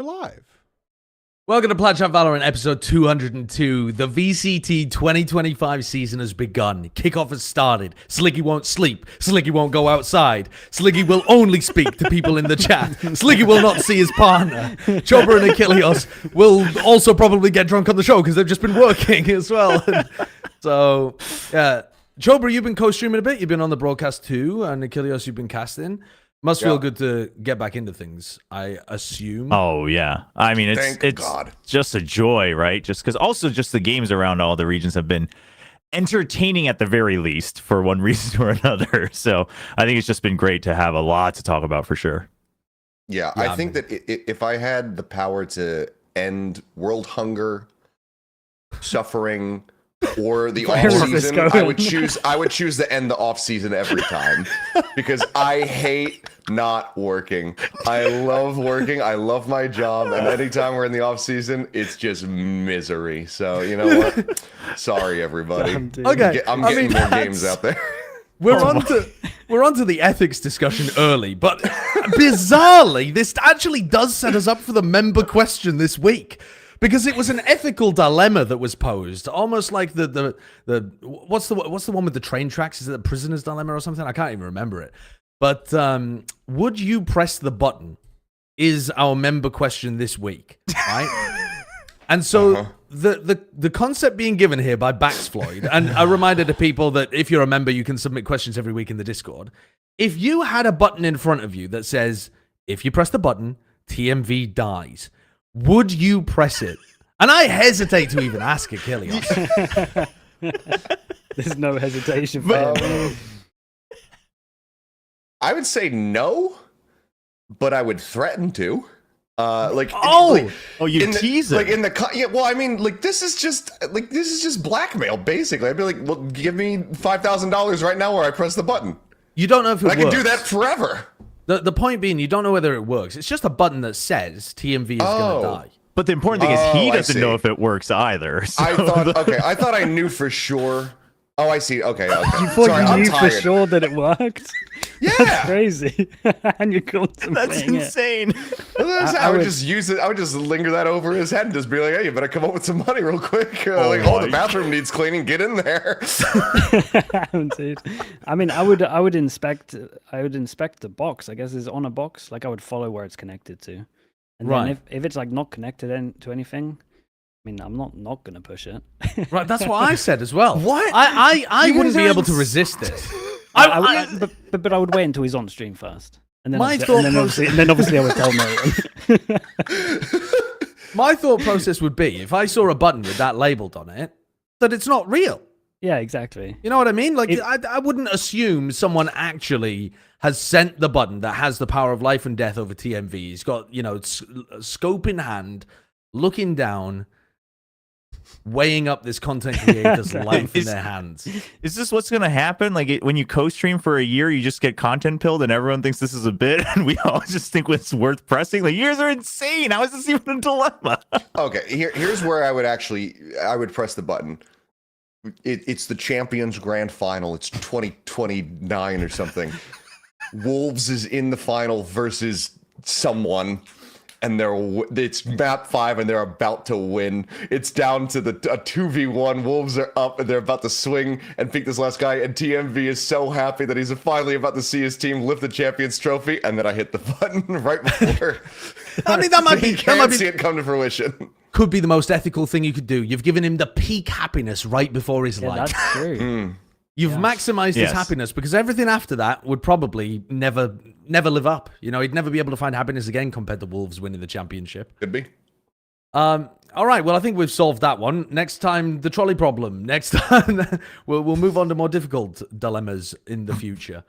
We're live. Welcome to Plat Chat VALORANT episode 202. The VCT 2025 season has begun. Kickoff has started. Sliggy won't sleep. Sliggy won't go outside. Sliggy will only speak to people in the chat. Sliggy will not see his partner. Chopper and Achilles will also probably get drunk on the show because they've just been working as well. So, yeah. Chopper, you've been co-streaming a bit. You've been on the broadcast too. And Achilles, you've been casting. Must feel good to get back into things, I assume. Oh, yeah. I mean, it's just a joy, right? Just because also just the games around all the regions have been entertaining at the very least for one reason or another. So I think it's just been great to have a lot to talk about for sure. Yeah, I think that if I had the power to end world hunger, suffering, or the off season, I would choose to end the off season every time because I hate not working. I love working. I love my job, and anytime we're in the off season, it's just misery. So you know what? Sorry, everybody. Okay, I'm getting more games out there. We're on to the ethics discussion early, but bizarrely, this actually does set us up for the member question this week. Because it was an ethical dilemma that was posed, almost like the what's the one with the train tracks? Is it the prisoner's dilemma or something? I can't even remember it. But would you press the button? Is our member question this week, right? And so the concept being given here by Baxfloyd, and a reminder to people that if you're a member, you can submit questions every week in the Discord. If you had a button in front of you that says, if you press the button, TMV dies. Would you press it? And I hesitate to even ask Achilles. There's no hesitation for him. I would say no, but I would threaten to. You tease it. Like in the yeah. Well, I mean, like this is just blackmail, basically. I'd be like, well, give me $5,000 right now, or I press the button. You don't know if it works. I can do that forever. The point being, you don't know whether it works. It's just a button that says TMV is going to die. But the important thing is he doesn't know if it works either. So I thought I knew for sure. Oh, I see. Okay. You thought you knew for sure that it worked? Yeah. That's crazy. And you're That's insane. I would just use it. I would just linger that over his head and just be like, hey, you better come up with some money real quick. The bathroom needs cleaning. Get in there. Dude. I mean, I would inspect the box. I guess it's on a box. Like I would follow where it's connected to. And then if it's like not connected to anything, I mean, I'm not gonna push it. Right, that's what I said as well. What? I wouldn't be able to resist this. But I would wait until he's on stream first, and then obviously I would tell no. My thought process would be, if I saw a button with that labeled on it, that it's not real. Yeah, exactly. You know what I mean? Like, I wouldn't assume someone actually has sent the button that has the power of life and death over TMV. He's got, scope in hand, looking down, weighing up this content creator's life in their hands. Is this what's going to happen? Like when you co-stream for a year, you just get content pilled and everyone thinks this is a bit and we all just think it's worth pressing? Like, years are insane. How is this even a dilemma? Okay, here's where I would press the button. It's the Champions Grand Final. It's 2029 or something. Wolves is in the final versus someone. And it's map 5 and they're about to win. It's down to a 2v1. Wolves are up and they're about to swing and pick this last guy. And TMV is so happy that he's finally about to see his team lift the Champions Trophy. And then I hit the button right before. I mean, that might be. See it come to fruition. Could be the most ethical thing you could do. You've given him the peak happiness right before his life. That's true. You've maximized his happiness, because everything after that would probably never live up. He'd never be able to find happiness again compared to Wolves winning the championship. Could be. All right. Well, I think we've solved that one. Next time, the trolley problem. Next time, we'll move on to more difficult dilemmas in the future.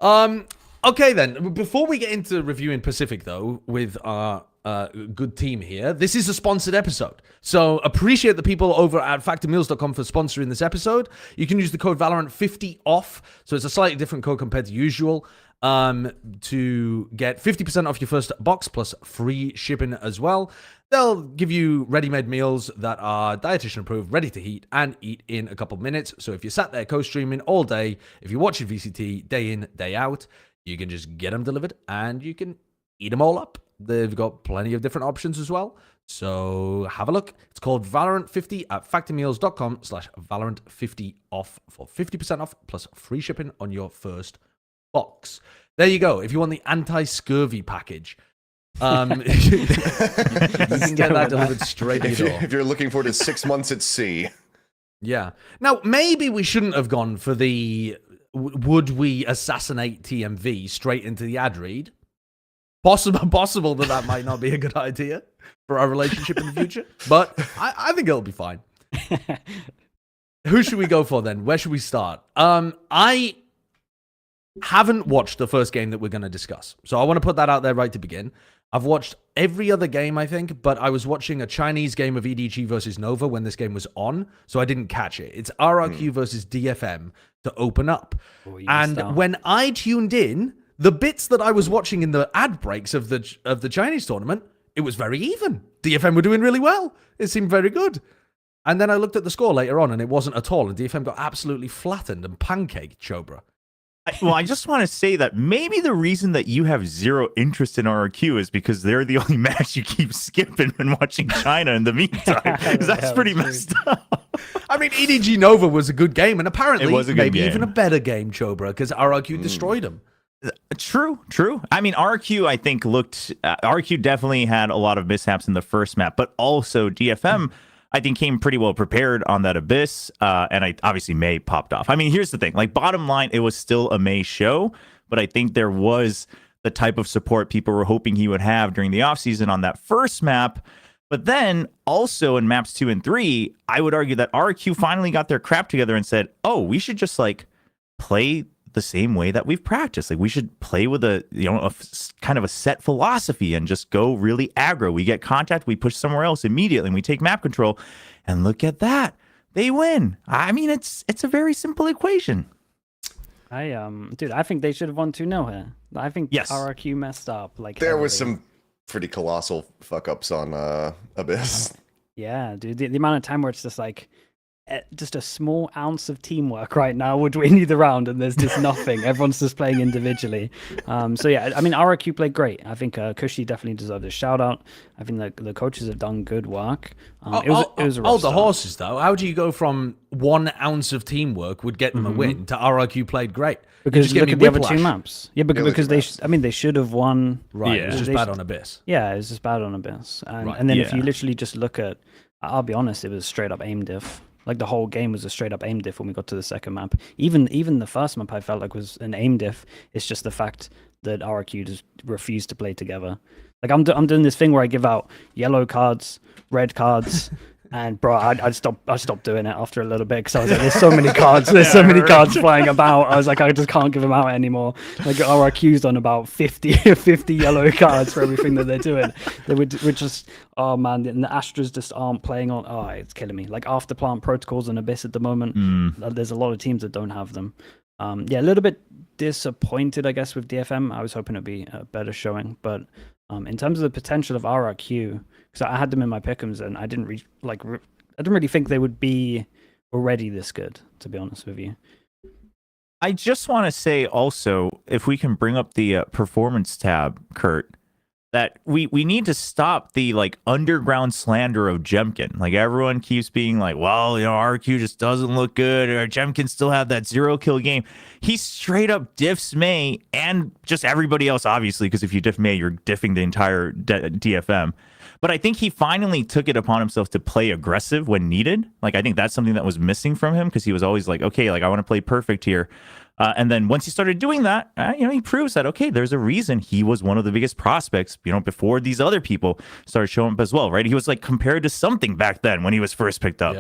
Okay, then. Before we get into reviewing Pacific, though, with our good team here, this is a sponsored episode. So appreciate the people over at factormeals.com for sponsoring this episode. You can use the code VALORANT50 off. So it's a slightly different code compared to usual. To get 50% off your first box plus free shipping as well. They'll give you ready-made meals that are dietitian approved, ready to heat and eat in a couple minutes. So if you're sat there co-streaming all day, if you're watching VCT day in, day out, you can just get them delivered and you can eat them all up they've got plenty of different options as well. So have a look. It's called Valorant 50 at factormeals.com/Valorant50 off for 50% off plus free shipping on your first box. There you go. If you want the anti-scurvy package, you can get that delivered straight to your door. If you're looking forward to 6 months at sea. Yeah. Now, maybe we shouldn't have gone for the would we assassinate TMV straight into the ad read. Possible that might not be a good idea for our relationship in the future, but I think it'll be fine. Who should we go for then? Where should we start? I haven't watched the first game that we're going to discuss, so I want to put that out there right to begin. I've watched every other game, I think, but I was watching a Chinese game of EDG versus Nova when this game was on, so I didn't catch it. It's RRQ versus DFM to open up. And when I tuned in, the bits that I was watching in the ad breaks of the Chinese tournament, it was very even. DFM were doing really well. It seemed very good. And then I looked at the score later on, and it wasn't at all, and DFM got absolutely flattened and pancaked Chobra. Well, I just want to say that maybe the reason that you have zero interest in RRQ is because they're the only match you keep skipping when watching China in the meantime. That's pretty messed up. I mean, EDG Nova was a good game, and apparently it was a good maybe game. even a better game, Chobra, because RRQ destroyed them. True. I mean, RRQ, I think, RRQ definitely had a lot of mishaps in the first map, but also DFM, I think, came pretty well prepared on that Abyss, and obviously May popped off. I mean, here's the thing. Like, bottom line, it was still a May show, but I think there was the type of support people were hoping he would have during the offseason on that first map. But then, also in maps 2 and 3, I would argue that RRQ finally got their crap together and said, oh, we should just, like, play the same way that we've practiced. Like, we should play with a kind of a set philosophy and just go really aggro. We get contact, we push somewhere else immediately, and we take map control. And look at that, they win. I mean, it's a very simple equation. Dude, I think they should have won 2-0 here. I think RRQ messed up. Like, there was some pretty colossal fuck ups on Abyss. Yeah, dude, the amount of time where it's just like, just a small ounce of teamwork right now would win you the round, and there's just nothing. Everyone's just playing individually. So yeah, I mean, RRQ played great. I think Cushy definitely deserved a shout out. I think the coaches have done good work. It was a rough the start. horses though. How do you go from 1 ounce of teamwork would get them a win to RRQ played great? Because look at the other 2 maps. Yeah, because they should have won. Right, it was just bad on Abyss. Yeah, it was just bad on Abyss. And then if you literally just look at, I'll be honest, it was straight up aim diff. Like, the whole game was a straight up aim diff when we got to the second map. Even the first map I felt like was an aim diff. It's just the fact that RRQ just refused to play together. Like, I'm doing this thing where I give out yellow cards, red cards, and bro, I stopped doing it after a little bit because I was like, there's so many cards, so many cards flying about. I was like, I just can't give them out anymore. Like, RRQ's on about 50 yellow cards for everything that they're doing. They would just, oh man, and the Astras just aren't playing on. Oh, it's killing me. Like, after plant protocols and Abyss at the moment, there's a lot of teams that don't have them. Yeah, a little bit disappointed, I guess, with DFM. I was hoping it'd be a better showing, but in terms of the potential of RRQ, because I had them in my pick'ems and I didn't really think they would be already this good, to be honest with you. I just want to say also, if we can bring up the performance tab, Kurt, that we need to stop the like underground slander of Jemkin. Like, everyone keeps being like, well, RQ just doesn't look good, or Jemkin still have that 0-kill game. He straight up diffs May and just everybody else, obviously, because if you diff May, you're diffing the entire DFM. But I think he finally took it upon himself to play aggressive when needed. Like, I think that's something that was missing from him, because he was always like, okay, like, I want to play perfect here. And then once he started doing that, he proves that, okay, there's a reason he was one of the biggest prospects, before these other people started showing up as well, right? He was like compared to something back then when he was first picked up.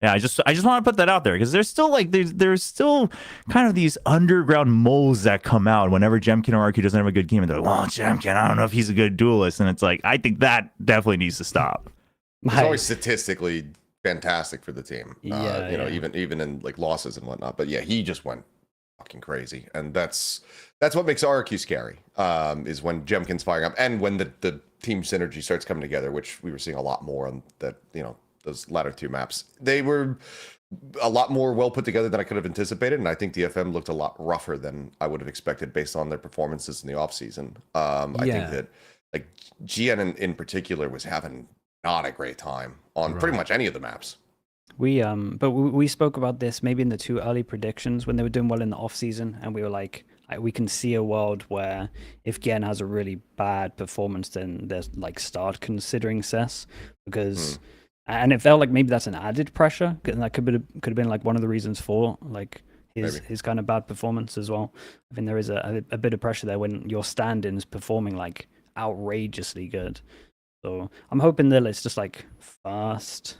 Yeah, I just want to put that out there, because there's still like there's still kind of these underground moles that come out whenever Jemkin or RQ doesn't have a good game, and they're like, well, Jemkin, I don't know if he's a good duelist, and it's like, I think that definitely needs to stop. It's always statistically fantastic for the team. Even in like losses and whatnot. But yeah, he just went fucking crazy, and that's what makes RQ scary. Is when Jemkin's firing up, and when the team synergy starts coming together, which we were seeing a lot more on that. Those latter 2 maps, they were a lot more well put together than I could have anticipated, and I think DFM looked a lot rougher than I would have expected based on their performances in the offseason. I think that like GN in particular was having not a great time on pretty much any of the maps. But we spoke about this maybe in the 2 early predictions when they were doing well in the off season, and we were like, we can see a world where if Gen has a really bad performance, then there's like start considering CES because, and it felt like maybe that's an added pressure, and that could have been like one of the reasons for like his kind of bad performance as well. I think there is a bit of pressure there when your stand-in's performing like outrageously good. So I'm hoping that it's just like first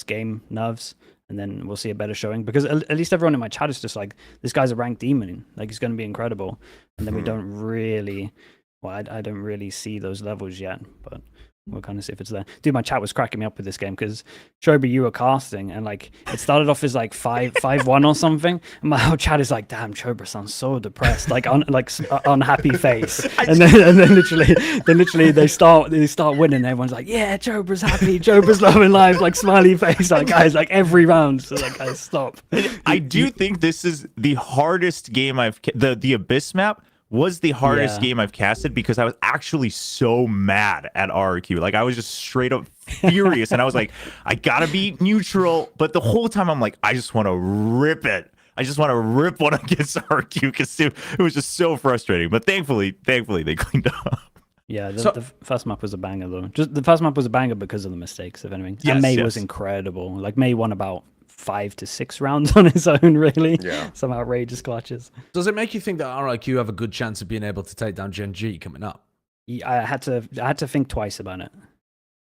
game nerves, and then we'll see a better showing, because at least everyone in my chat is just like, this guy's a ranked demon, like he's going to be incredible, and then we don't really, well, I don't really see those levels yet, but we'll kind of see if it's there. Dude, my chat was cracking me up with this game because Shobi, you were casting, and like it started off as like 5-1 or something, and my whole chat is like, damn, Chobra sounds so depressed, like unhappy face, and then literally they start winning, and everyone's like, yeah, Chobra's happy, Chobra's loving life, like smiley face, like guys, like every round, so like guys, stop. I do think this is the hardest game the Abyss map was the hardest game I've casted, because I was actually so mad at RRQ. Like I was just straight up furious, and I was like, I gotta be neutral, but the whole time I'm like, I just want to rip it. I just want to rip one against RRQ because it was just so frustrating. But thankfully they cleaned up. Yeah, the first map was a banger though. Just the first map was a banger because of the mistakes, if anything. Yes, and May was incredible. Like May won about 5 to 6 rounds on his own, really. Yeah. Some outrageous clutches. Does it make you think that RIQ have a good chance of being able to take down Gen.G coming up? I had to think twice about it.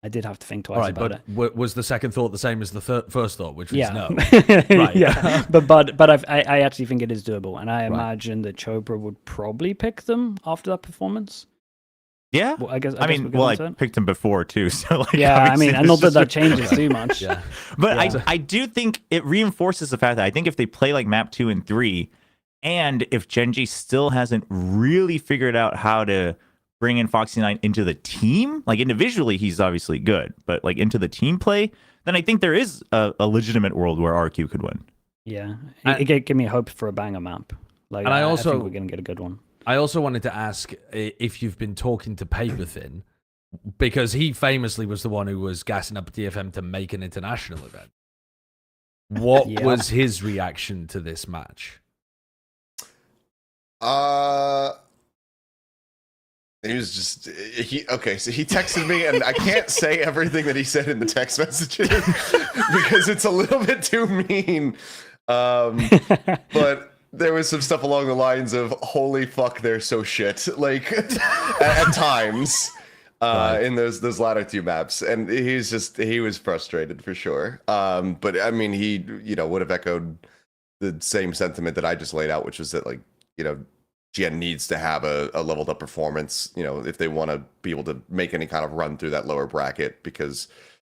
I did have to think twice about it. Was the second thought the same as the first thought, which was no? Right. Yeah. But I actually think it is doable, and I imagine that Chobra would probably pick them after that performance. Yeah, well, I guess I picked him before too, so like, yeah, I mean, and not that changes too much. Yeah, but I do think it reinforces the fact that I think if they play like map 2 and 3, and if Gen.G still hasn't really figured out how to bring in Foxy9 into the team, like individually he's obviously good, but like into the team play, then I think there is a legitimate world where RQ could win. Yeah, it gave me hope for a banger map. Like, and I think we're gonna get a good one. I also wanted to ask if you've been talking to Paperthin, because he famously was the one who was gassing up DFM to make an international event. What was his reaction to this match? He was just so he texted me, and I can't say everything that he said in the text messages because it's a little bit too mean. But there was some stuff along the lines of "Holy fuck, they're so shit!" Like at times in those latter 2 maps, and he was frustrated for sure. But I mean, he would have echoed the same sentiment that I just laid out, which was that like GN needs to have a leveled up performance, if they want to be able to make any kind of run through that lower bracket, because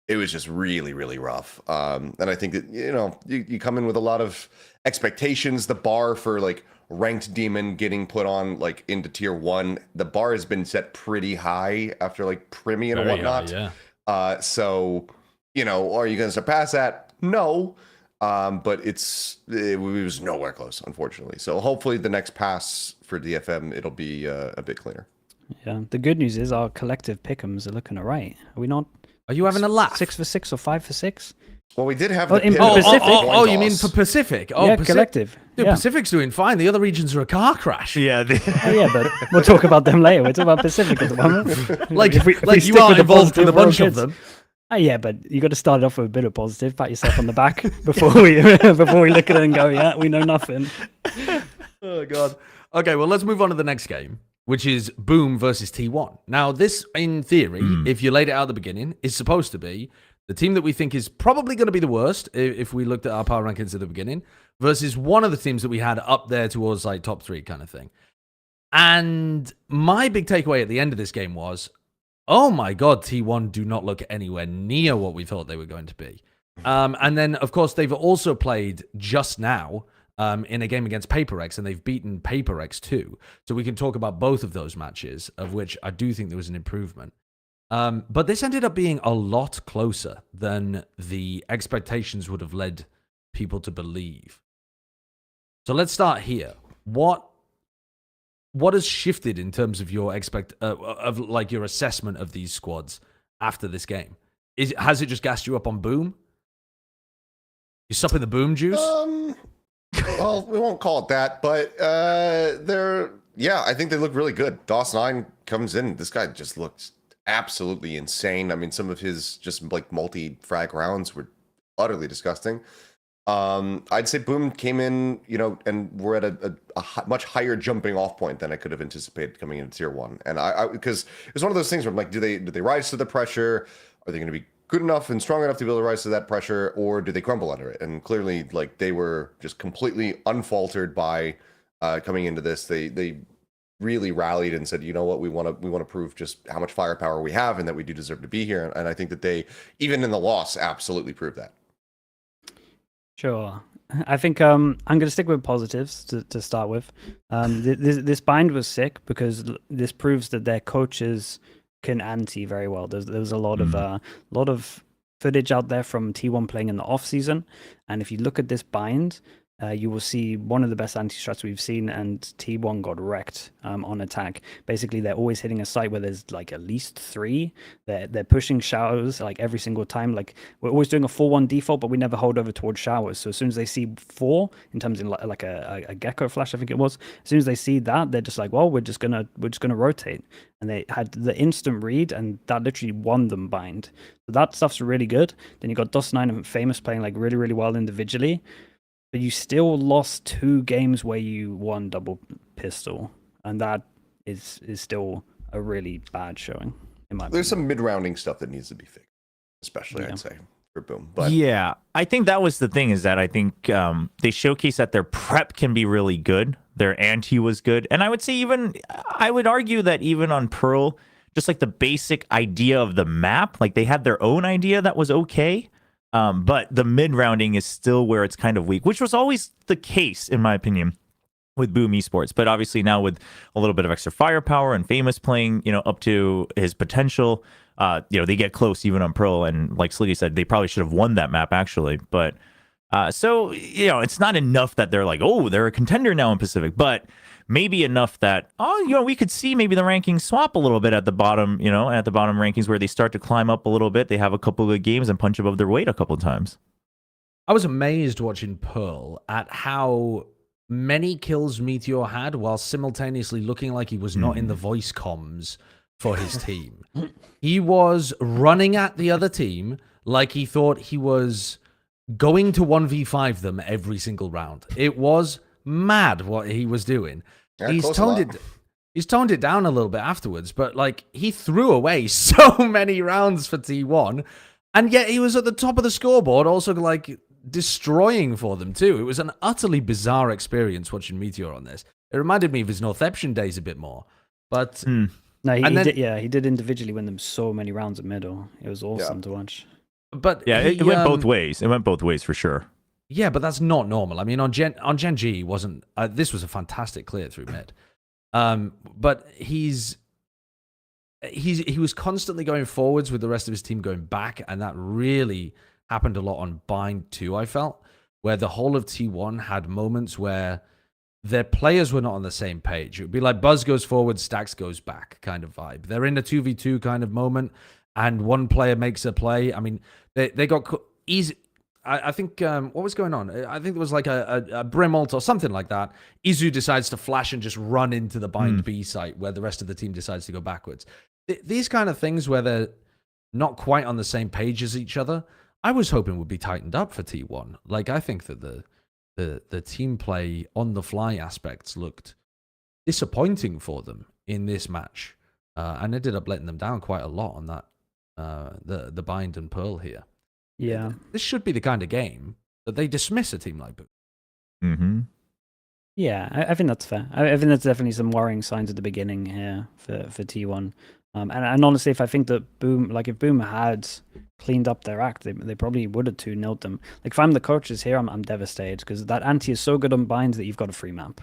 it was just really, really rough. And I think that, you come in with a lot of expectations. The bar for like ranked demon getting put on like into tier 1, the bar has been set pretty high after like Primi and whatnot. High, so, are you going to surpass that? No. But it was nowhere close, unfortunately. So hopefully the next pass for DFM, it'll be a bit cleaner. Yeah. The good news is our collective pick'ems are looking all right. Are we not? Are you having a laugh? 6 for 6 or 5 for 6? Well, we did have Pacific. You mean for Pacific? Oh, yeah, collective. Dude, Pacific's doing fine. The other regions are a car crash. Yeah. But we'll talk about them later. We're talking about Pacific at the moment. like you are involved with a bunch of them. Yeah, but you got to start it off with a bit of positive. Pat yourself on the back before we look at it and go, yeah, we know nothing. Oh god. Okay, well, let's move on to the next game, which is Boom versus T1. Now, this, in theory, if you laid it out at the beginning, is supposed to be the team that we think is probably going to be the worst if we looked at our power rankings at the beginning, versus one of the teams that we had up there towards like top 3 kind of thing. And my big takeaway at the end of this game was, oh my god, T1 do not look anywhere near what we thought they were going to be. And then, of course, they've also played just now in a game against PaperX, and they've beaten PaperX too. So we can talk about both of those matches, of which I do think there was an improvement. But this ended up being a lot closer than the expectations would have led people to believe. So let's start here. What what has shifted in terms of your your assessment of these squads after this game? Has it just gassed you up on Boom? You supping the Boom juice? Well, we won't call it that, but I think they look really good. DOS9 comes in. This guy just looks absolutely insane. I mean, some of his just like multi-frag rounds were utterly disgusting. I'd say Boom came in, and we're at a much higher jumping off point than I could have anticipated coming into tier 1. And because it's one of those things where I'm like, do they rise to the pressure? Are they going to be good enough and strong enough to be able to rise to that pressure, or do they crumble under it? And clearly, like, they were just completely unfaltered by coming into this. They really rallied and said, you know what, we want to prove just how much firepower we have and that we do deserve to be here. And I think that they, even in the loss, absolutely proved that. Sure. I think I'm going to stick with positives to start with. This bind was sick because this proves that their coaches can anti very well. There was a lot of footage out there from T1 playing in the off season, and if you look at this bind, you will see one of the best anti-strats we've seen, and T1 got wrecked on attack. Basically, they're always hitting a site where there's like at least 3. They're pushing showers like every single time. Like, we're always doing a 4-1 default, but we never hold over towards showers. So as soon as they see 4, in terms of like a gecko flash, I think it was, as soon as they see that, they're just like, well, we're just gonna rotate. And they had the instant read, and that literally won them bind. So that stuff's really good. Then you got DOS9 and Famous playing like really, really well individually. But you still lost 2 games where you won double pistol, and that is still a really bad showing. There's some mid-rounding stuff that needs to be fixed, especially I'd say for Boom. But yeah, I think that was the thing, is that I think they showcased that their prep can be really good, their anti was good, and I would argue that even on Pearl, just like the basic idea of the map, like they had their own idea that was okay. But the mid-rounding is still where it's kind of weak, which was always the case, in my opinion, with Boom Esports. But obviously now with a little bit of extra firepower and Famous playing, up to his potential, they get close even on Pearl. And like Sliggy said, they probably should have won that map, actually. But so, it's not enough that they're like, oh, they're a contender now in Pacific. But maybe enough that, we could see maybe the rankings swap a little bit at the bottom, at the bottom rankings where they start to climb up a little bit. They have a couple of good games and punch above their weight a couple of times. I was amazed watching Pearl at how many kills Meteor had while simultaneously looking like he was not in the voice comms for his team. He was running at the other team like he thought he was going to 1v5 them every single round. It was mad what he was doing. Yeah, he's toned it down a little bit afterwards, but like he threw away so many rounds for T1, and yet he was at the top of the scoreboard, also like destroying for them too. It was an utterly bizarre experience watching Meteor on this. It reminded me of his Northeption days a bit more, but no, he did individually win them so many rounds at middle. It was awesome to watch. But yeah, it went both ways. It went both ways for sure. Yeah, but that's not normal. I mean, on Gen.G wasn't. This was a fantastic clear through mid, but he was constantly going forwards with the rest of his team going back, and that really happened a lot on Bind too. I felt where the whole of T1 had moments where their players were not on the same page. It would be like Buzz goes forward, Stacks goes back kind of vibe. They're in a 2v2 kind of moment, and one player makes a play. I mean, they got easy. I think, what was going on? I think there was like a Brim ult or something like that. Izu decides to flash and just run into the Bind B site where the rest of the team decides to go backwards. These kind of things where they're not quite on the same page as each other, I was hoping would be tightened up for T1. Like, I think that the team play on the fly aspects looked disappointing for them in this match. And ended up letting them down quite a lot on that, the Bind and Pearl here. Yeah. This should be the kind of game that they dismiss a team like Boom. Mm-hmm. Yeah, I think that's fair. I think that's definitely some worrying signs at the beginning here for T1. And honestly, if I think that Boom, like if Boom had cleaned up their act, they probably would have 2-0'd them. Like if I'm the coaches here, I'm devastated because that anti is so good on binds that you've got a free map.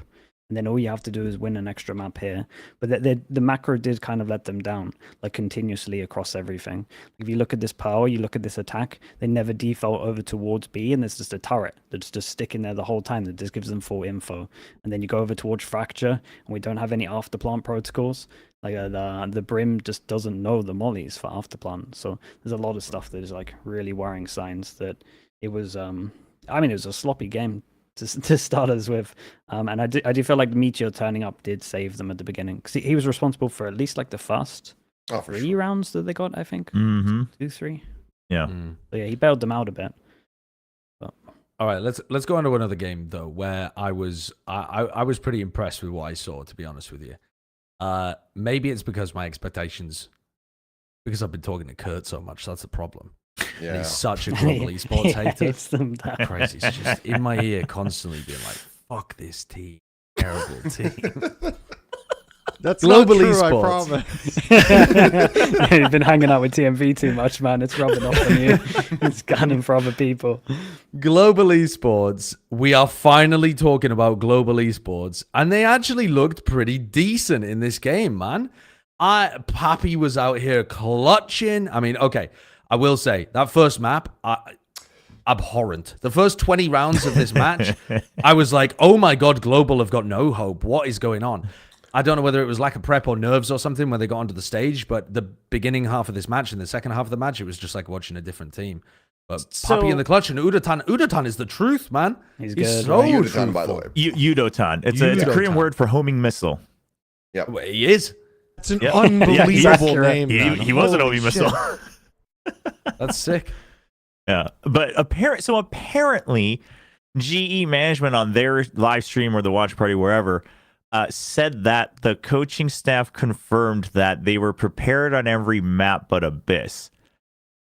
and then all you have to do is win an extra map here. But the macro did kind of let them down, like continuously across everything. If you look at this power, you look at this attack, they never default over towards B, and there's just a turret that's just sticking there the whole time that just gives them full info. And then you go over towards Fracture, and we don't have any afterplant protocols. Like the Brim just doesn't know the mollies for afterplant. So there's a lot of stuff that is like really worrying signs that it was. I mean, it was a sloppy game to start us with, and I do feel like Meteor turning up did save them at the beginning, because he was responsible for at least like the first 3 rounds that they got, I think. 2, 3. Yeah. So yeah, he bailed them out a bit. But. All right, let's go on to another game though, where I was pretty impressed with what I saw, to be honest with you. Maybe it's because my expectations, because I've been talking to Kurt so much, that's the problem. Yeah. And he's such a global esports hater. It's them that. Crazy. It's just in my ear constantly being like, fuck this team. Terrible team. That's global not true, esports. I promise. You've been hanging out with TMV too much, man. It's rubbing off on you. It's gunning for other people. Global esports. We are finally talking about global esports, and they actually looked pretty decent in this game, man. Pappy was out here clutching. I mean, okay, I will say that first map, abhorrent. The first 20 rounds of this match, I was like, oh my god, Global have got no hope. What is going on? I don't know whether it was lack of prep or nerves or something when they got onto the stage, but the beginning half of this match and the second half of the match, it was just like watching a different team. But Pappy in the clutch, and Udatan is the truth, man. He's good. so Udatan, by the way. Udotan. It's a Korean word for homing missile. Yeah, he is. It's an unbelievable name. He was an homing missile. That's sick. Yeah, but apparently, GE management on their live stream or the watch party, wherever, said that the coaching staff confirmed that they were prepared on every map but Abyss.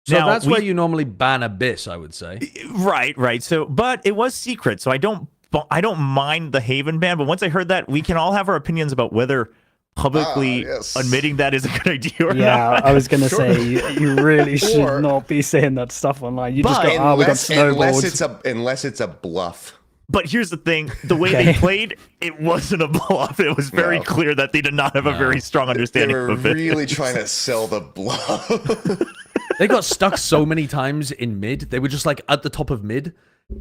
So now, that's where you normally ban Abyss, I would say. Right. So, but it was secret, so I don't mind the Haven ban. But once I heard that, we can all have our opinions about whether publicly admitting that is a good idea or not. I was going to say, you really should not be saying that stuff online. You just go, we got snowboards. Unless it's a bluff. But here's the thing, the way they played, it wasn't a bluff. It was very clear that they did not have a very strong understanding of it. They were really trying to sell the bluff. They got stuck so many times in mid. They were just like at the top of mid,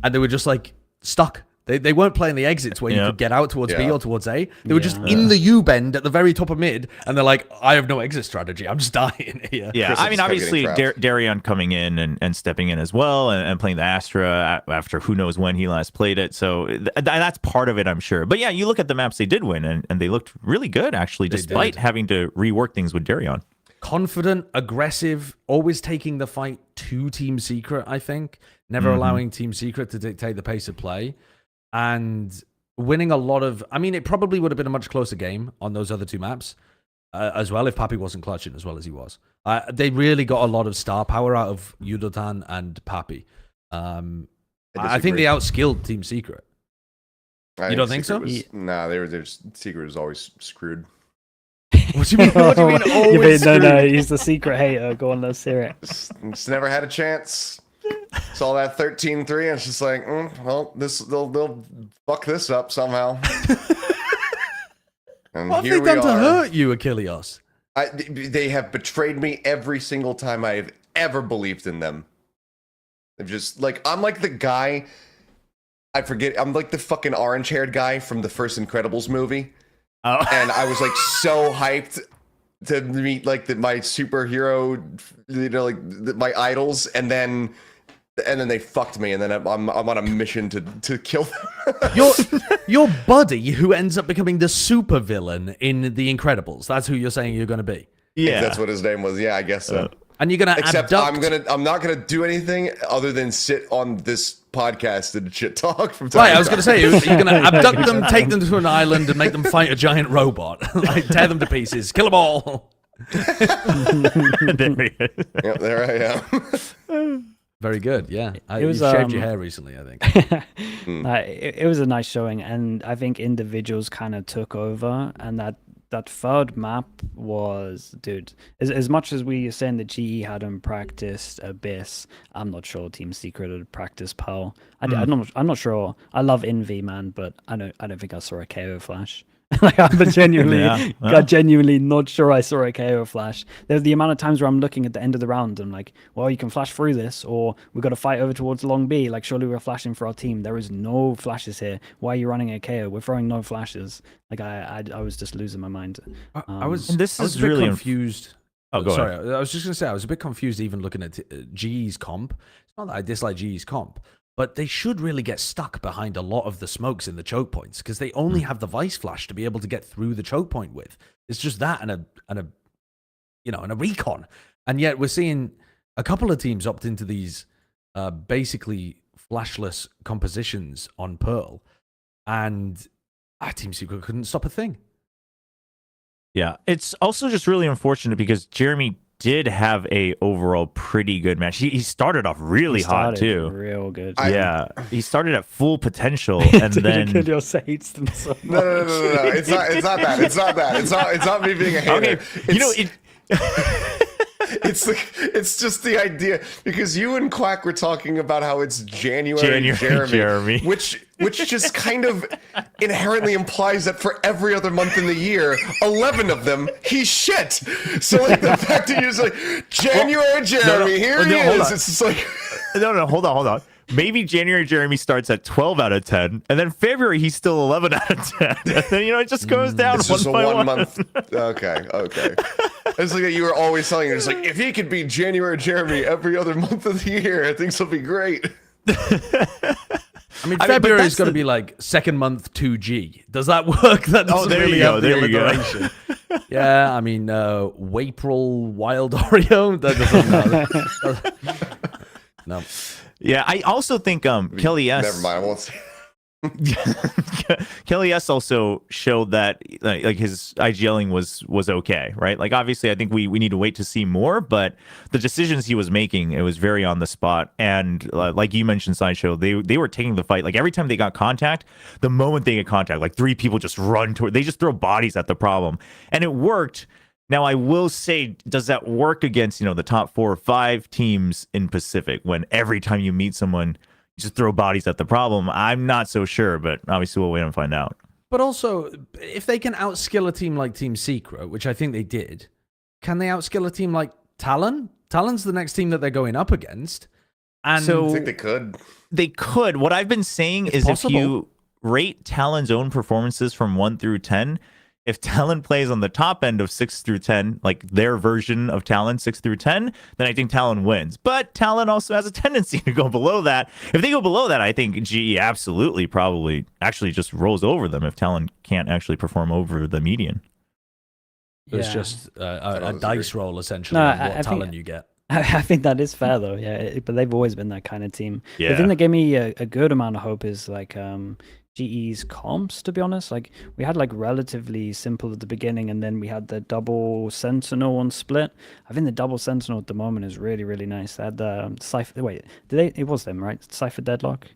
and they were just like stuck. They weren't playing the exits where you could get out towards B or towards A. They were just in the U bend at the very top of mid, and they're like, I have no exit strategy. I'm just dying here. Yeah, I mean, obviously, Darion coming in and stepping in as well and playing the Astra after who knows when he last played it. So that's part of it, I'm sure. But yeah, you look at the maps they did win, and they looked really good, actually, despite having to rework things with Darion. Confident, aggressive, always taking the fight to Team Secret, I think. Never allowing Team Secret to dictate the pace of play. And winning a lot of... I mean, it probably would have been a much closer game on those other two maps as well if Pappy wasn't clutching as well as he was. They really got a lot of star power out of Udotan and Pappy. I think they outskilled Team Secret. You don't think so? Their Secret was always screwed. What do you mean? What do you mean? Always no, he's the secret hater. Go on, let's hear it. Just never had a chance. Saw that 13-3, and it's just like, well, they'll fuck this up somehow. And what have they done to hurt you, Achilles? They have betrayed me every single time I have ever believed in them. They've just I'm like the guy. I forget. I'm like the fucking orange-haired guy from the first Incredibles movie. Oh. And I was like so hyped to meet my superhero, my idols, and then they fucked me, and then I'm on a mission to kill them. your buddy who ends up becoming the supervillain in The Incredibles. That's who you're saying you're going to be. Yeah, that's what his name was. Yeah, I guess so. And you're gonna I'm not gonna do anything other than sit on this podcast and shit talk from time to time. I was gonna say you're gonna abduct them, take them to an island, and make them fight a giant robot, tear them to pieces, kill them all. There I am. Very good. Yeah, you shaved your hair recently, I think. It was a nice showing, and I think individuals kind of took over, and that that third map was, dude, as much as we are saying that GE hadn't practiced Abyss, I'm not sure Team Secret had practiced Pearl. I'm not sure. I love Envy, man, but I don't think I saw a KO flash. Like, I'm genuinely not sure I saw a KO flash. There's the amount of times where I'm looking at the end of the round and I'm like, well, you can flash through this, or we've got to fight over towards long B. Like, surely we're flashing for our team. There is no flashes here. Why are you running a KO? We're throwing no flashes. Like, I was just losing my mind. I was and this I was is a bit really confused. Oh, go sorry, ahead. I was just going to say, I was a bit confused even looking at GE's comp. It's not that I dislike GE's comp, but they should really get stuck behind a lot of the smokes in the choke points because they only have the Vice Flash to be able to get through the choke point with. It's just that and a recon. And yet we're seeing a couple of teams opt into these basically flashless compositions on Pearl, and Team Secret couldn't stop a thing. Yeah, it's also just really unfortunate because Jeremy did have a overall pretty good match. He started off really hot too. Real good. Yeah, he started at full potential, and then Killjoy hates them so much. No. It's not that. It's not that. It's not me being a hater. Okay, it's just the idea because you and Quack were talking about how it's January Jeremy, which just kind of inherently implies that for every other month in the year, 11 of them he's shit. So like the fact that you're just like January Jeremy, here he is. It's just like hold on. Maybe January Jeremy starts at 12 out of 10, and then February he's still 11 out of 10. And then it just goes down it's one just by a 1 one. month. Okay. It's like you were always telling her, it's like if he could be January Jeremy every other month of the year, things will be great. I mean, February's got to be like second month 2G. Does that work? That doesn't there really you go. have the There you go. alliteration. Yeah, I mean, Wapril Wild Oreo. That doesn't no. Yeah, I also think Kelly S. Never mind. I won't say. Kelly S also showed that like his IGLing was okay, right? Like obviously I think we need to wait to see more, but the decisions he was making, it was very on the spot. And like you mentioned, Sideshow, they were taking the fight. Like every time they got contact, the moment they get contact, like 3 people just run toward, they just throw bodies at the problem. And it worked. Now, I will say, does that work against, the top 4 or 5 teams in Pacific when every time you meet someone, you just throw bodies at the problem? I'm not so sure, but obviously we'll wait and find out. But also, if they can outskill a team like Team Secret, which I think they did, can they outskill a team like Talon? Talon's the next team that they're going up against. And so I think they could. They could. What I've been saying is possible. If you rate Talon's own performances from 1 through 10, if Talon plays on the top end of 6 through 10, like their version of Talon 6 through 10, then I think Talon wins. But Talon also has a tendency to go below that. If they go below that, I think GE absolutely probably actually just rolls over them if Talon can't actually perform over the median. It's just a dice roll, essentially, No, on what I Talon think- you get. I think that is fair though, yeah. But they've always been that kind of team. Yeah. The thing that gave me a good amount of hope is like GE's comps, to be honest. Like we had like relatively simple at the beginning, and then we had the double Sentinel on split. I think the double Sentinel at the moment is really, really nice. They had the Cypher. Wait, it was them, right? Cypher Deadlock.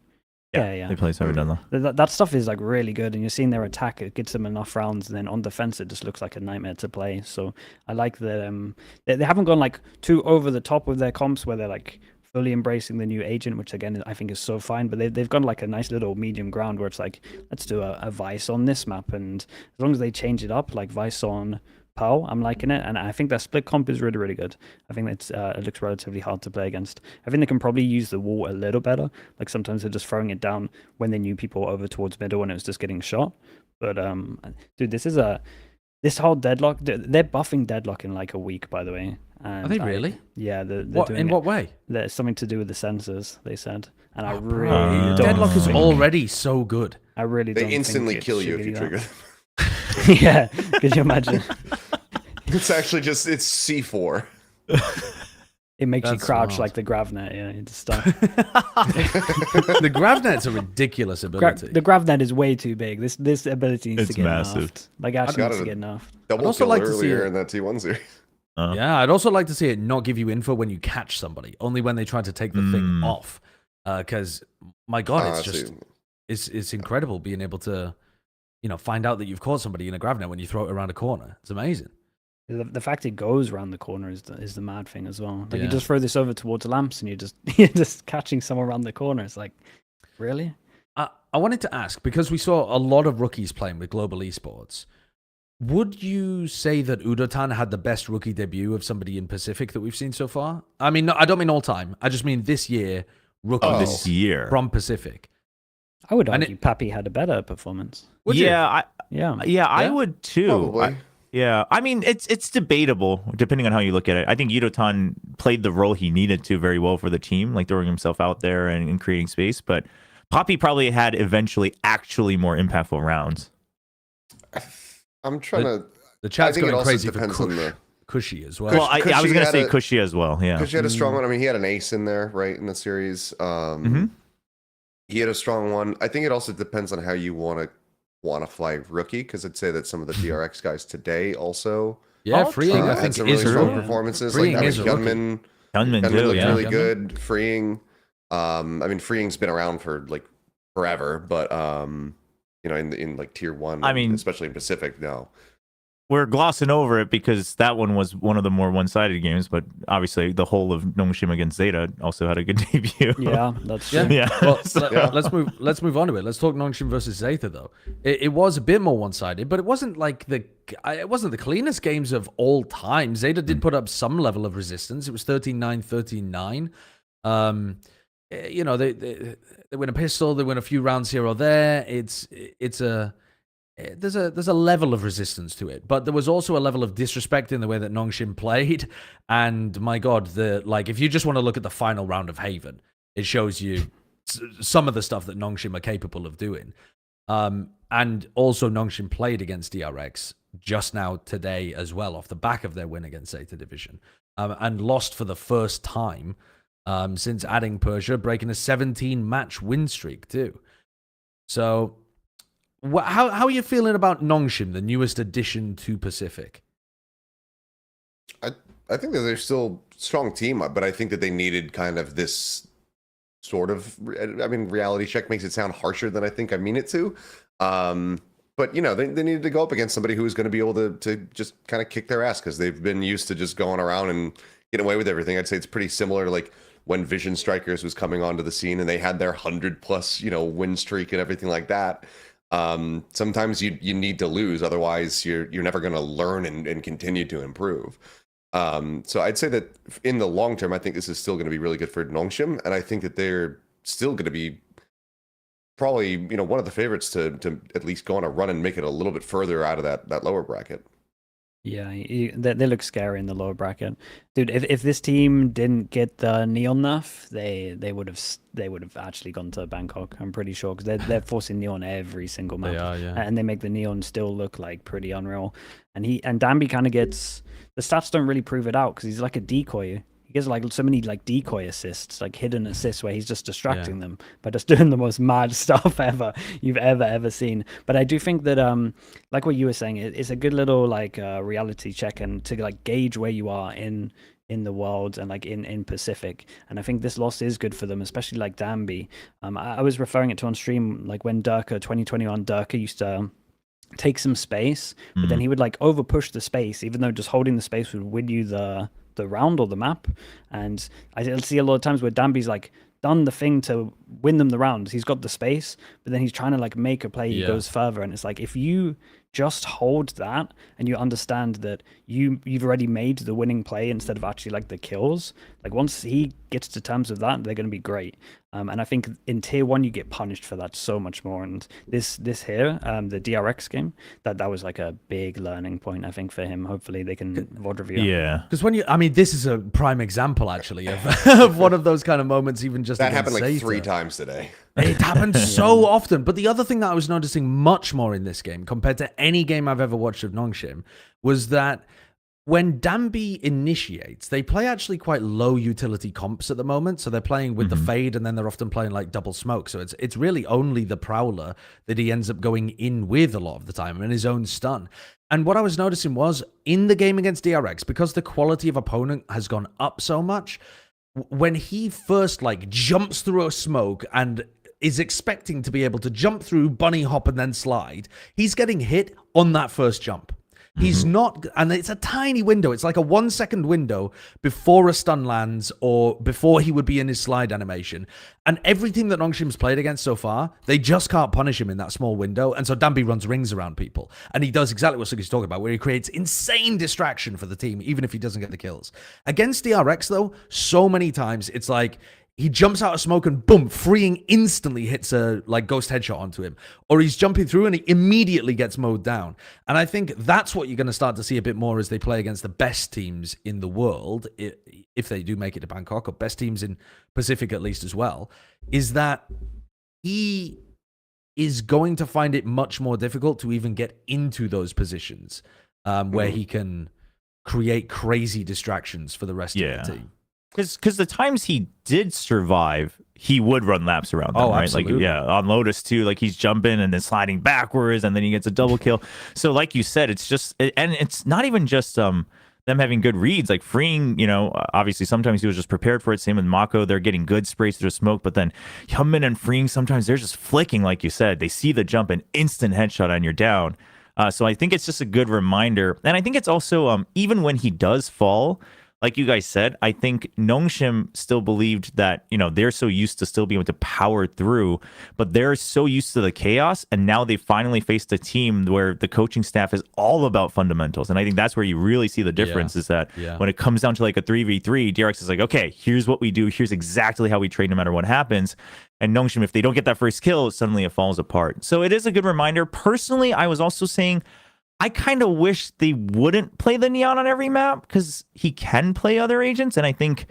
Yeah. They play Cypher Deadlock. That stuff is like really good, and you're seeing their attack. It gets them enough rounds, and then on defense, it just looks like a nightmare to play. So I like the they haven't gone like too over the top with their comps, where they're like fully embracing the new agent, which again I think is so fine. But they've gone like a nice little medium ground where it's like, let's do a Vice on this map, and as long as they change it up, like Vice on Pearl, I'm liking it, and I think that split comp is really, really good. I think it's it looks relatively hard to play against. I think they can probably use the wall a little better. Like sometimes they're just throwing it down when they knew people over towards middle and it was just getting shot. But dude, this whole Deadlock, they're buffing Deadlock in like a week, by the way. And Are they really? Yeah, they're What doing in it. what way? There's something to do with the sensors, they said, and I Oh, really bro. don't Deadlock is think- already so good. I really don't. They instantly think it kill you should if you be trigger that. them. Yeah, could you imagine? It's actually just it's C4. It makes you That's crouch wild. like the Gravnet, yeah, it's stuff. The Gravnet's a ridiculous ability. The Gravnet is way too big. This ability needs It's to get massive. nerfed. Like actually got needs to it. get nerfed. Double also kill like to see earlier it. in that T1 series. Yeah, I'd also like to see it not give you info when you catch somebody, only when they try to take the thing off. Because my God, it's I just see. it's incredible being able to, find out that you've caught somebody in a grav net when you throw it around a corner. It's amazing. The fact it goes around the corner is the mad thing as well. Like Yeah. you just throw this over towards the lamps and you're just catching someone around the corner. It's like, really? I wanted to ask, because we saw a lot of rookies playing with Global Esports, would you say that Udotan had the best rookie debut of somebody in Pacific that we've seen so far? I mean, no, I don't mean all time. I just mean this year, rookie This year. from Pacific. I would And argue Pappy had a better performance. Would you? yeah, Yeah. I would too. Probably. I mean, it's debatable depending on how you look at it. I think Udotan played the role he needed to very well for the team, like throwing himself out there and creating space. But Poppy probably had eventually actually more impactful rounds. I'm trying to. The chat's I think it going also crazy for depends on the. Cushy as well. Well, I was Cushy going to had say a- Cushy as well. Yeah. Because you had a strong one. I mean, he had an ace in there, right, in the series. He had a strong one. I think it also depends on how you want to fly rookie, because I'd say that some of the DRX guys today also Yeah, Freeing, I had think, some is really a strong rookie. performances. Freeing Like, I mean, is a rookie. Gunman Gunman too, looked yeah. really Gunman. good. Freeing, I mean, Freeing's been around for like forever, but in like tier 1, I mean- especially in Pacific, no. We're glossing over it because that one was one of the more one-sided games, but obviously the whole of Nongshim against Zeta also had a good debut. Yeah, that's true. Yeah. Yeah. Well, So- let's move on to it. Let's talk Nongshim versus Zeta though. It was a bit more one-sided, but it wasn't like the cleanest games of all time. Zeta did put up some level of resistance. It was 13-9, 13-9. They win a pistol, they win a few rounds here or there. There's a level of resistance to it, but there was also a level of disrespect in the way that Nongshim played. And my God, if you just want to look at the final round of Haven, it shows you some of the stuff that Nongshim are capable of doing. And also Nongshim played against DRX just now today as well, off the back of their win against Zeta Division, and lost for the first time since adding Persia, breaking a 17-match win streak too. So. How are you feeling about Nongshim, the newest addition to Pacific? I think that they're still a strong team, but I think that they needed kind of this sort of, I mean, reality check makes it sound harsher than I think I mean it to. But, they needed to go up against somebody who was going to be able to just kind of kick their ass, because they've been used to just going around and getting away with everything. I'd say it's pretty similar to like when Vision Strikers was coming onto the scene and they had their 100+ win streak and everything like that. Sometimes you need to lose, otherwise you're never going to learn and continue to improve. So I'd say that in the long term, I think this is still going to be really good for Nongshim, and I think that they're still going to be probably one of the favorites to at least go on a run and make it a little bit further out of that lower bracket. Yeah, they look scary in the lower bracket, dude. If this team didn't get the Neon nerf, they would have actually gone to Bangkok. I'm pretty sure, because they're forcing Neon every single map. They are, yeah. And they make the Neon still look like pretty unreal. And Danby kind of gets, the stats don't really prove it out, because he's like a decoy. He gets like so many like decoy assists, like hidden assists, where he's just distracting them by just doing the most mad stuff you've ever seen. But I do think that like what you were saying, it's a good little like reality check, and to like gauge where you are in the world and like in Pacific. And I think this loss is good for them, especially like Danby. I was referring it to on stream, like when 2021 Durka used to take some space, but then he would like over push the space, even though just holding the space would win you the round or the map. And I see a lot of times where Danby's like done the thing to win them the round. He's got the space, but then he's trying to like make a play. He goes further, and it's like, if you just hold that and you understand that you've already made the winning play instead of actually like the kills, like once he gets to terms with that, they're going to be great. And I think in tier 1 you get punished for that so much more. And this here, the DRX game, that was like a big learning point, I think, for him. Hopefully they can VOD review. Yeah. Because this is a prime example actually of one of those kind of moments, even just That against happened like Zeta. 3 times today. It happened so often. But the other thing that I was noticing much more in this game compared to any game I've ever watched of Nongshim was that when Danby initiates, they play actually quite low utility comps at the moment. So they're playing with the Fade, and then they're often playing like double smoke. So it's really only the Prowler that he ends up going in with a lot of the time, and his own stun. And what I was noticing was, in the game against DRX, because the quality of opponent has gone up so much, when he first like jumps through a smoke and is expecting to be able to jump through, bunny hop, and then slide, he's getting hit on that first jump. He's not, and it's a tiny window. It's like a 1 second window before a stun lands or before he would be in his slide animation. And every team that Nongshim's played against so far, they just can't punish him in that small window. And so Danby runs rings around people. And he does exactly what Sugi's talking about, where he creates insane distraction for the team, even if he doesn't get the kills. Against DRX, though, so many times it's like, he jumps out of smoke and boom, freeing instantly hits a like ghost headshot onto him. Or he's jumping through and he immediately gets mowed down. And I think that's what you're going to start to see a bit more as they play against the best teams in the world, if they do make it to Bangkok, or best teams in Pacific at least as well, is that he is going to find it much more difficult to even get into those positions where he can create crazy distractions for the rest of the team. Because the times he did survive, he would run laps around them, right? Absolutely. Like, on Lotus too, like he's jumping and then sliding backwards and then he gets a double kill. So like you said, it's just, and it's not even just them having good reads, like freeing, obviously sometimes he was just prepared for it. Same with Mako, they're getting good sprays through smoke, but then Hyunmin and freeing, sometimes they're just flicking, like you said. They see the jump and instant headshot and you're down. So I think it's just a good reminder. And I think it's also, even when he does fall, like you guys said, I think Nongshim still believed that, they're so used to still being able to power through, but they're so used to the chaos. And now they finally faced a team where the coaching staff is all about fundamentals. And I think that's where you really see the difference is that when it comes down to like a 3v3, DRX is like, okay, here's what we do. Here's exactly how we trade no matter what happens. And Nongshim, if they don't get that first kill, suddenly it falls apart. So it is a good reminder. Personally, I was also saying, I kind of wish they wouldn't play the Neon on every map because he can play other agents. And I think,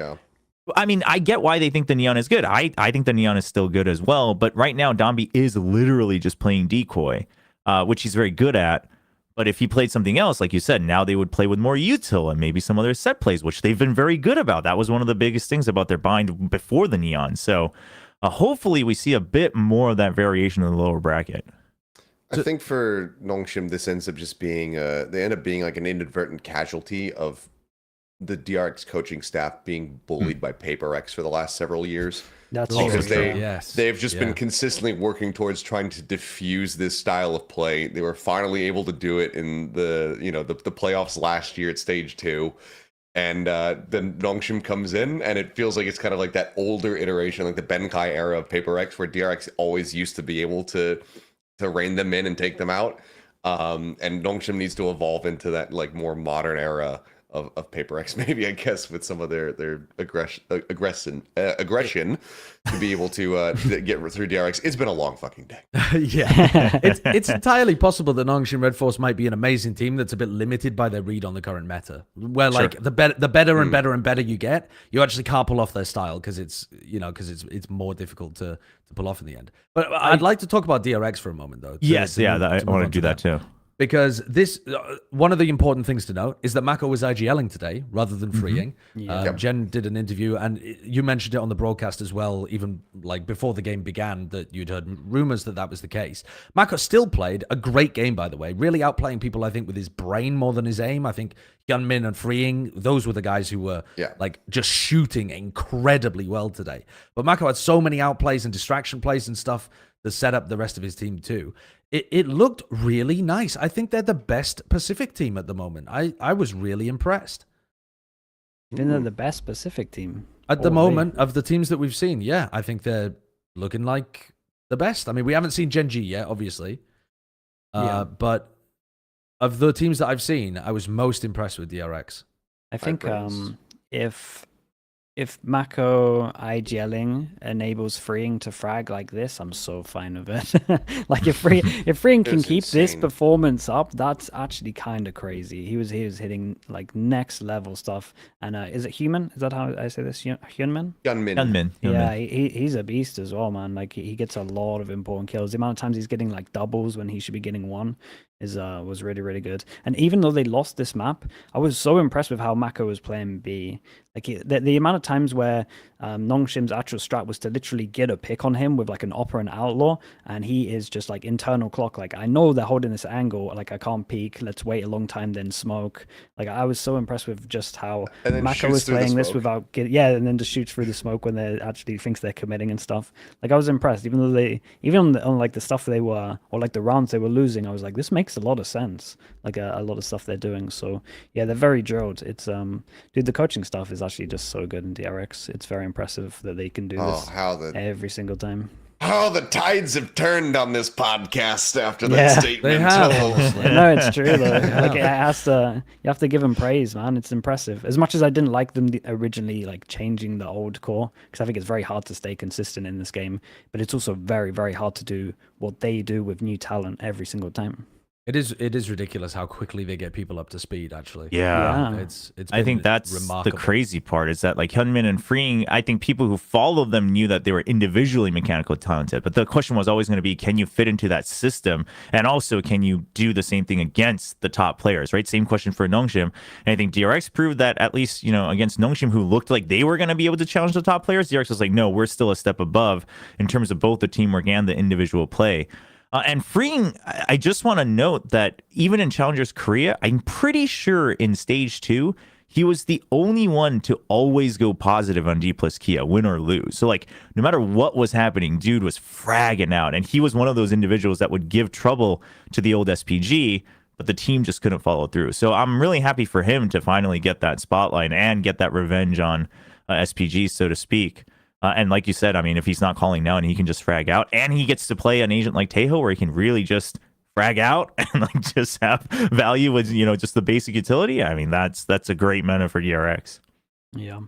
I mean, I get why they think the Neon is good. I think the Neon is still good as well. But right now, Danby is literally just playing decoy, which he's very good at. But if he played something else, like you said, now they would play with more util and maybe some other set plays, which they've been very good about. That was one of the biggest things about their bind before the Neon. So hopefully we see a bit more of that variation in the lower bracket. I think for Nongshim, this ends up just being they end up being like an inadvertent casualty of the DRX coaching staff being bullied by PaperX for the last several years. That's because true. they've just been consistently working towards trying to diffuse this style of play. They were finally able to do it in the the playoffs last year at stage 2. And then Nongshim comes in, and it feels like it's kind of like that older iteration, like the Benkai era of PaperX, where DRX always used to be able to rein them in and take them out. And Nongshim needs to evolve into that like more modern era of PaperX, maybe, I guess, with some of their aggression to be able to get through DRX. It's been a long fucking day. It's entirely possible that Nongshim Redforce might be an amazing team that's a bit limited by their read on the current meta, where like the better and better you get, you actually can't pull off their style because it's it's more difficult to pull off in the end. But I'd like to talk about DRX for a moment, though. I want to do that too. Because this, one of the important things to note is that Mako was IGLing today rather than freeing. Jen did an interview, and you mentioned it on the broadcast as well, even like before the game began, that you'd heard rumors that was the case. Mako still played a great game, by the way, really outplaying people, I think, with his brain more than his aim. I think Hyunmin and freeing, those were the guys who were like just shooting incredibly well today. But Mako had so many outplays and distraction plays and stuff that set up the rest of his team too. It looked really nice. I think they're the best Pacific team at the moment. I was really impressed. Then they're the best Pacific team At the moment, of the teams that we've seen, I think they're looking like the best. I mean, we haven't seen Gen.G yet, obviously. But of the teams that I've seen, I was most impressed with DRX. I think if Mako IGLing enables freeing to frag like this, I'm so fine with it. Like if freeing can keep this performance up, that's actually kind of crazy. He was hitting like next level stuff. And is it human? Is that how I say this? Hyunmin? Hyunmin. Yeah, he's a beast as well, man. Like he gets a lot of important kills. The amount of times he's getting like doubles when he should be getting one was really, really good. And even though they lost this map, I was so impressed with how Mako was playing B. Like the amount of times where Nongshim's actual strat was to literally get a pick on him with like an Opera and Outlaw, and he is just like internal clock. Like, I know they're holding this angle, like I can't peek, let's wait a long time, then smoke. Like, I was so impressed with just how Mako was playing this without and then just shoots through the smoke when they actually thinks they're committing and stuff. Like, I was impressed, even though on like the stuff they were, or like the rounds they were losing, I was like, this makes a lot of sense. Like a lot of stuff they're doing. So yeah, they're very drilled. It's dude, the coaching stuff is actually just so good in DRX. It's very impressive that they can do this every single time. How the tides have turned on this podcast after that statement. They have. No, it's true though. Like, you have to give them praise, man. It's impressive. As much as I didn't like them originally, like changing the old core, because I think it's very hard to stay consistent in this game. But it's also very, very hard to do what they do with new talent every single time. It is ridiculous how quickly they get people up to speed, actually. Yeah. It's I think that's remarkable. the crazy part, is that like Hyunmin and Freeing, I think people who followed them knew that they were individually mechanically talented, but the question was always going to be, can you fit into that system? And also, can you do the same thing against the top players, right? Same question for Nongshim. And I think DRX proved that, at least, against Nongshim, who looked like they were going to be able to challenge the top players, DRX was like, no, we're still a step above in terms of both the teamwork and the individual play. And Freeing, I just want to note that even in Challengers Korea, I'm pretty sure in Stage 2, he was the only one to always go positive on D plus Kia, win or lose. So, like, no matter what was happening, dude was fragging out. And he was one of those individuals that would give trouble to the old SPG, but the team just couldn't follow through. So I'm really happy for him to finally get that spotlight and get that revenge on SPG, so to speak. And like you said, I mean, if he's not calling now and he can just frag out, and he gets to play an agent like Tejo where he can really just frag out and like just have value with, just the basic utility. I mean, that's a great meta for DRX. Yeah.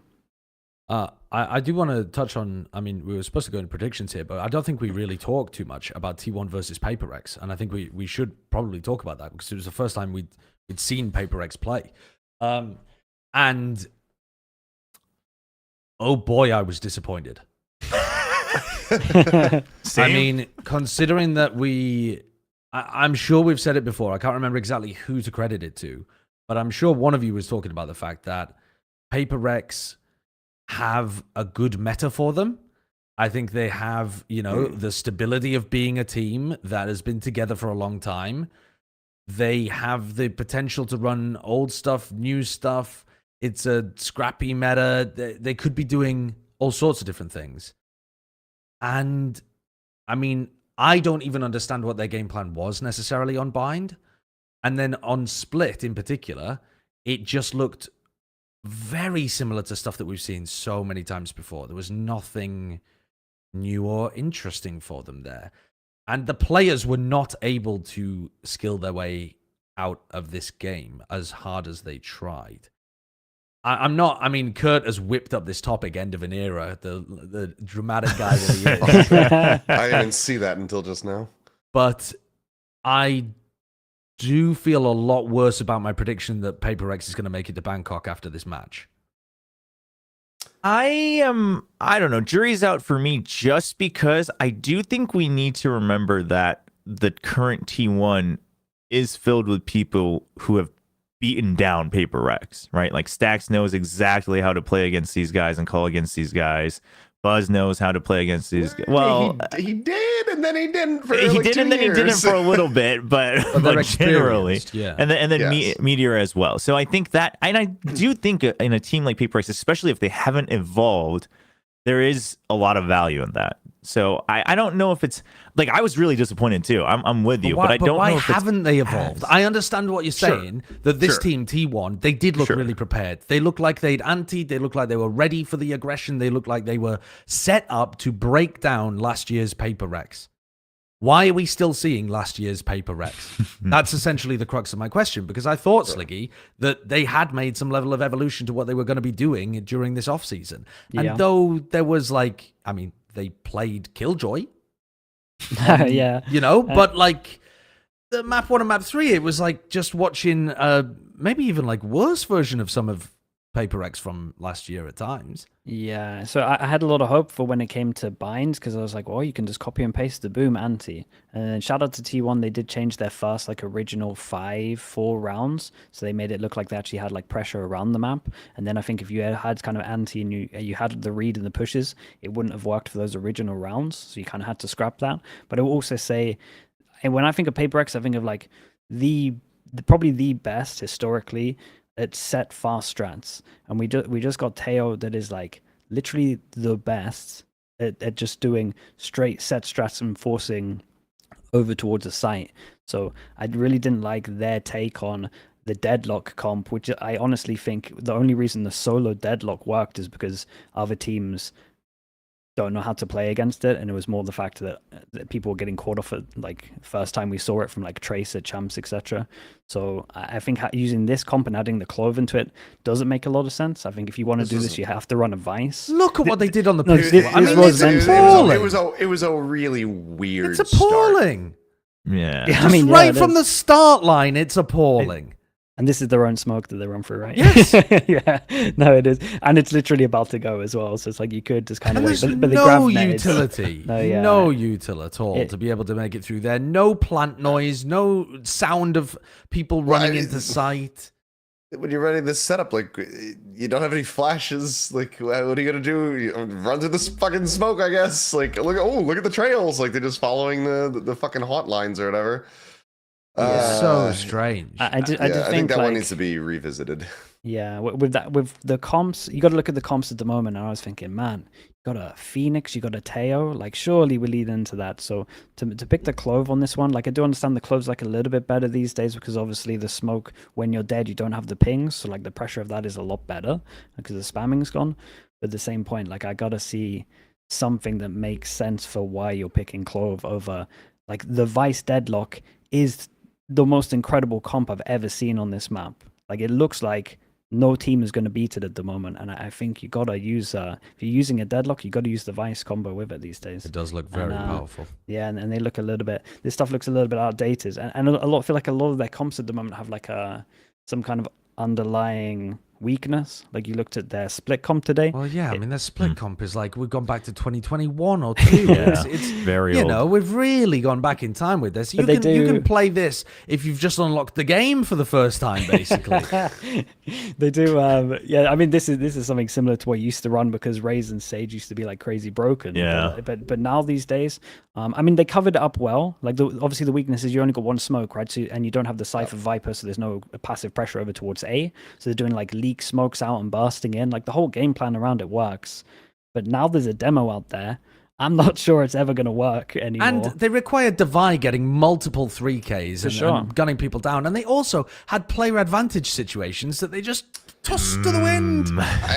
I do want to touch on, I mean, we were supposed to go into predictions here, but I don't think we really talked too much about T1 versus PaperX. And I think we should probably talk about that because it was the first time we'd seen PaperX play. And oh boy, I was disappointed. I mean, considering that I'm sure we've said it before. I can't remember exactly who to credit it to, but I'm sure one of you was talking about the fact that PaperX have a good meta for them. I think they have, the stability of being a team that has been together for a long time. They have the potential to run old stuff, new stuff. It's a scrappy meta. They could be doing all sorts of different things. And, I mean, I don't even understand what their game plan was necessarily on Bind. And then on Split in particular, it just looked very similar to stuff that we've seen so many times before. There was nothing new or interesting for them there. And the players were not able to skill their way out of this game as hard as they tried. I mean, Kurt has whipped up this topic, end of an era, the dramatic guy that he is. I didn't see that until just now. But I do feel a lot worse about my prediction that PaperX is going to make it to Bangkok after this match. I don't know, jury's out for me, just because I do think we need to remember that the current T1 is filled with people who have beaten down PaperX, right? Like Stax knows exactly how to play against these guys and call against these guys. Buzz knows how to play against these guys. Well, he did, and then he didn't for he like did, 2 and then years. he didn't for a little bit, but generally, yeah. And then Yes. Meteor as well. So I think that, and I do think in a team like PaperX, especially if they haven't evolved, there is a lot of value in that. So I don't know if it's like, I was really disappointed too. I'm with you, but I don't why know if haven't they evolved? I understand what you're saying. That this Sure. team T1, they did look really prepared. They looked like they'd anteed. They looked like they were ready for the aggression. They looked like they were set up to break down last year's PaperX. Why are we still seeing last year's PaperX? That's essentially the crux of my question, because I thought, Sliggy, that they had made some level of evolution to what they were going to be doing during this offseason. Yeah. And though there was like, I mean, they played Killjoy. Yeah. But like the map 1 and map 3, it was like just watching maybe even like worse version of some of Paper X from last year at times. Yeah, so I had a lot of hope for when it came to binds because I was like, oh, you can just copy and paste the boom anti. And then shout out to T1, they did change their first like original 4 rounds, so they made it look like they actually had like pressure around the map. And then I think if you had kind of anti and you had the read and the pushes, it wouldn't have worked for those original rounds, so you kind of had to scrap that. But I will also say, and when I think of Paper X, I think of like probably the best historically at set fast strats, and we just got Tejo that is like literally the best at just doing straight set strats and forcing over towards the site. So I really didn't like their take on the deadlock comp, which I honestly think the only reason the solo deadlock worked is because other teams don't know how to play against it, and it was more the fact that people were getting caught off at like first time we saw it from like Tracer, Champs, etc. So I think using this comp and adding the Clove into it doesn't make a lot of sense. I think if you want to do this, you have to run a Vice. Look at what they did on the No, pitch. this I mean, was it's mental. appalling. It was a really weird. It's appalling. Yeah. I mean, right from the start line, it's appalling. And this is their own smoke that they run through, right? Yes. Yeah. No, it is. And it's literally about to go as well. So it's like you could just kind of wait. There's But the no grav net, utility. No util at all to be able to make it through there. No plant noise, no sound of people running into sight. When you're running this setup, like you don't have any flashes. Like, what are you gonna do? You run through this fucking smoke, I guess. Like, look at the trails. Like they're just following the fucking hot lines or whatever. So strange. I think that one needs to be revisited. Yeah, with the comps, you got to look at the comps at the moment. And I was thinking, man, you got a Phoenix, you got a Tejo. Like, surely we lead into that. So to pick the Clove on this one, like I do understand the Clove's like a little bit better these days because obviously the smoke when you're dead, you don't have the pings. So like the pressure of that is a lot better because the spamming's gone. But at the same point, like I gotta see something that makes sense for why you're picking Clove over like the Vice Deadlock is the most incredible comp I've ever seen on this map. Like it looks like no team is going to beat it at the moment, and I think you gotta use if you're using a deadlock, you gotta use the Vice combo with it these days. It does look very powerful. Yeah, and they look a little bit. This stuff looks a little bit outdated, and I feel like a lot of their comps at the moment have like some kind of underlying weakness. Like you looked at their split comp today. Well, yeah, I mean their split comp is like we've gone back to 2021 or 2. Yeah, it's very old. We've really gone back in time with this. You can play this if you've just unlocked the game for the first time, basically. They do. Yeah, I mean this is something similar to what used to run because Raze and Sage used to be like crazy broken. Yeah. But now these days, I mean they covered it up well. Like obviously the weakness is you only got one smoke, right? So and you don't have the Cypher Viper, so there's no passive pressure over towards A. So they're doing like leak smokes out and bursting in. Like the whole game plan around it works. But now there's a demo out there. I'm not sure it's ever going to work anymore. And they required Devi getting multiple 3Ks and gunning people down. And they also had player advantage situations that they just tossed to the wind.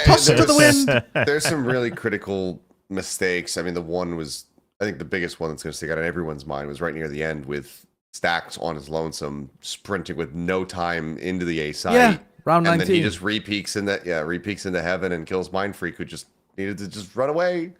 Tossed to the wind. There's some really critical mistakes. I mean, the one was, I think the biggest one that's going to stick out in everyone's mind was right near the end with Stacks on his lonesome, sprinting with no time into the A side. Yeah, round 19. And then he just repeaks into heaven and kills Mindfreak, who just needed to just run away.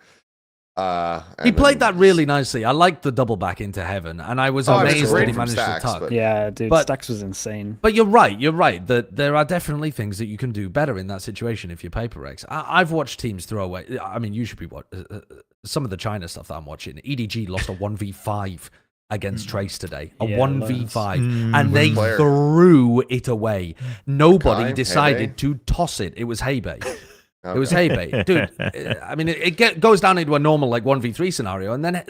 He played that really nicely. I liked the double back into heaven, and I was amazed that he managed to tuck. Yeah, dude, Stacks was insane. But you're right that there are definitely things that you can do better in that situation if you're Paper X. I've watched teams throw away. I mean, you should be watching some of the China stuff that I'm watching. EDG lost a 1v5 against Trace today, a 1v5, and they threw it away. Nobody decided to toss it. It was Heybei. Okay. It was Heybei. Dude, I mean, it goes down into a normal like 1v3 scenario, and then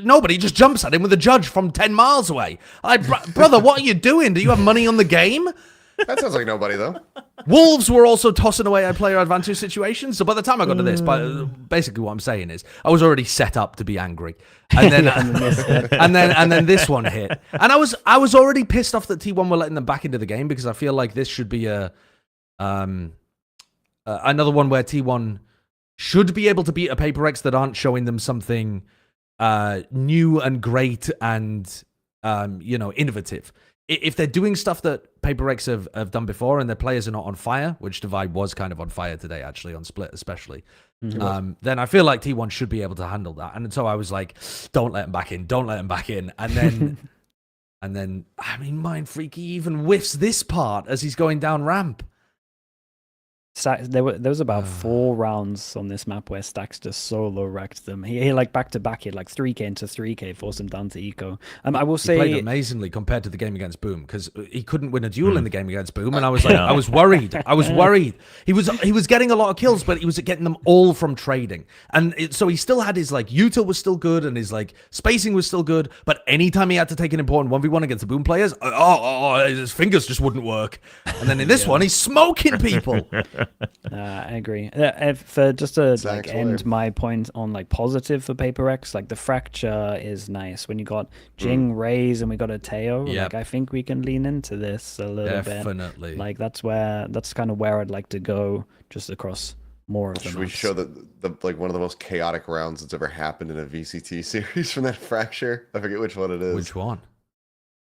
nobody just jumps at him with a judge from 10 miles away. Brother, what are you doing? Do you have money on the game? That sounds like nobody, though. Wolves were also tossing away at player advantage situations. So by the time I got to this, basically what I'm saying is I was already set up to be angry, and then and then this one hit, and I was already pissed off that T1 were letting them back into the game because I feel like this should be another one where T1 should be able to beat a Paper X that aren't showing them something new and great and innovative. If they're doing stuff that Paper X have done before and their players are not on fire, which Divide was kind of on fire today, actually, on Split especially, then I feel like T1 should be able to handle that. And so I was like, don't let him back in, don't let him back in. And then, I mean, Mindfreak, he even whiffs this part as he's going down ramp. There was about 4 rounds on this map where Stacks just solo wrecked them. He like back to back, he had like 3k into 3k, forced him down to eco. I will say he played amazingly compared to the game against Boom, because he couldn't win a duel in the game against Boom, and I was like, I was worried. I was worried. He was getting a lot of kills, but he was getting them all from trading, and so he still had his like util was still good, and his like spacing was still good. But anytime he had to take an important 1v1 against the Boom players, his fingers just wouldn't work. And then in this one, he's smoking people. I agree. For just to like end my point on like positive for PaperX, like the fracture is nice when you got Jing, Raze, and we got a Tejo. Like I think we can lean into this a little bit. Definitely. Like that's kind of where I'd like to go, just across more of them. Should we show the like one of the most chaotic rounds that's ever happened in a VCT series from that fracture? I forget which one it is. Which one?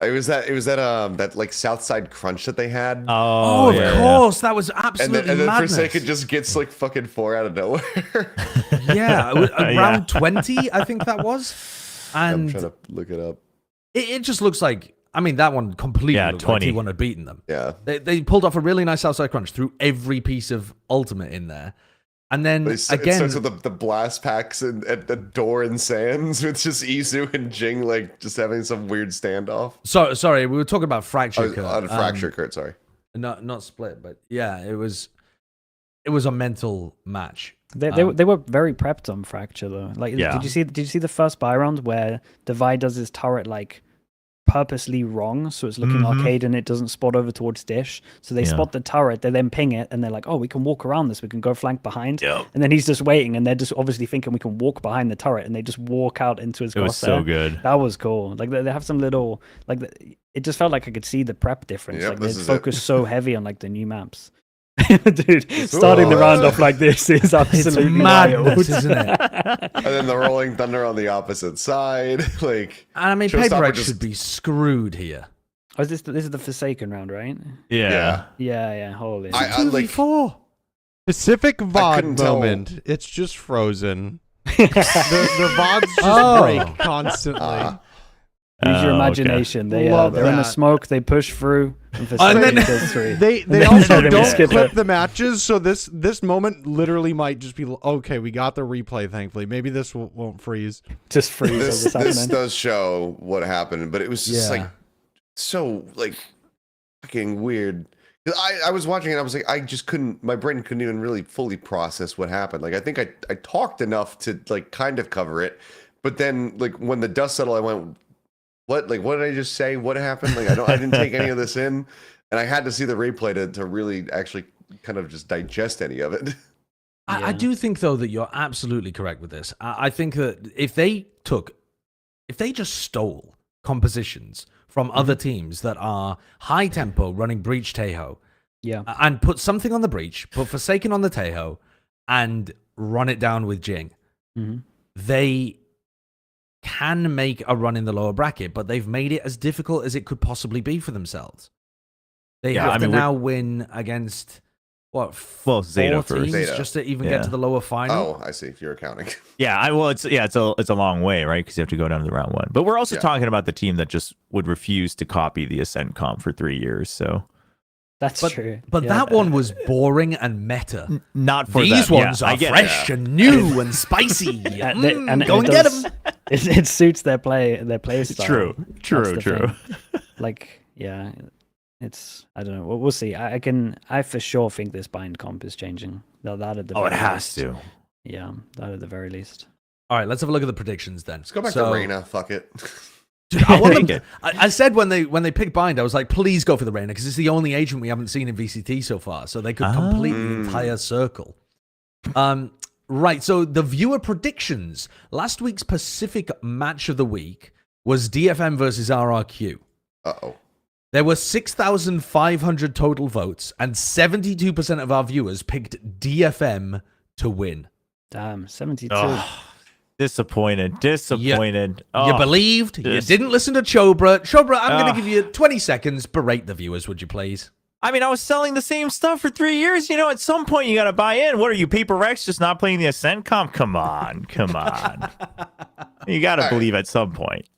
It was that like Southside Crunch that they had. Oh, of course, that was absolutely and then madness. Forsaken just gets like fucking 4 out of nowhere. Yeah, around 20, I think that was. And I'm trying to look it up. It just looks like, I mean, that one completely looked 20. like T1 had beaten them. Yeah, they pulled off a really nice Southside Crunch, threw every piece of ultimate in there. And then it starts with the blast packs at the door in Sands with just Izu and Jing like just having some weird standoff. So sorry, we were talking about Fracture. Fracture, Kurt. Sorry, not Split, but yeah, it was a mental match. They were very prepped on Fracture though. Like, did you see the first buy round where Divide does his turret like purposely wrong, so it's looking arcade and it doesn't spot over towards Dish, so they spot the turret, they then ping it, and they're like, oh, we can walk around this, we can go flank behind, and then he's just waiting, and they're just obviously thinking we can walk behind the turret, and they just walk out into his crosshair. It was so good. That was cool. Like they have some little like it just felt like I could see the prep difference. Like they focus so heavy on like the new maps. Dude, starting the round off like this is absolutely madness, isn't it? And then the Rolling Thunder on the opposite side, like. And I mean, PaperX should be screwed here. Oh, this is the Forsaken round, right? Yeah. Holy. I like 4 specific VOD moment. It's just frozen. the VODs just break constantly. Use your imagination. Okay. They're in the smoke. They push through. And then they also don't clip the matches, so this moment literally might just be okay. We got the replay, thankfully. Maybe this won't freeze. Just freeze. This does show what happened, but it was just like so like fucking weird. I was watching it. I was like, I just couldn't. My brain couldn't even really fully process what happened. Like I think I talked enough to like kind of cover it, but then like when the dust settled, I went. What did I just say? What happened? Like I didn't take any of this in, and I had to see the replay to really actually kind of just digest any of it. I do think though that you're absolutely correct with this. I think that if they just stole compositions from other teams that are high tempo running Breach Tejo, and put something on the Breach, put Forsaken on the Tejo, and run it down with Jing, they can make a run in the lower bracket, but they've made it as difficult as it could possibly be for themselves. They have to now win against Zeta teams first, just to even get to the lower final. Oh, I see. You're accounting. It's a long way, right? Because you have to go down to the round 1. But we're also talking about the team that just would refuse to copy the Ascent comp for 3 years. So that's true. But that one was boring and meta. Not for these ones are fresh and new and spicy. And go and get them. It suits their play style. True. Like, it's I don't know. We'll see. I for sure think this bind comp is changing. That at the very it has least. to. Yeah, that at the very least. All right, let's have a look at the predictions then. Let's go back to Reyna. Fuck it. Dude, I said when they picked bind, I was like, please go for the Reyna because it's the only agent we haven't seen in VCT so far, so they could complete the entire circle. Right, so the viewer predictions. Last week's Pacific match of the week was DFM versus RRQ. Uh-oh. There were 6,500 total votes, and 72% of our viewers picked DFM to win. Damn, 72. Disappointed. You believed. You didn't listen to Chobra. Chobra, I'm going to give you 20 seconds. Berate the viewers, would you please? I mean, I was selling the same stuff for 3 years. You know, at some point you got to buy in. What are you, PaperX, just not playing the Ascent comp? Come on. You got to believe at some point.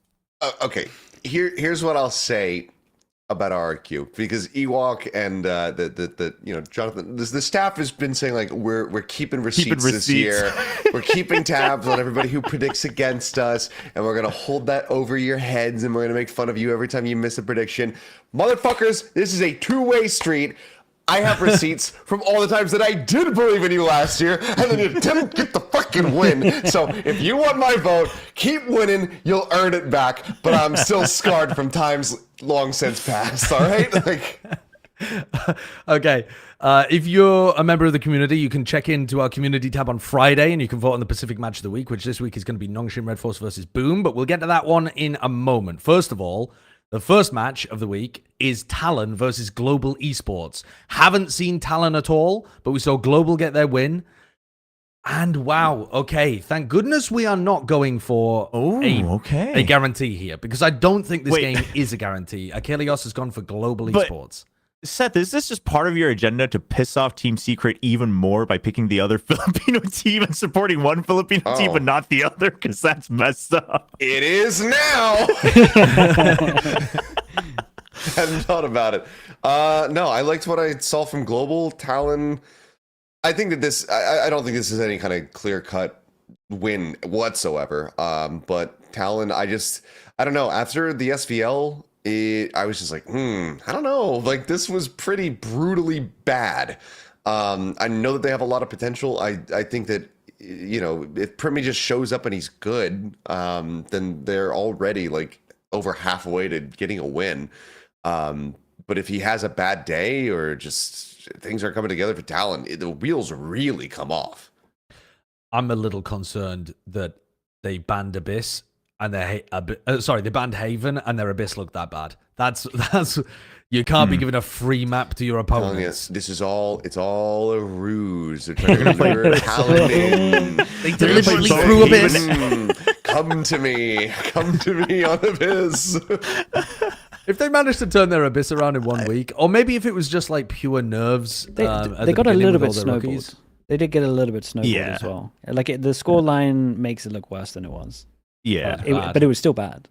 Okay, here's what I'll say. about RRQ because Ewok and the Jonathan, the staff has been saying like we're keeping receipts this year. We're keeping tabs on everybody who predicts against us, and we're gonna hold that over your heads, and we're gonna make fun of you every time you miss a prediction. Motherfuckers, this is a two-way street. I have receipts from all the times that I did believe in you last year, and then you didn't get the fucking win. So if you want my vote, keep winning. You'll earn it back. But I'm still scarred from times long since past. All right. Okay. If you're a member of the community, you can check into our community tab on Friday, and you can vote on the Pacific Match of the Week, which this week is going to be Nongshim Redforce versus Boom. But we'll get to that one in a moment. First of all, the first match of the week is Talon versus Global Esports. Haven't seen Talon at all, but we saw Global get their win. And wow, okay, thank goodness we are not going for a guarantee here, because I don't think this game is a guarantee. Achelios has gone for Global Esports. Seth, is this just part of your agenda to piss off Team Secret even more by picking the other Filipino team and supporting one Filipino team but not the other? Because that's messed up. It is now. Hadn't thought about it. No, I liked what I saw from Global. Talon, I think that this, I don't think this is any kind of clear-cut win whatsoever. But Talon, I don't know. After the SVL, I was just like, I don't know. Like, this was pretty brutally bad. I know that they have a lot of potential. I think that, if Primi just shows up and he's good, then they're already like over halfway to getting a win. But if he has a bad day or just things aren't coming together for Talon, the wheels really come off. I'm a little concerned that they banned Abyss. And they banned Haven, and their Abyss looked that bad. That's you can't be giving a free map to your opponents. This is it's all a ruse. They're trying to lure Talon in. They deliberately threw Abyss. Come to me on Abyss. If they managed to turn their Abyss around in 1 week, or maybe if it was just like pure nerves, they got a little bit snowballed. They did get a little bit snowballed as well. Like the scoreline makes it look worse than it was. Yeah, but it was still bad.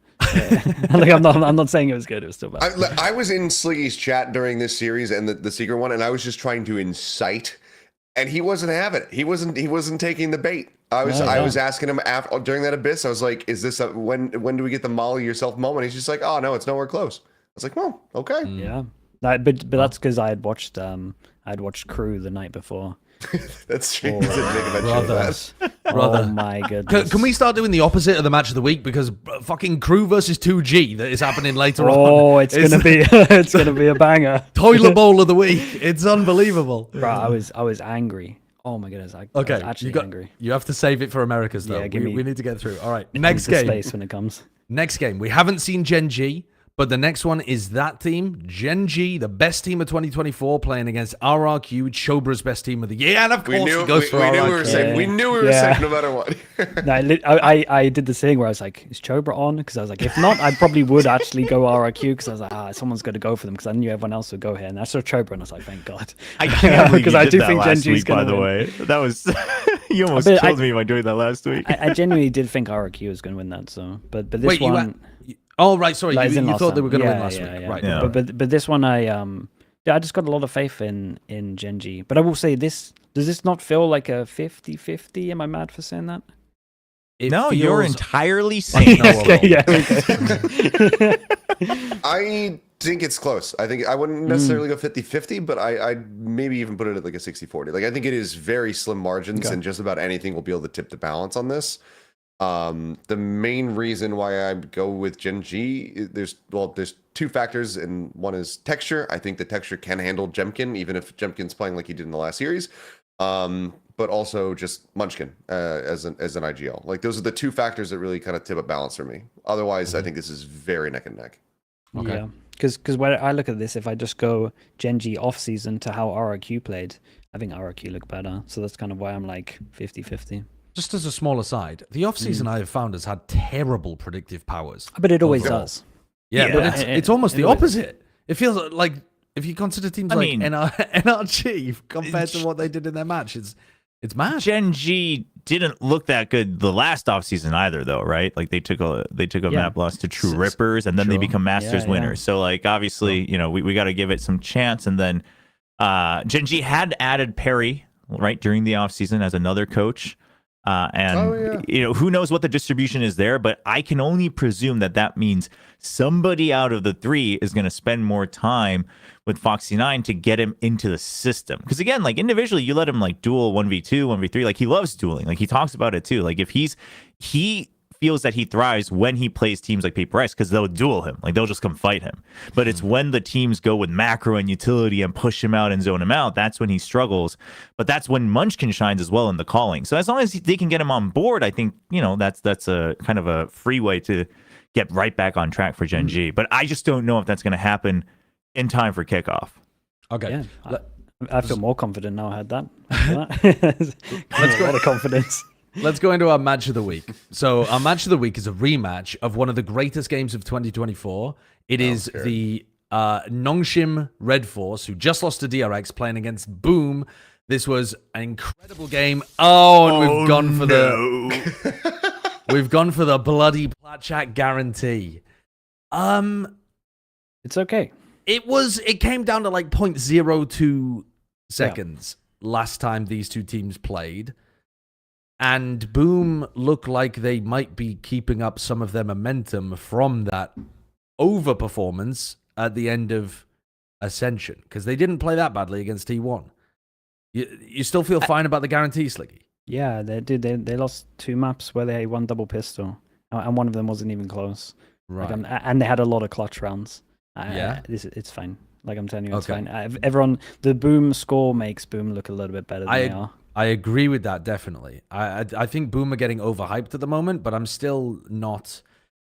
Like I'm not saying it was good. It was still bad. I was in Sliggy's chat during this series and the secret one, and I was just trying to incite, and he wasn't having it. He wasn't taking the bait. I was asking him during that Abyss. I was like, "Is this when do we get the Molly yourself moment?" He's just like, "Oh no, it's nowhere close." I was like, "Well, okay." Yeah, but that's because I had watched Crew the night before. That's true. Brothers. Oh my goodness. Can we start doing the opposite of the match of the week? Because fucking Crew versus 2G that is happening later on. Oh, it's gonna be a banger. Toilet bowl of the week. It's unbelievable. Bro, I was angry. Oh my goodness. I was actually angry. You have to save it for America's though. Yeah, we need to get through. All right. Next game. Space when it comes. Next game. We haven't seen Gen.G. But the next one is that team, Gen.G, the best team of 2024, playing against RRQ, Chobra's best team of the year. And of course, he goes for RRQ. We knew we were safe no matter what. No, I did the thing where I was like, is Chobra on? Because I was like, if not, I probably would actually go RRQ because I was like, someone's going to go for them because I knew everyone else would go here. And I saw Chobra and I was like, thank God. I can't believe you did that last week, by the way. That was... You almost killed me by doing that last week. I genuinely did think RRQ was going to win that. So, but this one... Oh, right. Sorry. You thought they were going to win last week. Yeah. Right. Yeah. But this one, I just got a lot of faith in Gen.G. But I will say this, does this not feel like a 50-50? Am I mad for saying that? No, you're entirely sane. I think it's close. I wouldn't necessarily go 50-50, but I'd maybe even put it at like a 60-40. Like I think it is very slim margins and just about anything will be able to tip the balance on this. The main reason why I go with Gen.G, there's two factors, and one is texture. I think the texture can handle Jemkin, even if Jemkin's playing like he did in the last series. But also just Munchkin as an IGL. Like those are the two factors that really kind of tip a balance for me. Otherwise, I think this is very neck and neck. Okay. Yeah, because when I look at this, if I just go Gen.G off season to how RRQ played, I think RRQ looked better. So that's kind of why I'm like 50-50. Just as a small aside, the off-season I have found has had terrible predictive powers. But it always does. Yeah, but it's almost the opposite. It feels like if you consider teams like NRG compared to what they did in their matches, It's mad. Gen.G didn't look that good the last offseason either, though, right? Like they took a map loss to True Rippers, and then they become Masters winners. So like obviously, we got to give it some chance. And then Gen.G had added Perry right during the offseason as another coach. Who knows what the distribution is there, but I can only presume that means somebody out of the three is going to spend more time with Foxy9 to get him into the system. Because again, like individually, you let him like duel 1v2, 1v3, like he loves dueling. Like he talks about it too. Like if he feels that he thrives when he plays teams like PaperX because they'll duel him. Like they'll just come fight him. But it's when the teams go with macro and utility and push him out and zone him out, that's when he struggles. But that's when Munchkin shines as well in the calling. So as long as they can get him on board, I think, that's a kind of a free way to get right back on track for Gen.G. But I just don't know if that's going to happen in time for kickoff. Okay. Yeah, I feel more confident now I had that. Let's go. A lot of confidence. Let's go into our match of the week. So our match of the week is a rematch of one of the greatest games of 2024. It is the Nongshim Redforce, who just lost to DRX, playing against Boom. This was an incredible game. We've gone for the bloody Plat Chat guarantee. It's okay. It came down to like 0.02 seconds last time these two teams played. And Boom look like they might be keeping up some of their momentum from that overperformance at the end of Ascension, because they didn't play that badly against T1. You still feel fine about the guarantee, Sliggy? Yeah, they did. They lost 2 maps where they won double pistol, and one of them wasn't even close. Right. Like, and they had a lot of clutch rounds. It's fine. Like I'm telling you, it's fine. The Boom score makes Boom look a little bit better than they are. I agree with that, definitely. I think Boom are getting overhyped at the moment, but I'm still not,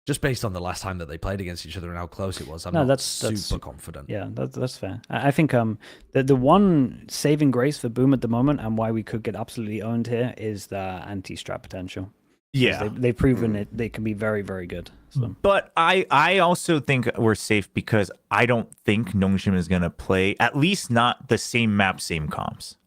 just based on the last time that they played against each other and how close it was, I'm not super confident. Yeah, that's fair. I think the one saving grace for Boom at the moment, and why we could get absolutely owned here, is the anti-strat potential. Yeah. They've proven it. They can be very, very good. So. But I also think we're safe because I don't think Nongshim is going to play, at least not the same map, same comps.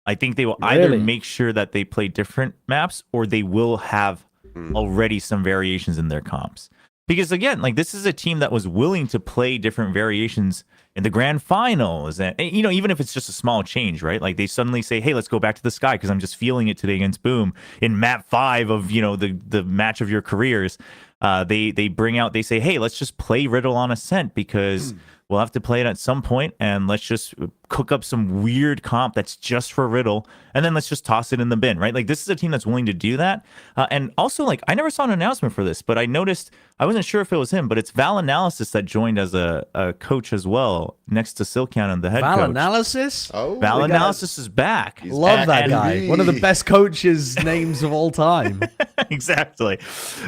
I think they will either make sure that they play different maps, or they will have already some variations in their comps. Because again, like this is a team that was willing to play different variations in the grand finals, and even if it's just a small change, right? Like they suddenly say, "Hey, let's go back to the sky because I'm just feeling it today against Boom." In map 5 of the match of your careers, they bring out, they say, "Hey, let's just play Riddle on Ascent because." We'll have to play it at some point, and let's just cook up some weird comp that's just for Riddle, and then let's just toss it in the bin, right? Like, this is a team that's willing to do that. And also, like, I never saw an announcement for this, but I noticed, I wasn't sure if it was him, but it's Val Analysis that joined as a coach as well, next to Silkyan and the head coach. Val Analysis? Oh, Val Analysis is back. Love that guy. One of the best coaches' names of all time. Exactly.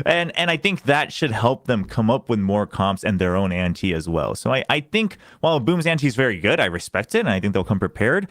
And I think that should help them come up with more comps and their own ante as well. So I think while Boom's ante is very good, I respect it, and I think they'll come prepared.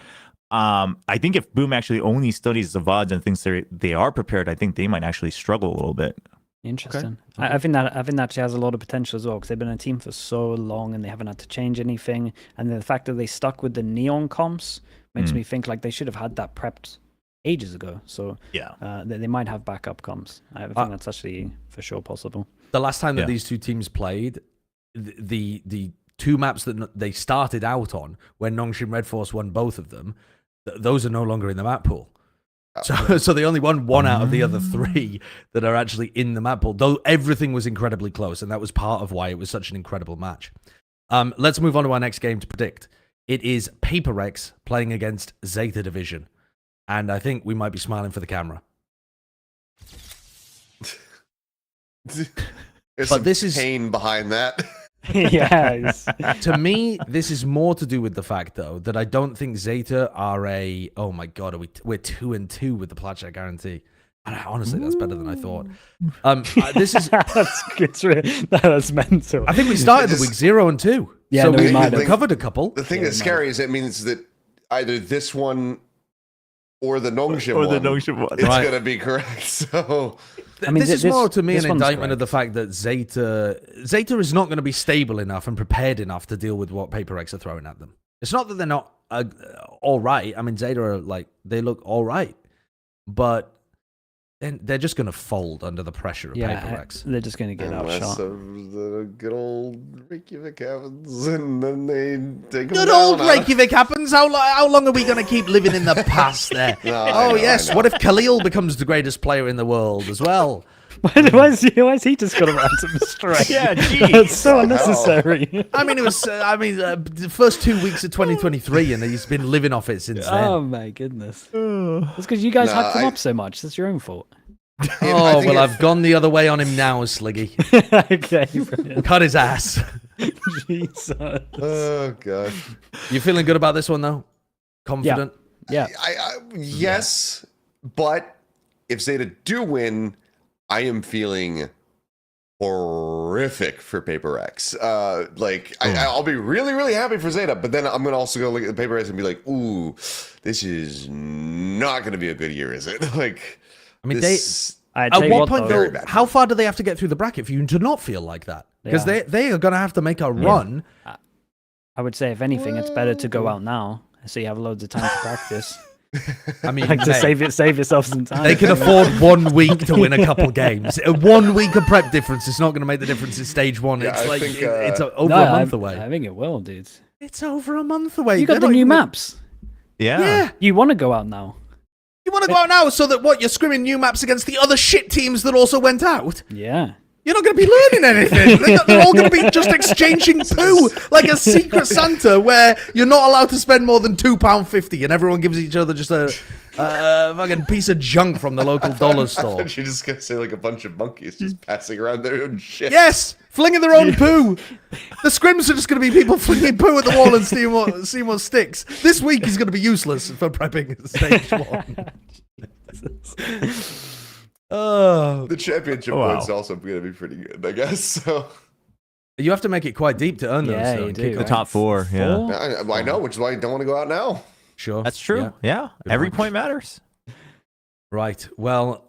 I think if Boom actually only studies the VODs and thinks they are prepared, I think they might actually struggle a little bit. Interesting. Okay. I think that actually has a lot of potential as well, because they've been a team for so long and they haven't had to change anything. And the fact that they stuck with the neon comps makes me think like they should have had that prepped ages ago. So yeah, they might have backup comps. I think that's actually for sure possible. The last time that these two teams played, the 2 maps that they started out on, when Nongshim Redforce won both of them, those are no longer in the map pool. So they only won 1 out of the other 3 that are actually in the map pool, though everything was incredibly close, and that was part of why it was such an incredible match. Let's move on to our next game to predict. It is PaperX playing against Zeta Division, and I think we might be smiling for the camera. But this is pain behind that. Yes. To me, this is more to do with the fact, though, that I don't think Zeta are oh my god, we're 2-2 with the Plat Chat guarantee. And honestly, that's better than I thought. This is that's mental. I think we started the week 0-2. Yeah, so no, we might have covered a couple. The thing that's scary is it means that either this one or the Nongshim one, it's going to be correct. So I mean, this is more to me an indictment of the fact that Zeta is not going to be stable enough and prepared enough to deal with what PaperX are throwing at them. It's not that they're not all right. I mean, Zeta are they look all right. but then they're just going to fold under the pressure of PaperX. They're just going to get outshot. The good old Reykjavik happens, and then they take Good old Reykjavik happens. How long are we going to keep living in the past there? Yes. What if Khalil becomes the greatest player in the world as well? Why is he just got a random strike? Yeah, geez. That's so unnecessary. I mean, it was. The first 2 weeks of 2023, and he's been living off it since then. Oh my goodness! It's because you guys hyped him up so much. That's your own fault. Oh well, I've gone the other way on him now, Sliggy. Okay, brilliant. Cut his ass. Jesus. Oh god. You feeling good about this one though? Confident? Yeah. Yes, but if Zeta do win, I am feeling horrific for PaperX. I'll be really, really happy for Zeta, but then I'm gonna also go look at the PaperX and be like, ooh, this is not gonna be a good year, is it? Like, I mean, at what point though? How far do they have to get through the bracket for you to not feel like that? Because they are gonna have to make a run. I would say, if anything, it's better to go out now so you have loads of time to practice. I mean, to save yourself some time. They can afford 1 week to win a couple games. 1 week of prep difference is not going to make the difference in stage one. Yeah, It's over a month away. I think it will, dude. It's over a month away. You got the new maps. Yeah. You want to go out now? You want to go out now so that you're scrimming new maps against the other shit teams that also went out? Yeah. You're not going to be learning anything. They're all going to be just exchanging poo like a secret Santa where you're not allowed to spend more than £2.50 and everyone gives each other just a fucking piece of junk from the local dollar store. You're just going to say like a bunch of monkeys just passing around their own shit. Yes, flinging their own poo. The scrims are just going to be people flinging poo at the wall and seeing what sticks. This week is going to be useless for prepping stage one. The championship points also going to be pretty good, I guess. So you have to make it quite deep to earn those. Yeah, though, you do, The top four, I know, which is why I don't want to go out now. Sure, that's true. Yeah. Every point matters. Right. Well,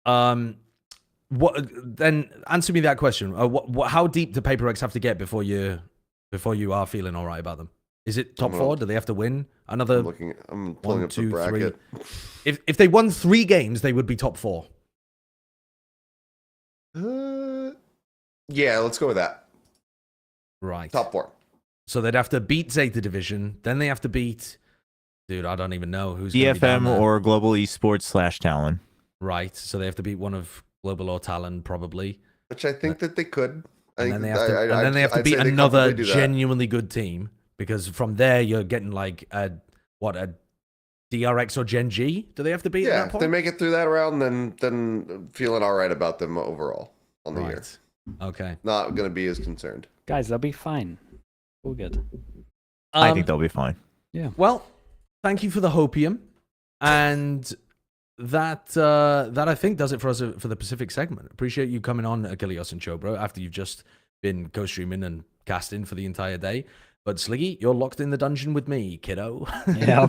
what then? Answer me that question. How deep do PaperX have to get before you are feeling all right about them? Is it top four? Do they have to win another? I'm pulling up the bracket. 3? If they won 3 games, they would be top 4. Yeah, let's go with that. Right. Top 4. So they'd have to beat Zeta Division. Then they have to beat, dude, I don't even know who's gonna be down there. or Global Esports / Talon. Right. So they have to beat one of Global or Talon probably. Which I think that they could. And then they have to beat another genuinely good team, because from there you're getting like a DRX or Gen.G? Do they have to beat at that point? If they make it through that round, then feeling all right about them overall on the year. Okay. Not going to be as concerned. Guys, they'll be fine. All good. I think they'll be fine. Yeah. Well, thank you for the hopium. And that I think does it for us for the Pacific segment. Appreciate you coming on, Achilles and Chobro, after you've just been co-streaming and casting for the entire day. But Sliggy, you're locked in the dungeon with me, kiddo. Yeah.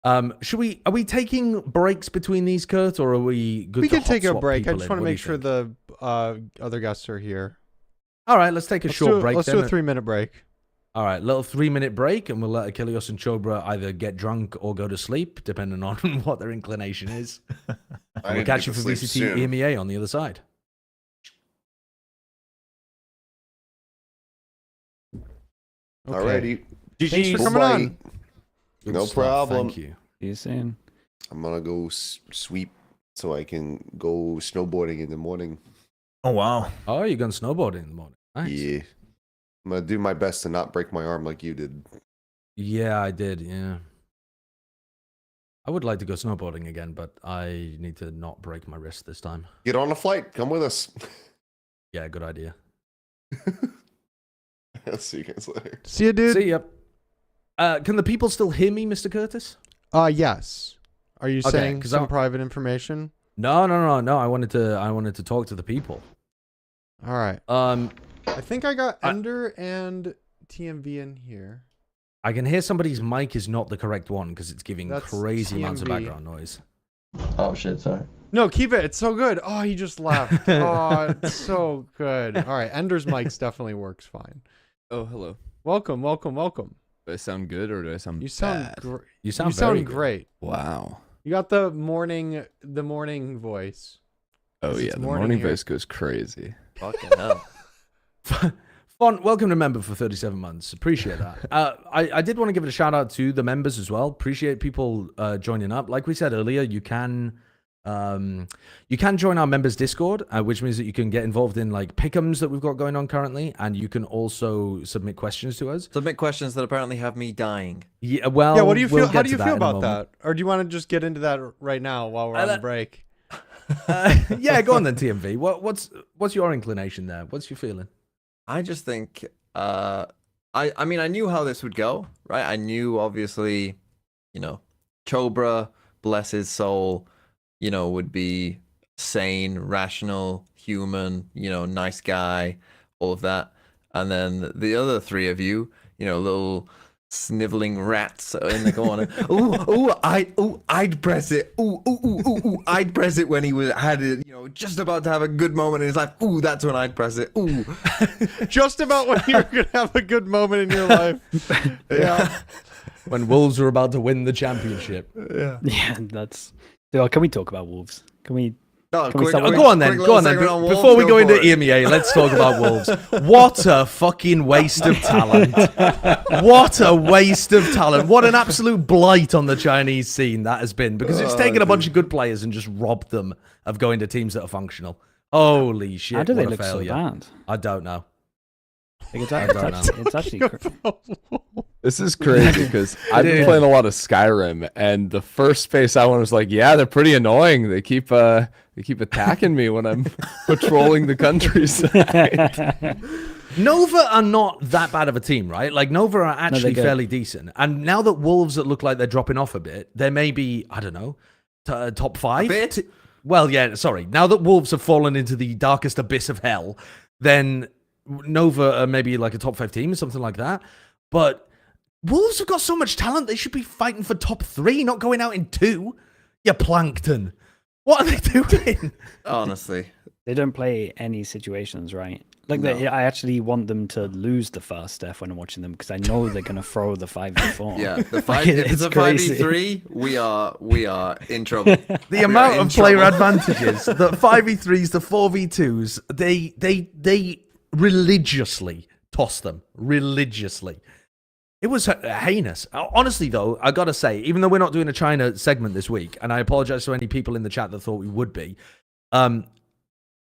Are we taking breaks between these, Kurt, or are we good? We to can take a hot-swap break. I people just in? want to What do make you sure think? the other guests are here. All right, let's take a short break. Let's do a 3-minute break. All right, little 3-minute break, and we'll let Achilles and Chobra either get drunk or go to sleep, depending on what their inclination is. And we'll catch you for VCT EMEA on the other side. Okay. Alrighty. Thanks for coming on. Good No stuff, problem. Thank you. See you soon. I'm going to go sweep so I can go snowboarding in the morning. Oh, wow. Oh, you're going snowboarding in the morning. Nice. Yeah. I'm going to do my best to not break my arm like you did. Yeah, I did. Yeah. I would like to go snowboarding again, but I need to not break my wrist this time. Get on a flight. Come with us. Yeah, good idea. I'll see you guys later. See you, dude. See ya. Can the people still hear me, Mr. Curtis? Yes. Are you saying some private information? No. I wanted to talk to the people. All right. I think I got Ender and TMV in here. I can hear somebody's mic is not the correct one because it's giving That's crazy amounts of TMV. background noise. Oh shit, sorry. No, keep it. It's so good. Oh, he just left. Oh, it's so good. All right. Ender's mic definitely works fine. Oh, hello. Welcome. Thank Do I sound good or do I sound You sound bad? great. You sound very good. great. Wow. You got the morning voice. Oh It's yeah, the morning morning here. voice goes crazy. Fucking hell. Font, welcome to member for 37 months. Appreciate that. I did want to give it a shout out to the members as well. Appreciate people joining up. Like we said earlier, you can join our members Discord, which means that you can get involved in like pick'ems that we've got going on currently, and you can also submit questions to us. Submit questions that apparently have me dying. Yeah, well, Yeah, what do you we'll feel? How get do you to feel in a about moment. that? Or do you want to just get into that right now while we're on the break? Yeah, go on then, TMV. What's your inclination there? What's your feeling? I just think, I mean, I knew how this would go, right? I knew, obviously, you know, Chobra, bless his soul, you know, would be sane, rational, human, you know, nice guy, all of that. And then the other three of you, you know, little sniveling rats in the corner. I'd press it. I'd press it when he had it, you know, just about to have a good moment in his life. Ooh, that's when I'd press it. Ooh. Just about when you're gonna have a good moment in your life. Yeah. When Wolves were about to win the championship. Yeah. Yeah, that's. Dude, can we talk about Wolves? Can we? No, Can we start Oh, with- go on then. Go on then. Before we go into EMEA, let's talk about Wolves. What a fucking waste of talent. What a waste of talent. What an absolute blight on the Chinese scene that has been, because it's taken a bunch of good players and just robbed them of going to teams that are functional. Holy shit. How do they what a look so failure. bad? I don't know. Like, it's, I don't know. it's actually. This is crazy because I've been Dude. playing a lot of Skyrim, and the first space I went was like, yeah, they're pretty annoying. They keep attacking me when I'm patrolling the countryside. Nova are not that bad of a team, right? Like, Nova are actually good. fairly decent. And now that Wolves that look like they're dropping off a bit, they may be, I don't know, top 5? bit? Well, yeah, sorry. Now that Wolves have fallen into the darkest abyss of hell, then Nova are maybe like a top 5 team or something like that. But Wolves have got so much talent, they should be fighting for top 3, not going out in 2. You plankton. What are they doing? Honestly. They don't play any situations right. Like, No. I actually want them to lose the first F when I'm watching them, because I know they're gonna throw the 5v4. Yeah, the Like, five. If it's a crazy. 5v3, we are in trouble. The amount of player advantages, the 5v3s, the 4v2s, they religiously toss them. Religiously. It was heinous. Honestly, though, I gotta say, even though we're not doing a China segment this week, and I apologize to any people in the chat that thought we would be,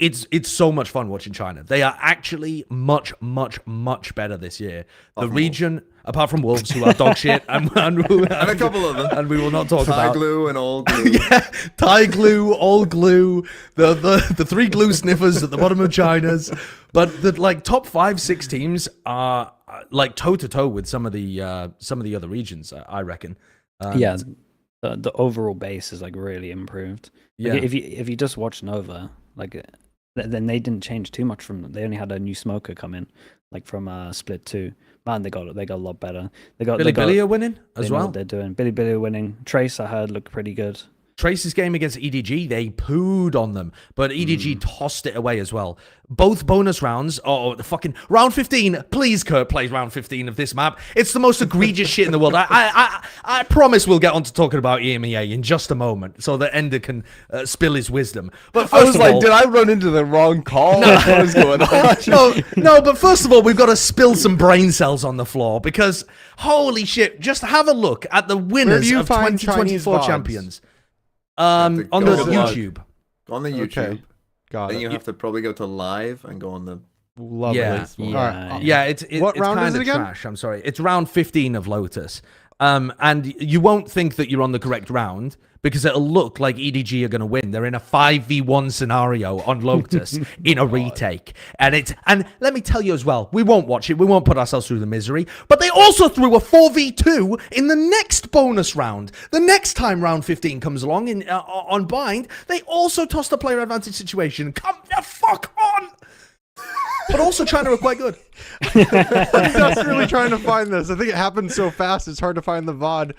it's so much fun watching China. They are actually much, much, much better this year. The region, apart from Wolves, who are dog shit, and And a couple of them. and we will not talk Tie about. glue and all glue. Yeah, Thai glue, all glue, the 3 glue sniffers at the bottom of China's. But the like top 5-6 teams are like toe to toe with some of the other regions, I reckon. Yeah, the overall base is like really improved. Like, Yeah. if you just watch Nova, like, then they didn't change too much from. They only had a new smoker come in, like from Split 2. Man, they got a lot better. Billy are winning they as know well. what they're doing. Billy are winning. Trace, I heard, looked pretty good. Trace's game against EDG, they pooed on them, but EDG tossed it away as well. Both bonus rounds, the fucking round 15. Please, Kurt, play round 15 of this map. It's the most egregious shit in the world. I promise we'll get on to talking about EMEA in just a moment, so that Ender can spill his wisdom. But I first was of like, all, did I run into the wrong call? What was going on? no, but first of all, we've got to spill some brain cells on the floor, because holy shit, just have a look at the winners do you of find Chinese 2024 VODs? champions. have to On go the to YouTube. Go on the YouTube. Okay. Got Then it. you have to probably go to live and go on the. Lovely. Yeah. All Yeah. right. Yeah, it's What round kind is it of again? trash. I'm sorry. It's round 15 of Lotus. And you won't think that you're on the correct round, because it'll look like EDG are going to win. They're in a 5v1 scenario on Lotus in a retake. And let me tell you as well, we won't watch it. We won't put ourselves through the misery. But they also threw a 4v2 in the next bonus round. The next time round 15 comes along on Bind, they also tossed a player advantage situation. Come the fuck on! But also China are quite good. I'm desperately trying to find this. I think it happened so fast, it's hard to find the VOD.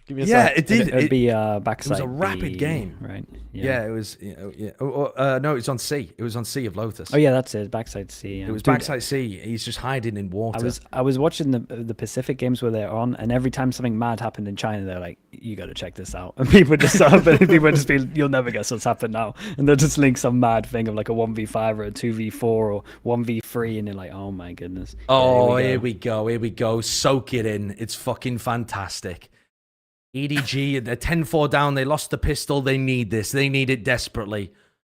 Give me a Yeah, sec. it did. It'd be backside. it was a rapid B, game. right? Yeah, it was. Yeah. No, it was on C. It was on C of Lotus. Oh yeah, that's it. Backside C. It was backside C. He's just hiding in water. I was watching the Pacific games where they're on, and every time something mad happened in China, they're like, "You got to check this out." And people just start, but people would just be, "You'll never guess what's happened now," and they'll just link some mad thing of like a 1v5 or a 2v4 or 1v3, and you're like, "Oh my goodness!" Oh, here we go. Soak it in. It's fucking fantastic. EDG, they're 10-4 down. They lost the pistol. They need this. They need it desperately.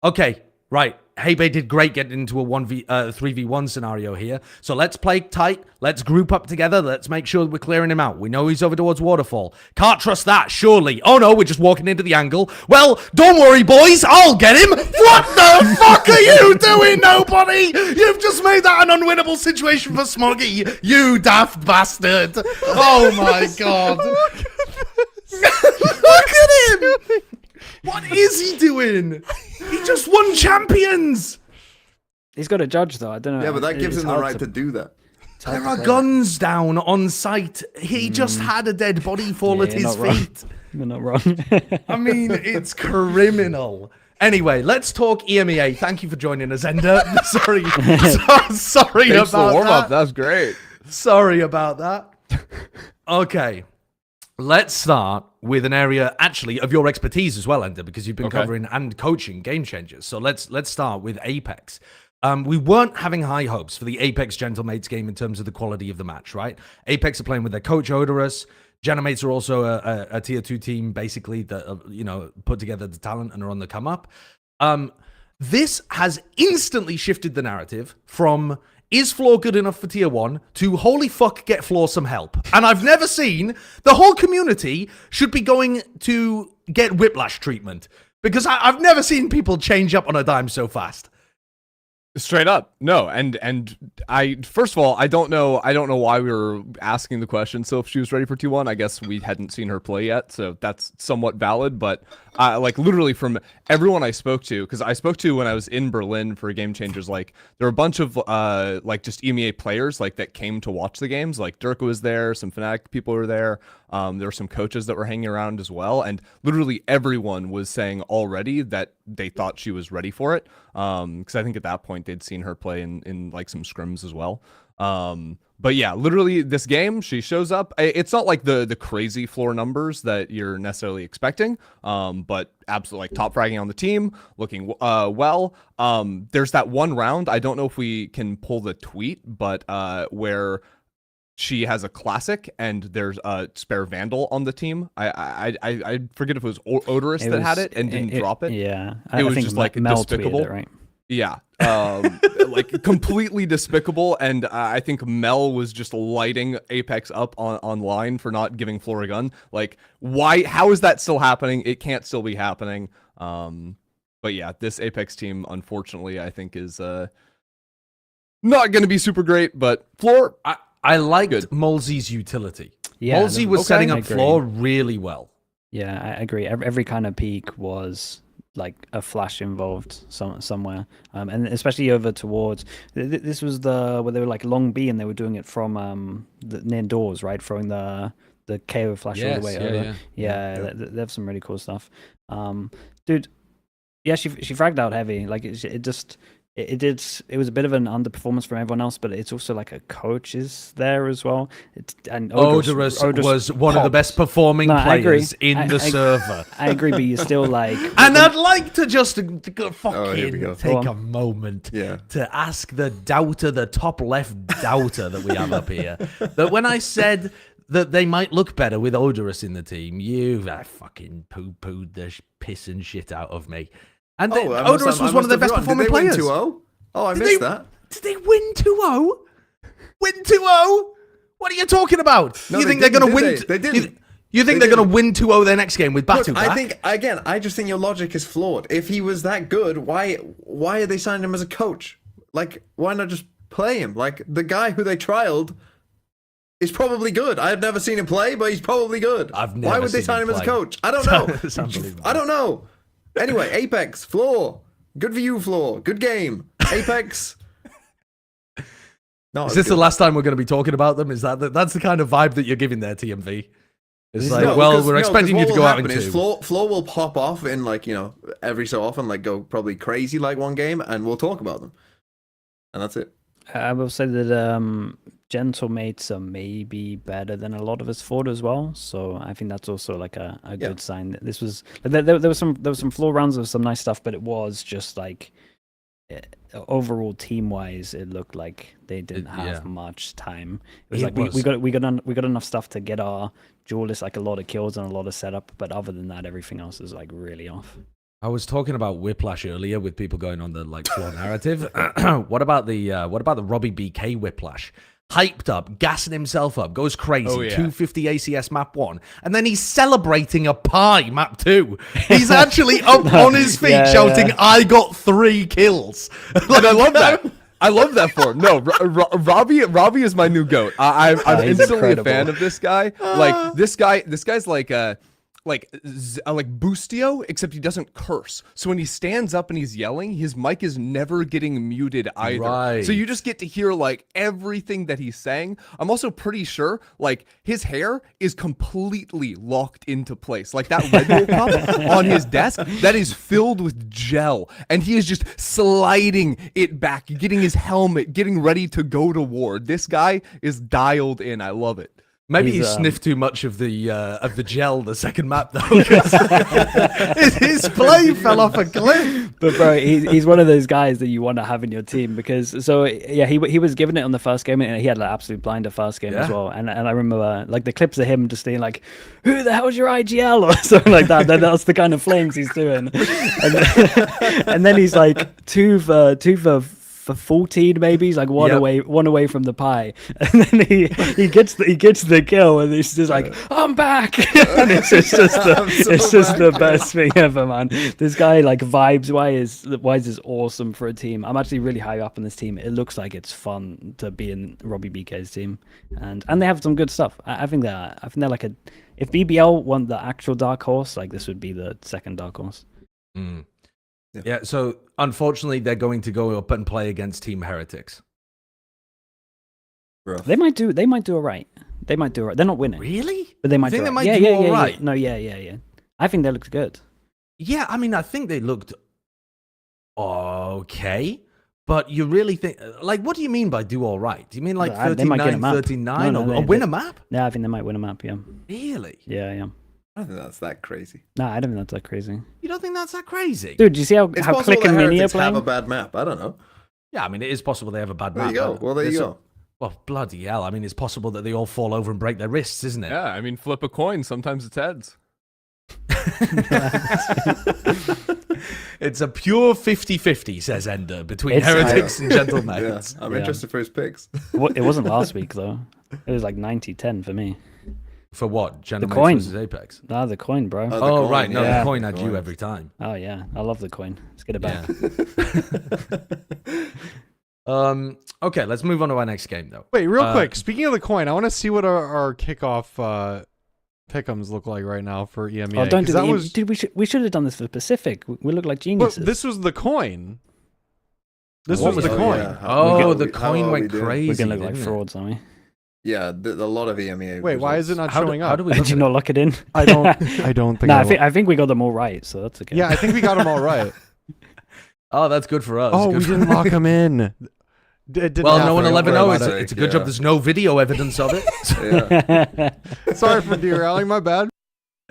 Okay, right. Hebe did great getting into a 3v1 scenario here. So let's play tight. Let's group up together. Let's make sure we're clearing him out. We know he's over towards Waterfall. Can't trust that, surely. Oh no, we're just walking into the angle. Well, don't worry, boys. I'll get him. What the fuck are you doing, nobody? You've just made that an unwinnable situation for Smoggy. You daft bastard. Oh my god. Look at him! What is he doing? He just won champions! He's got a judge though. I don't know. Yeah, but that gives him the right to do that. There are guns down on site. He just had a dead body fall at his feet. You're not wrong. I mean, it's criminal. Anyway, let's talk EMEA. Thank you for joining us, Ender. Sorry Thanks about for the warm-up. that. That was great. Sorry about that. Okay. Let's start with an area actually of your expertise as well, Ender, because you've been covering and coaching Game Changers. So let's start with APEKS. We weren't having high hopes for the APEKS Gentlemates game in terms of the quality of the match, right? APEKS are playing with their coach Odorous. Gentlemates are also a tier 2 team, basically, that put together the talent and are on the come up. This has instantly shifted the narrative from is Floor good enough for tier 1 to holy fuck, get Floor some help. And I've never seen the whole community should be going to get whiplash treatment because I've never seen people change up on a dime so fast. Straight up, no, and I first of all, I don't know why we were asking the question. So if she was ready for T1, I guess we hadn't seen her play yet, so that's somewhat valid. But like literally from everyone I spoke to, because I spoke to when I was in Berlin for Game Changers, like there were a bunch of like just EMEA players like that came to watch the games. Like Dirk was there, some FNATIC people were there. There were some coaches that were hanging around as well, and literally everyone was saying already that they thought she was ready for it. Because I think at that point they'd seen her play in like some scrims as well. But yeah, literally this game, she shows up. It's not like the crazy floor numbers that you're necessarily expecting, but absolutely like top fragging on the team, looking well. There's that one round, I don't know if we can pull the tweet, but where she has a classic and there's a spare Vandal on the team. I forget if it was Odorous that had it and didn't drop it. Yeah, it was just like Mel despicable, right? Yeah, like completely despicable. And I think Mel was just lighting APEKS up online for not giving Floor a gun. Like, why? How is that still happening? It can't still be happening. But yeah, this APEKS team, unfortunately, I think is not going to be super great. But Floor, I liked Molsey's utility. Yeah, Molsey was setting up Floor really well. Yeah, I agree. Every kind of peak was like a flash involved somewhere, and especially over towards this was where they were like long B and they were doing it from near doors, right, throwing the KO flash all the way over. Yeah. They have some really cool stuff. Dude, yeah, she fragged out heavy. Like it was a bit of an underperformance from everyone else, but it's also like a coach is there as well. And Odorous was one of the best performing players in the server. I agree, but you're still like... And I'd like to just fucking take a moment to ask the doubter, the top left doubter that we have up here, that when I said that they might look better with Odorous in the team, you fucking poo-pooed the piss and shit out of me. And Odorous was one of their best performing players. Did they win 2-0? Oh, I missed that. Did they win 2-0? Win 2-0? What are you talking about? No, you think they're going to win? They didn't. You think they're going to win 2-0 their next game with Batu back? I just think your logic is flawed. If he was that good, why are they signing him as a coach? Like, why not just play him? Like, the guy who they trialed is probably good. I've never seen him play, but he's probably good. Why would they sign him as a coach? I don't know. I don't know. Anyway, APEKS, Floor. Good for you, Floor. Good game. APEKS. No, is this the last time we're going to be talking about them? Is that's the kind of vibe that you're giving there, TMV? It's like, we're expecting you to go out in two. Floor will pop off in like, every so often like go probably crazy like one game, and we'll talk about them, and that's it. I will say that Gentle Mates are maybe better than a lot of us thought as well. So I think that's also like a good sign. That this was there was some floor rounds of some nice stuff, but it was just like overall team wise, it looked like they didn't have much time. It was we got enough stuff to get our duelist like a lot of kills and a lot of setup, but other than that, everything else is like really off. I was talking about Whiplash earlier with people going on the like floor narrative. What about the Robbie BK Whiplash? Hyped up, gassing himself up, goes crazy. 250 ACS map 1, and then he's celebrating a pie map 2. He's actually up on his feet shouting, "I got 3 kills." And I love that. I love that for him. No, Robbie is my new goat. I'm instantly a fan of this guy. Like this guy's like Boostio, except he doesn't curse. So when he stands up and he's yelling, his mic is never getting muted either. Right. So you just get to hear like everything that he's saying. I'm also pretty sure like his hair is completely locked into place. Like that Red Bull cup on his desk, that is filled with gel. And he is just sliding it back, getting his helmet, getting ready to go to war. This guy is dialed in. I love it. Maybe he sniffed too much of the gel the second map though. His play fell off a cliff. But bro, he's one of those guys that you want to have in your team because he was given it on the first game and he had like absolute blinder first game as well. And I remember like the clips of him just being like, "Who the hell's your IGL?" or something like that. That's the kind of flames he's doing. And then he's like two for 14 maybe. He's like one away from the pie, and then he gets the kill, and he's just like, "I'm back," and it's just the best thing ever, man. This guy like vibes wise is awesome for a team. I'm actually really high up on this team. It looks like it's fun to be in Robbie BK's team, and they have some good stuff. I think they're like if BBL want the actual dark horse, like this would be the second dark horse. Yeah, so unfortunately, they're going to go up and play against Team Heretics. Rough. They might do all right. They might do all right. They're not winning. Really? But they might do all right. Yeah. No, yeah. I think they looked good. Yeah, I mean, I think they looked okay. But you really think, like, what do you mean by do all right? Do you mean like 39 or win a map? Yeah, I think they might win a map, yeah. Really? Yeah. I don't think that's that crazy. No, I don't think that's that crazy. You don't think that's that crazy? Dude, do you see how Click and Mini are have playing? a bad map. I don't know. Yeah, I mean, it is possible they have a bad There map. you go. Well, there you go. Well, bloody hell. I mean, it's possible that they all fall over and break their wrists, isn't it? Yeah, I mean, flip a coin. Sometimes it's heads. It's a pure 50-50, says Ender, between Heretics and Gentle Knights. I'm interested for his picks. It wasn't last week, though. It was like 90-10 for me. For what? Gentle coin versus APEKS? No, the coin, bro. Oh, right. No, the coin had you every time. Oh, yeah. I love the coin. Let's get it back. Yeah. Okay, let's move on to our next game, though. Wait, real quick. Speaking of the coin, I want to see what our kickoff pick'ems look like right now for EMEA. Oh, don't do that. Dude, we should have done this for Pacific. We look like geniuses. But this was the coin. This was the coin. Yeah. The coin went crazy. We're going to look like frauds, aren't we? Yeah, a lot of EMEA. Wait, why is it not showing up? Did you not lock it in? I don't think. No, I think we got them all right, so that's okay. Yeah, I think we got them all right. Oh, that's good for us. Oh, we didn't lock them in. Well, no one will ever know. It's a good job there's no video evidence of it. Sorry for derailing. My bad.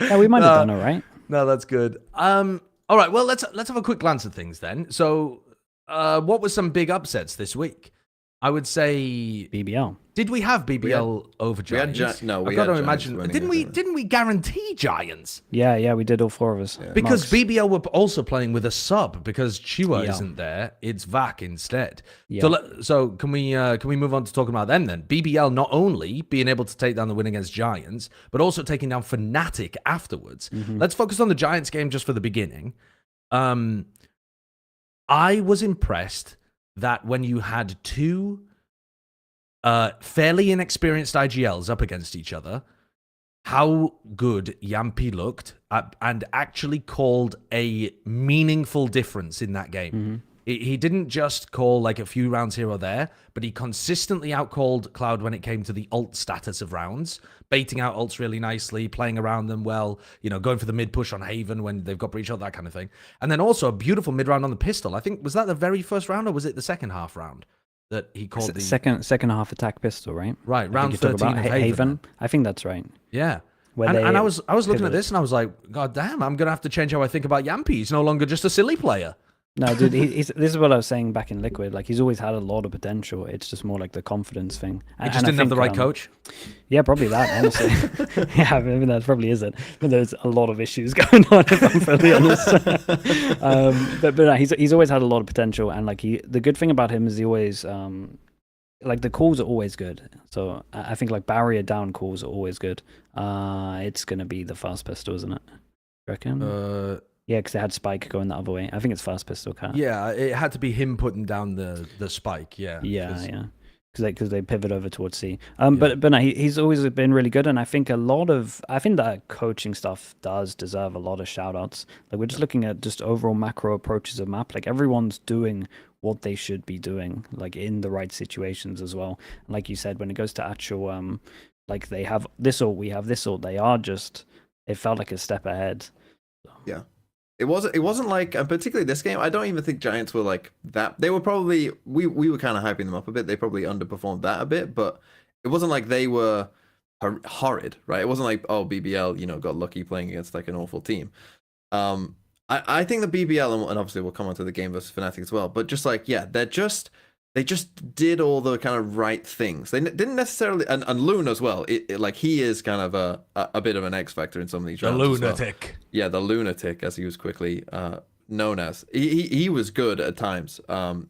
Yeah, we might have done all right. No, that's good. All right. Well, let's have a quick glance at things then. So, what were some big upsets this week? I would say BBL. Did we have BBL over Giants? We I've got had to imagine. Didn't we guarantee Giants? Yeah, we did all 4 of us. Yeah. Because BBL were also playing with a sub because Chua isn't there. It's Vac instead. Yeah. So can we move on to talking about them then? BBL not only being able to take down the win against Giants, but also taking down FNATIC afterwards. Mm-hmm. Let's focus on the Giants game just for the beginning. I was impressed that when you had 2 fairly inexperienced IGLs up against each other, how good Yampi looked and actually called a meaningful difference in that game. Mm-hmm. He didn't just call like a few rounds here or there, but he consistently outcalled Cloud when it came to the ult status of rounds, baiting out ults really nicely, playing around them well, you know, going for the mid push on Haven when they've got breach ult, that kind of thing. And then also a beautiful mid round on the pistol. I think, was that the very first round or was it the second half round that he called the second half attack pistol, right? Right, I round think you talk 13 about of Haven. I think that's right. Yeah. Where And I they was looking at pivot. this and I was like, God damn, I'm gonna have to change how I think about Yampy. He's no longer just a silly player. No, dude, this is what I was saying back in Liquid. Like, he's always had a lot of potential. It's just more like the confidence thing. He just didn't have the right coach. Yeah, probably that, honestly. Yeah, I mean, that probably is it. But there's a lot of issues going on, if I'm fairly honest. But no, he's always had a lot of potential. And, like, the good thing about him is he always... like, the calls are always good. So I think, like, barrier down calls are always good. It's going to be the fast pistol, isn't it? You reckon? Yeah, because they had Spike going the other way. I think it's fast pistol cat. Yeah, it had to be him putting down the spike. Yeah. Yeah. Because they pivot over towards C. But no, he's always been really good, and I think that coaching stuff does deserve a lot of shout outs. Like, we're just looking at just overall macro approaches of map. Like, everyone's doing what they should be doing, like in the right situations as well. And like you said, when it goes to actual like they have this ult, we have this ult, it felt like a step ahead. Yeah. It wasn't like, and particularly this game, I don't even think Giants were like that. They were probably, we were kind of hyping them up a bit. They probably underperformed that a bit, but it wasn't like they were horrid, right? It wasn't like, oh, BBL, you know, got lucky playing against like an awful team. I think the BBL, and obviously we'll come on to the game versus FNATIC as well, but just like, yeah, they just did all the kind of right things. They didn't necessarily, and Loon as well. Like, he is kind of a bit of an X factor in some of these rounds. The lunatic. Well. Yeah, the lunatic, as he was quickly known as. He was good at times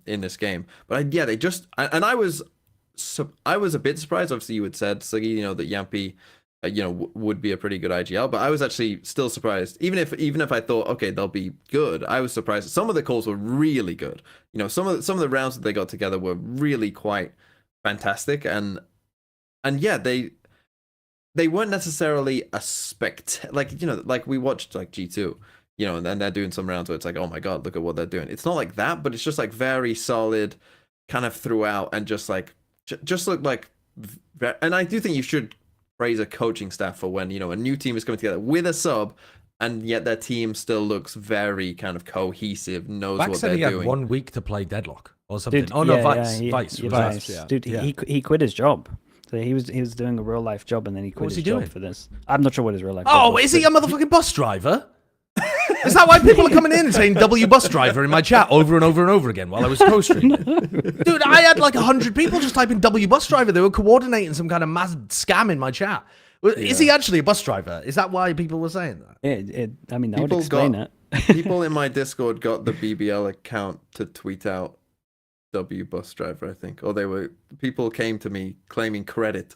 in this game, but they just, and I was a bit surprised. Obviously, you had said, Siggy, you know, that Yampy, you know, would be a pretty good IGL, but I was actually still surprised. Even if I thought, okay, they'll be good, I was surprised. Some of the calls were really good. You know, some of the rounds that they got together were really quite fantastic, and yeah, they weren't necessarily a like, you know, like we watched like G2, you know, and then they're doing some rounds where it's like, oh my god, look at what they're doing. It's not like that, but it's just like very solid, kind of throughout, and just like just look like. And I do think you should praise a coaching staff for when, you know, a new team is coming together with a sub, and yet their team still looks very kind of cohesive, knows Back what said they're he had doing. 1 week to play Deadlock or something. Dude, Vice. Vice. Yeah. Dude, he quit his job. So he was doing a real life job, and then he quit his job for this. I'm not sure what his real life job was. Is he a motherfucking bus driver? Is that why people are coming in and saying W bus driver in my chat over and over and over again while I was co-streaming? Dude, I had like 100 people just typing W bus driver. They were coordinating some kind of mass scam in my chat. Is he actually a bus driver? Is that why people were saying that? I mean, that would explain it. People in my Discord got the BBL account to tweet out W bus driver, I think. Or people came to me claiming credit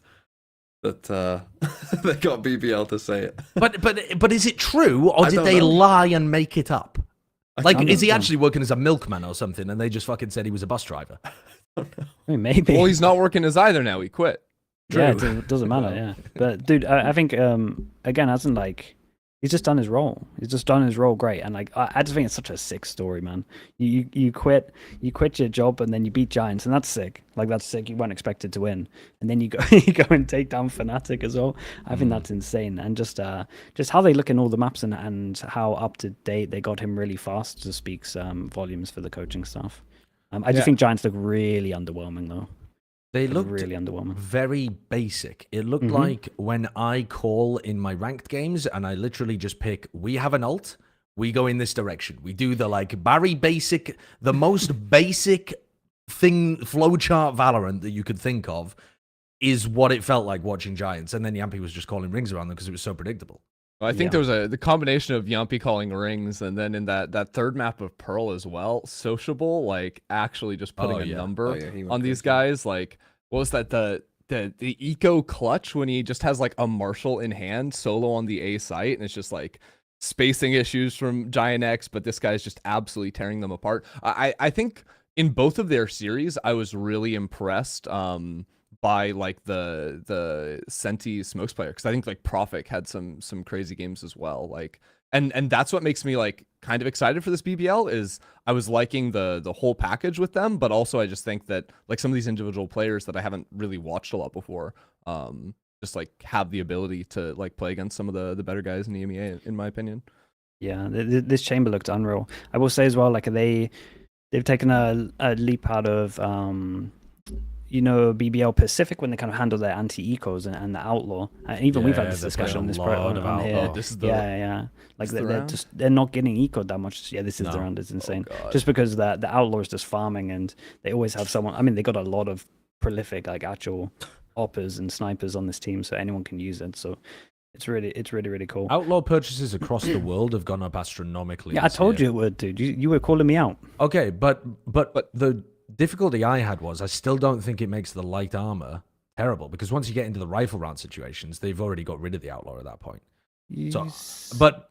that they got BBL to say it. But is it true, or did they lie and make it up? Like, is he actually working as a milkman or something, and they just fucking said he was a bus driver? I don't know. I mean, maybe. Well, he's not working as either now. He quit. Yeah, it doesn't matter. Yeah, but dude, I think again, hasn't like. He's just done his role. He's just done his role great, and like I just think it's such a sick story, man. You quit your job, and then you beat Giants, and that's sick. Like, that's sick. You weren't expected to win, and then you go and take down FNATIC as well. I think that's insane, and just how they look in all the maps and how up to date they got him really fast just speaks volumes for the coaching staff. I just think Giants look really underwhelming though. They looked really underwhelming. Very basic. It looked like when I call in my ranked games and I literally just pick, we have an ult, we go in this direction. We do the like Barry basic, the most basic thing, flowchart Valorant that you could think of is what it felt like watching Giants. And then Yampy was just calling rings around them because it was so predictable. Well, I think there was the combination of Yampy calling rings, and then in that third map of Pearl as well, Sociable, like actually just putting a number on these guys. Like, what was that? The eco clutch when he just has like a Marshall in hand solo on the A site, and it's just like spacing issues from GIANTX, but this guy's just absolutely tearing them apart. I think in both of their series, I was really impressed by like the Senti Smokes player, because I think like Profik had some crazy games as well. Like, and that's what makes me like kind of excited for this BBL is I was liking the whole package with them, but also I just think that like some of these individual players that I haven't really watched a lot before, just like have the ability to like play against some of the better guys in the EMEA, in my opinion. Yeah, this chamber looked unreal. I will say as well, like they've taken a leap out of BBL Pacific when they kind of handle their anti-ecos and the outlaw. And even we've had this discussion on this on here. This is the, yeah. Like they're not getting ecoed that much. Yeah, this is the round. It's insane. Just because the outlaw is just farming and they always have someone. I mean, they got a lot of prolific like actual oppers and snipers on this team, so anyone can use it. So it's really cool. Outlaw purchases across the world have gone up astronomically. Yeah, I told you it would, dude. You were calling me out. Okay, but the difficulty I had was I still don't think it makes the light armor terrible, because once you get into the rifle round situations, they've already got rid of the outlaw at that point. So, but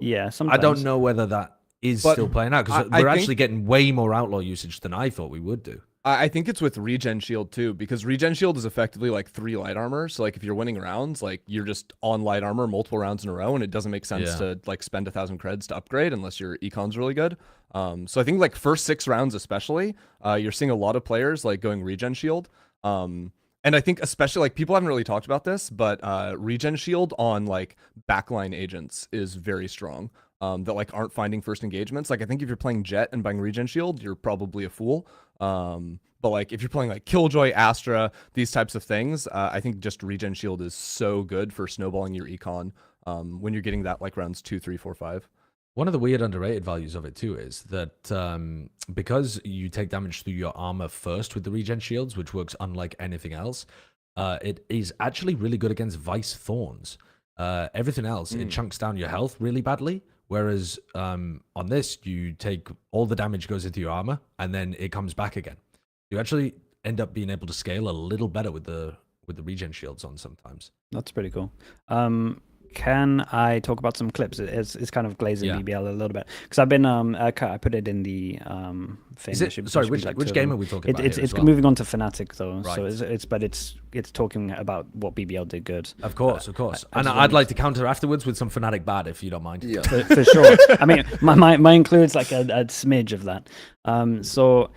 yeah, sometimes. I don't know whether that is still playing out, because we're actually getting way more outlaw usage than I thought we would do. I think it's with regen shield too, because regen shield is effectively like 3 light armor. So like if you're winning rounds, like you're just on light armor multiple rounds in a row, and it doesn't make sense to like spend 1,000 creds to upgrade unless your econ's really good. So I think like first 6 rounds especially, you're seeing a lot of players like going regen shield. And I think especially like people haven't really talked about this, but regen shield on like backline agents is very strong. That like aren't finding first engagements. Like I think if you're playing Jet and buying regen shield, you're probably a fool. But like if you're playing like Killjoy, Astra, these types of things, I think just regen shield is so good for snowballing your econ when you're getting that like rounds 2, 3, 4, 5. One of the weird underrated values of it too is that because you take damage through your armor first with the regen shields, which works unlike anything else, it is actually really good against Vice Thorns. Everything else, it chunks down your health really badly. Whereas on this, you take all the damage goes into your armor, and then it comes back again. You actually end up being able to scale a little better with the regen shields on sometimes. That's pretty cool. Can I talk about some clips? It's kind of glazing BBL a little bit, because I've been I put it in the thing. Sorry, which game are we talking about? It's moving on to FNATIC though, right. So it's talking about what BBL did good. Of course. And I'd like to counter afterwards with some FNATIC bad, if you don't mind. Yeah, for sure. I mean, my includes like a smidge of that. So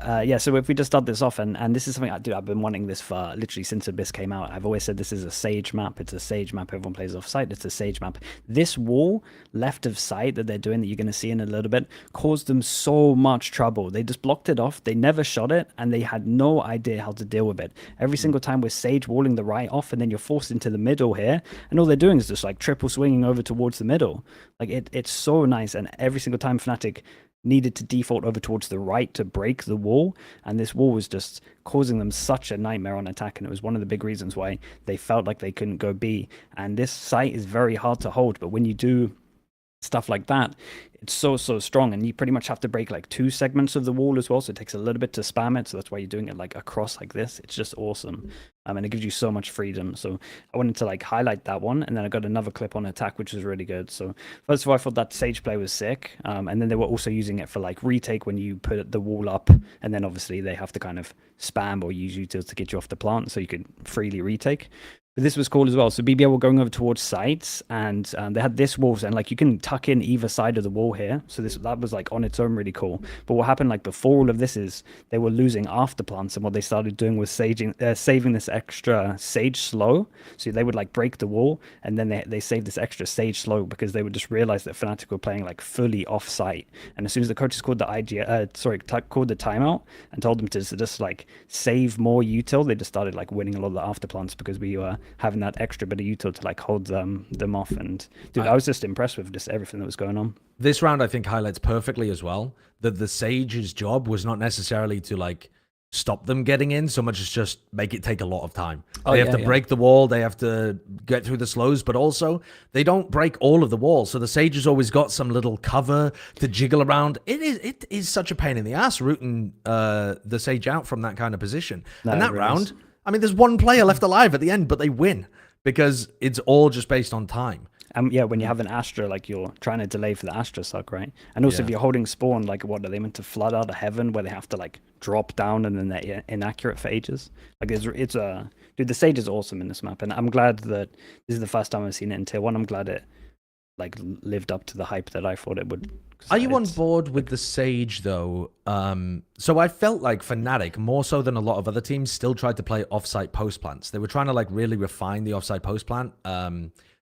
if we just start this off, and this is something I've been wanting this for literally since Abyss came out. I've always said this is a Sage map. It's a Sage map. Everyone plays off site. It's a Sage map. This wall left of site that they're doing, that you're going to see in a little bit, caused them so much trouble. They just blocked it off. They never shot it, and they had no idea how to deal with it. Every single time we're Sage walling the right off, and then you're forced into the middle here, and all they're doing is just like triple swinging over towards the middle. Like it's so nice, and every single time FNATIC needed to default over towards the right to break the wall, and this wall was just causing them such a nightmare on attack, and it was one of the big reasons why they felt like they couldn't go B. And this site is very hard to hold, but when you do stuff like that, it's so strong, and you pretty much have to break like 2 segments of the wall as well, so it takes a little bit to spam it, so that's why you're doing it like across like this. It's just awesome, and it gives you so much freedom. So I wanted to like highlight that one, and then I got another clip on attack, which was really good. So first of all, I thought that Sage play was sick, and then they were also using it for like retake when you put the wall up, and then obviously they have to kind of spam or use utils to get you off the plant so you could freely retake. But this was cool as well. So BBL were going over towards sites, and they had this wall, and like you can tuck in either side of the wall here. So that was like on its own really cool. But what happened like before all of this is they were losing after plants, and what they started doing was saving this extra Sage slow. So they would like break the wall, and then they saved this extra Sage slow because they would just realize that FNATIC were playing like fully off site. And as soon as the coaches called the called the timeout and told them to just like save more util, they just started like winning a lot of the after plants because we were having that extra bit of util to like hold them off. And dude, I was just impressed with just everything that was going on. This round I think highlights perfectly as well that the Sage's job was not necessarily to like stop them getting in so much as just make it take a lot of time. They have to break the wall, they have to get through the slows, but also they don't break all of the wall, so the Sage has always got some little cover to jiggle around. It is such a pain in the ass rooting the Sage out from that kind of position. And that round, I mean, there's one player left alive at the end, but they win because it's all just based on time. Yeah, when you have an Astra, like you're trying to delay for the Astra suck, right? And also if you're holding spawn, like what are they meant to flood out of heaven where they have to like drop down and then they're inaccurate for ages? Like dude, the Sage is awesome in this map, and I'm glad that this is the first time I've seen it in tier 1. I'm glad it like lived up to the hype that I thought it would. Are you on board with the Sage though? So I felt like FNATIC, more so than a lot of other teams, still tried to play offsite post plants. They were trying to like really refine the offsite post plant,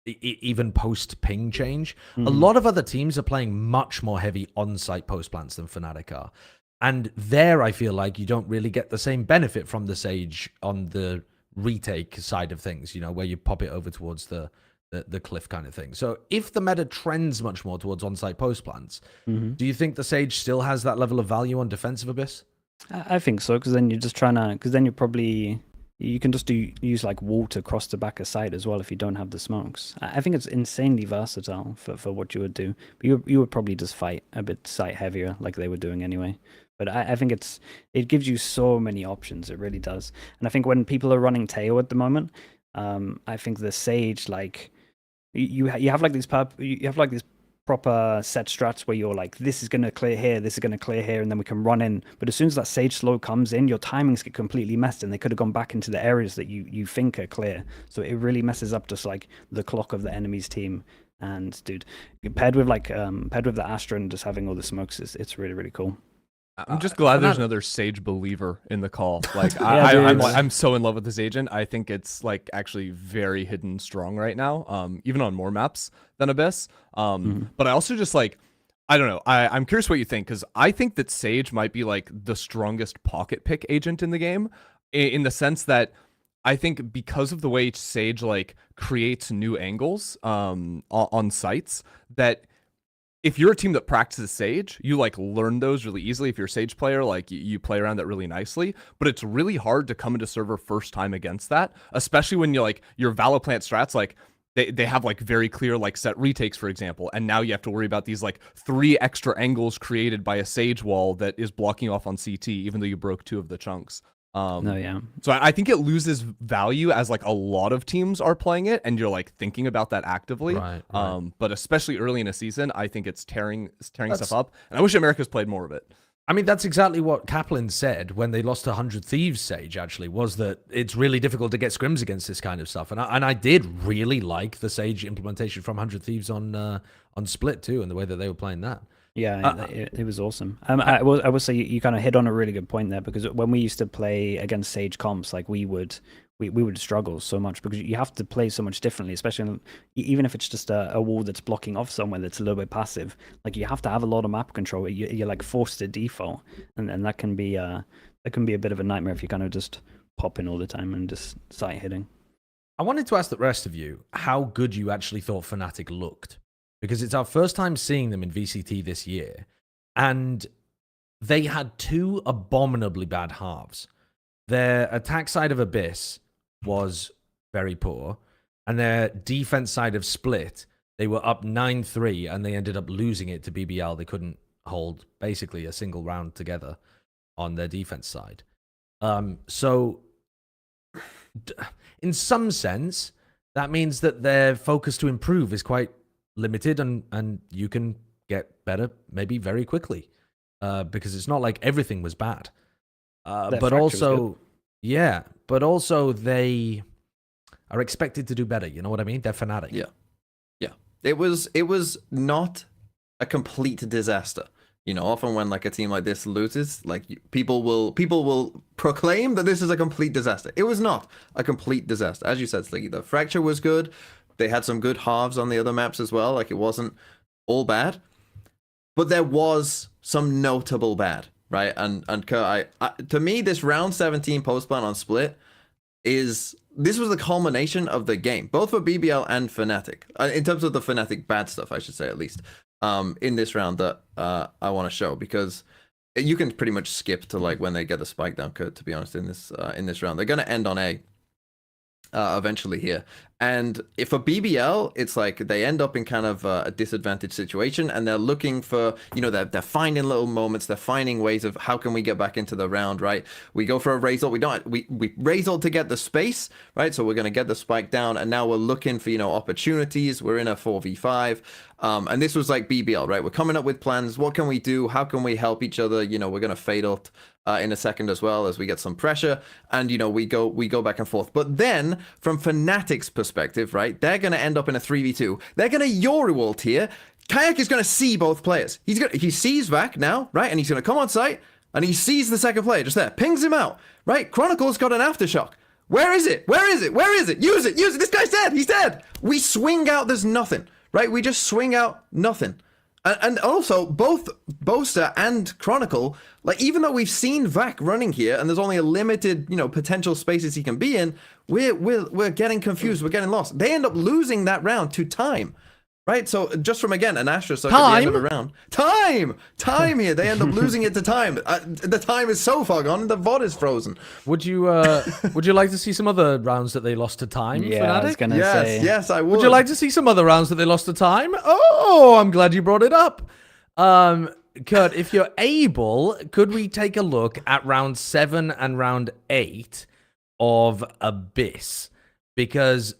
even post ping change. A lot of other teams are playing much more heavy on-site post plants than FNATIC are. And there I feel like you don't really get the same benefit from the Sage on the retake side of things, you know, where you pop it over towards the cliff kind of thing. So if the meta trends much more towards on-site post plants, do you think the Sage still has that level of value on defensive Abyss? I think so, because then you're just trying to, because then you can just use like water across the back of site as well if you don't have the smokes. I think it's insanely versatile for what you would do. But you would probably just fight a bit site heavier like they were doing anyway. But I think it gives you so many options. It really does. And I think when people are running Tejo at the moment, I think the Sage, like you have like these proper set strats where you're like, this is going to clear here, this is going to clear here, and then we can run in. But as soon as that Sage slow comes in, your timings get completely messed, and they could have gone back into the areas that you think are clear. So it really messes up just like the clock of the enemy's team. And dude, paired with the Astra and just having all the smokes, it's really, really cool. I'm just glad there's another Sage believer in the call. Like Yeah, I'm so in love with this agent. I think it's like actually very hidden strong right now, even on more maps than Abyss. But I also just like, I don't know. I'm curious what you think, because I think that Sage might be like the strongest pocket pick agent in the game, in the sense that I think because of the way Sage like creates new angles on sites, that if you're a team that practices Sage, you like learn those really easily. If you're a Sage player, like you play around that really nicely, but it's really hard to come into server first time against that, especially when you like your Valoplant strats, like they have like very clear like set retakes, for example, and now you have to worry about these like 3 extra angles created by a Sage wall that is blocking off on CT, even though you broke 2 of the chunks. Yeah. So I think it loses value as like a lot of teams are playing it, and you're like thinking about that actively. Right. But especially early in a season, I think it's tearing stuff up, and I wish America's played more of it. I mean, that's exactly what Kaplan said when they lost to 100 Thieves Sage, actually, was that it's really difficult to get scrims against this kind of stuff. And I did really like the Sage implementation from 100 Thieves on Split too, and the way that they were playing that. Yeah, it was awesome. I will say you kind of hit on a really good point there, because when we used to play against Sage comps, like we would struggle so much because you have to play so much differently, especially even if it's just a wall that's blocking off somewhere that's a little bit passive. Like you have to have a lot of map control. You're like forced to default, and that can be a bit of a nightmare if you kind of just pop in all the time and just site hitting. I wanted to ask the rest of you how good you actually thought FNATIC looked, because it's our first time seeing them in VCT this year, and they had 2 abominably bad halves. Their attack side of Abyss was very poor, and their defense side of Split, they were up 9-3, and they ended up losing it to BBL. They couldn't hold basically a single round together on their defense side. So in some sense, that means that their focus to improve is quite limited, and you can get better maybe very quickly, because it's not like everything was bad, but also they are expected to do better. You know what I mean? They're FNATIC. Yeah. It was not a complete disaster. You know, often when like a team like this loses, like people will proclaim that this is a complete disaster. It was not a complete disaster, as you said, Sliggy. The Fracture was good. They had some good halves on the other maps as well. Like it wasn't all bad, but there was some notable bad, right? And to me, this round 17 post plant on Split was the culmination of the game, both for BBL and FNATIC. In terms of the FNATIC bad stuff, I should say, at least in this round that I want to show, because you can pretty much skip to like when they get the spike down. To be honest, in this round, they're going to end on A. Eventually here, and if for BBL, it's like they end up in kind of a disadvantaged situation, and they're looking for, you know, they're finding little moments, they're finding ways of how can we get back into the round, right? We go for a raise ult, we raise ult to get the space, right? So we're going to get the spike down, and now we're looking for, you know, opportunities. We're in a 4v5, and this was like BBL, right? We're coming up with plans. What can we do? How can we help each other? You know, we're going to fade ult in a second as well as we get some pressure, and you know, we go back and forth. But then from FNATIC's perspective, perspective, right, they're going to end up in a 3v2. They're going to Yoru ult here. Kayak is going to see both players. He sees Vac now, right, and he's going to come on site, and he sees the second player just there, pings him out, right? Chronicle's got an aftershock. Where is it? Where is it? Where is it? Use it. Use it. This guy's dead. He's dead. We swing out. There's nothing, right? We just swing out nothing. And also, both Boaster and Chronicle, like, even though we've seen Vac running here, and there's only a limited, potential spaces he can be in, we're getting confused, we're getting lost. They end up losing that round to time, right? So just from, again, an asterisk at the end of a round. Time here. They end up losing it to time. The time is so far gone, the VOD is frozen. Would you like to see some other rounds that they lost to time? Yeah, Fnatic? I was gonna say. Yes, I would. Would you like to see some other rounds that they lost to time? Oh, I'm glad you brought it up. Kurt, if you're able, could we take a look at round 7 and round 8 of Abyss? Because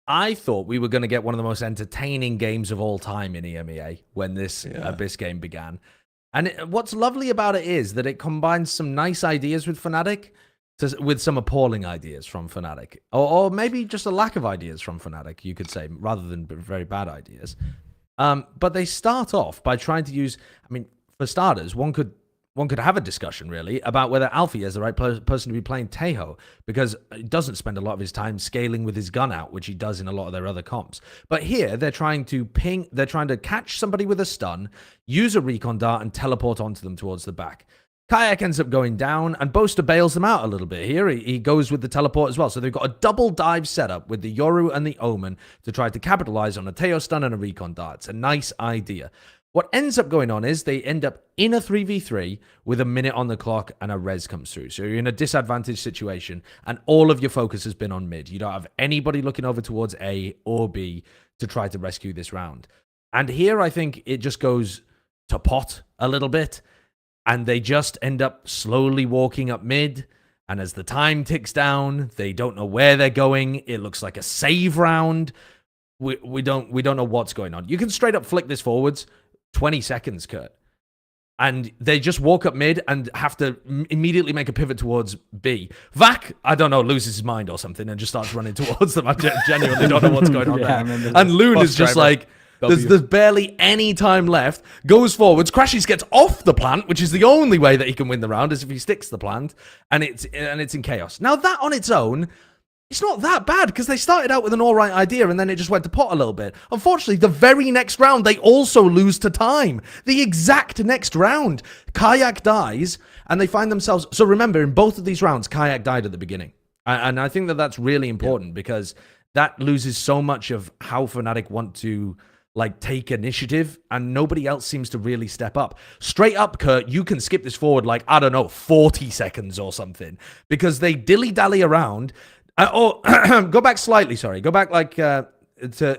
I thought we were going to get one of the most entertaining games of all time in EMEA when this Abyss game began. And what's lovely about it is that it combines some nice ideas with Fnatic with some appalling ideas from Fnatic. Or maybe just a lack of ideas from Fnatic, you could say, rather than very bad ideas. But they start off by trying to use, for starters, one could have a discussion, really, about whether Alfie is the right person to be playing Tejo, because he doesn't spend a lot of his time scaling with his gun out, which he does in a lot of their other comps. But here, they're trying to catch somebody with a stun, use a recon dart, and teleport onto them towards the back. Kayak ends up going down, and Boaster bails them out a little bit here. He goes with the teleport as well. So they've got a double dive setup with the Yoru and the Omen to try to capitalize on a Tejo stun and a recon dart. It's a nice idea. What ends up going on is they end up in a 3v3 with a minute on the clock and a res comes through. So you're in a disadvantaged situation, and all of your focus has been on mid. You don't have anybody looking over towards A or B to try to rescue this round. And here I think it just goes to pot a little bit, and they just end up slowly walking up mid. And as the time ticks down, they don't know where they're going. It looks like a save round. We don't know what's going on. You can straight up flick this forwards 20 seconds, Kurt. And they just walk up mid and have to immediately make a pivot towards B. Vac, I don't know, loses his mind or something and just starts running towards them. I genuinely don't know what's going on there. And Loon is just like, there's barely any time left, goes forwards, Crashies gets off the plant, which is the only way that he can win the round, is if he sticks the plant, and it's in chaos. Now, that on its own, it's not that bad, because they started out with an all-right idea, and then it just went to pot a little bit. Unfortunately, the very next round, they also lose to time. The exact next round, Kayak dies, and they find themselves... So remember, in both of these rounds, Kayak died at the beginning. And I think that that's really important, because that loses so much of how Fnatic want to take initiative, and nobody else seems to really step up. Straight up, Kurt, you can skip this forward 40 seconds or something, because they dilly-dally around... go back slightly, sorry. Go back to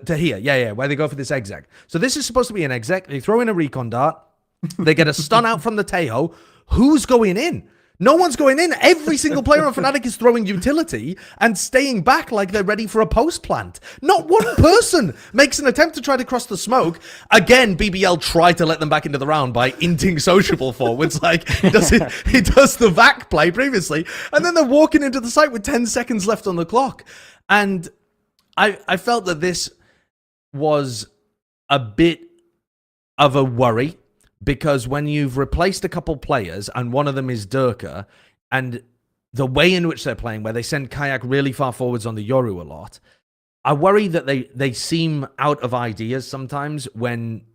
here. Yeah, where they go for this exec. So this is supposed to be an exec. They throw in a recon dart. They get a stun out from the Tejo. Who's going in? No one's going in. Every single player on Fnatic is throwing utility and staying back like they're ready for a post plant. Not one person makes an attempt to try to cross the smoke. Again, BBL tried to let them back into the round by inting sociable forwards. He does the VAC play previously. And then they're walking into the site with 10 seconds left on the clock. And I felt that this was a bit of a worry, because when you've replaced a couple players and one of them is Durka, and the way in which they're playing, where they send Kayak really far forwards on the Yoru a lot, I worry that they seem out of ideas sometimes when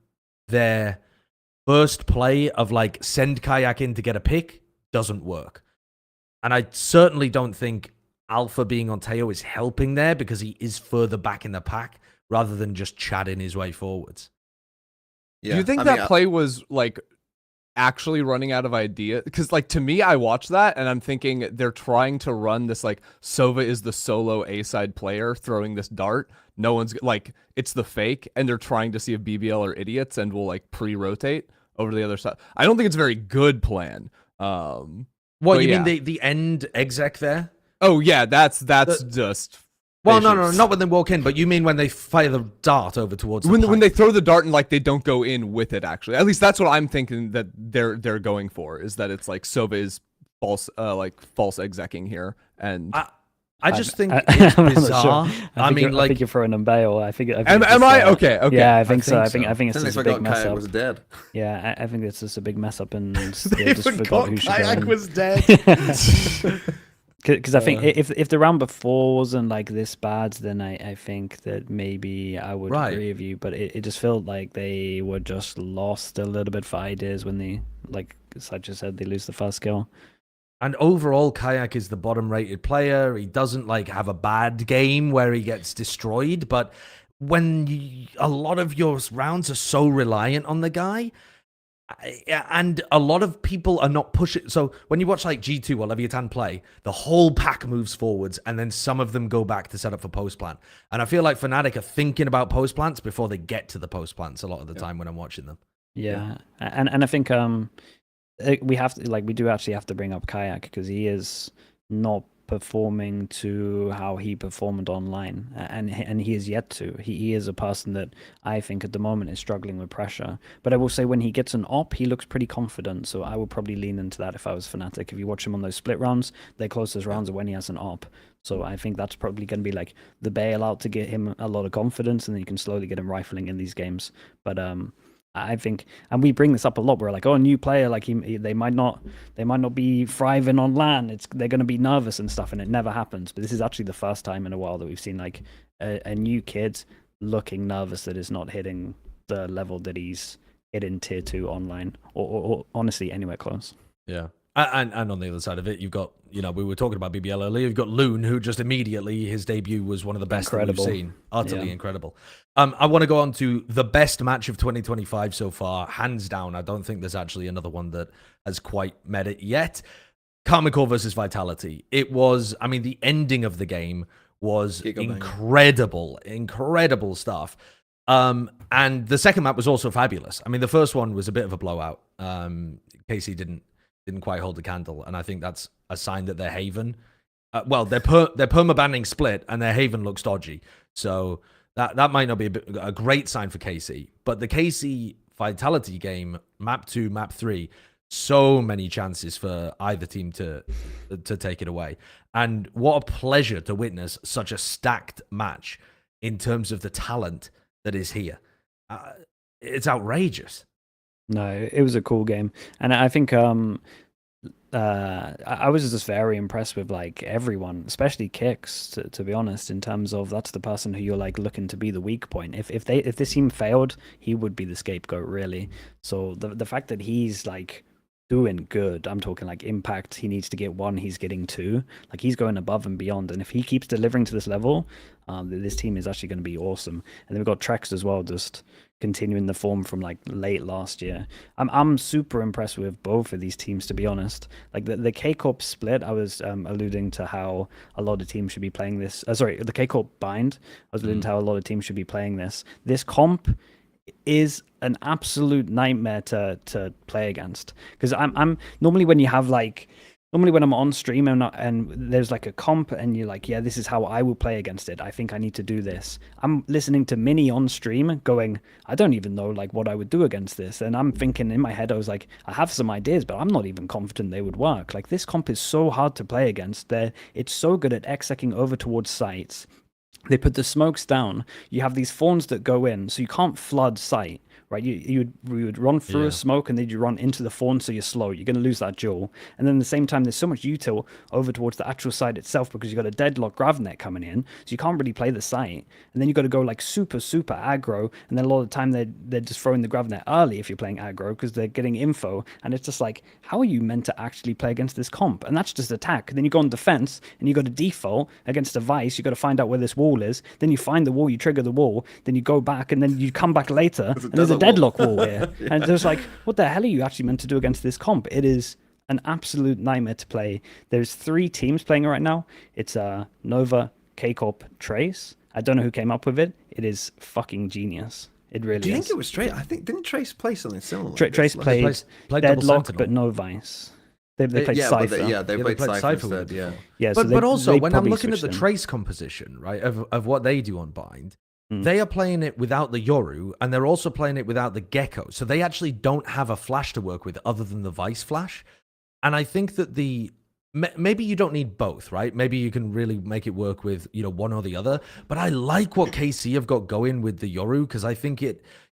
their first play of send Kayak in to get a pick doesn't work. And I certainly don't think Alpha being on Tejo is helping there, because he is further back in the pack rather than just chatting his way forwards. Yeah. Do you think that play was actually running out of idea? Because to me, I watched that and I'm thinking they're trying to run this Sova is the solo A-side player throwing this dart. No one's it's the fake, and they're trying to see if BBL are idiots and will pre-rotate over to the other side. I don't think it's a very good plan. What, you mean the end exec there? Oh yeah, that's just... Well, no, not when they walk in, but you mean when they fire the dart over towards the when they throw the dart and they don't go in with it, actually. At least that's what I'm thinking that they're going for, is that it's Sova is false false execing here. And I just think I'm it's not bizarre. sure. I mean, I think you're throwing them bail. I think Am it's I just, okay? Okay. Yeah, I think so. I think think it's Then they just a big forgot mess Kayak up. was dead. Yeah, I think it's just a big mess up, and they They just forgot who should go Kayak in. was dead. Because I think if the round before wasn't like this bad, then I think that maybe I would agree with you. But it just felt like they were just lost a little bit for ideas when they, like Sacha said, they lose the first kill. And overall, Kayak is the bottom-rated player. He doesn't like have a bad game where he gets destroyed, but when a lot of your rounds are so reliant on the guy, and a lot of people are not pushing. So when you watch like G2 or Leviatan play, the whole pack moves forwards, and then some of them go back to set up for post plant. And I feel like FNATIC are thinking about post plants before they get to the post plants a lot of the time when I'm watching them. Yeah, and I think we have to, like, we do actually have to bring up Kayak because he is not performing to how he performed online, and he is yet to. He is a person that I think at the moment is struggling with pressure. But I will say when he gets an op, he looks pretty confident. So I would probably lean into that if I was FNATIC. If you watch him on those split rounds, their closest rounds are when he has an op. So I think that's probably going to be like the bailout to get him a lot of confidence, and then you can slowly get him rifling in these games. But I think, and we bring this up a lot. We're like, oh, a new player, like they might not be thriving on LAN. They're going to be nervous and stuff, and it never happens. But this is actually the first time in a while that we've seen like a new kid looking nervous that is not hitting the level that he's hitting tier 2 online, or honestly anywhere close. Yeah. And on the other side of it, you've got, we were talking about BBL earlier. You've got Loon, who just immediately, his debut was one of the best that we've seen. Utterly incredible. I want to go on to the best match of 2025 so far, hands down. I don't think there's actually another one that has quite met it yet. Karmine Corp versus Vitality. It was, the ending of the game was incredible stuff. And the second map was also fabulous. The first one was a bit of a blowout. KC didn't quite hold the candle, and I think that's a sign that their Haven, they're perma-banning Split, and their Haven looks dodgy. So that might not be a great sign for KC. But the KC Vitality game, map 2, map 3, so many chances for either team to take it away. And what a pleasure to witness such a stacked match in terms of the talent that is here. It's outrageous. No, it was a cool game, and I think I was just very impressed with like everyone, especially Kicks, to be honest, in terms of that's the person who you're like looking to be the weak point. If this team failed, he would be the scapegoat, really. So the fact that he's like doing good, I'm talking like impact, he needs to get 1, he's getting 2, like he's going above and beyond, and if he keeps delivering to this level, this team is actually going to be awesome. And then we've got Trex as well, just continuing the form from like late last year. I'm super impressed with both of these teams, to be honest. Like the K-Corp split, I was alluding to how a lot of teams should be playing this. The K-Corp bind, I was alluding to how a lot of teams should be playing this. This comp is an absolute nightmare to play against, because I'm normally when you have like when I'm on stream and there's like a comp and you're like, yeah, this is how I will play against it, I think I need to do this. I'm listening to Mini on stream going, I don't even know like what I would do against this, and I'm thinking in my head, I was like, I have some ideas, but I'm not even confident they would work. Like this comp is so hard to play against. It's so good at execing over towards sites. They put the smokes down. You have these fawns that go in, so you can't flood sight, right? You would run through a smoke, and then you run into the fawn, so you're slow. You're going to lose that duel. And then at the same time, there's so much util over towards the actual site itself, because you've got a deadlock Gravnet coming in, so you can't really play the site. And then you've got to go like super aggro, and then a lot of the time they're just throwing the Gravnet early if you're playing aggro, because they're getting info, and it's just like, how are you meant to actually play against this comp? And that's just attack. And then you go on defense, and you got to default against a Vice. You got to find out where this wall is, then you find the wall, you trigger the wall, then you go back, and then you come back later, and there's a deadlock wall here. And there's like, what the hell are you actually meant to do against this comp? It is an absolute nightmare to play. There's 3 teams playing it right now. It's Nova, K-Corp, Trace. I don't know who came up with it. It is fucking genius. It really is. Do you think it was Trace? I think, didn't Trace play something similar? Trace played Deadlock, but no Vice. They played Cypher. They played Cypher instead, Yeah, but also, when I'm looking at the Trace composition, right, of what they do on Bind, they are playing it without the Yoru, and they're also playing it without the Gecko. So they actually don't have a flash to work with other than the Vice flash. And I think that the maybe you don't need both, right? Maybe you can really make it work with, one or the other. But I like what KC have got going with the Yoru, because I think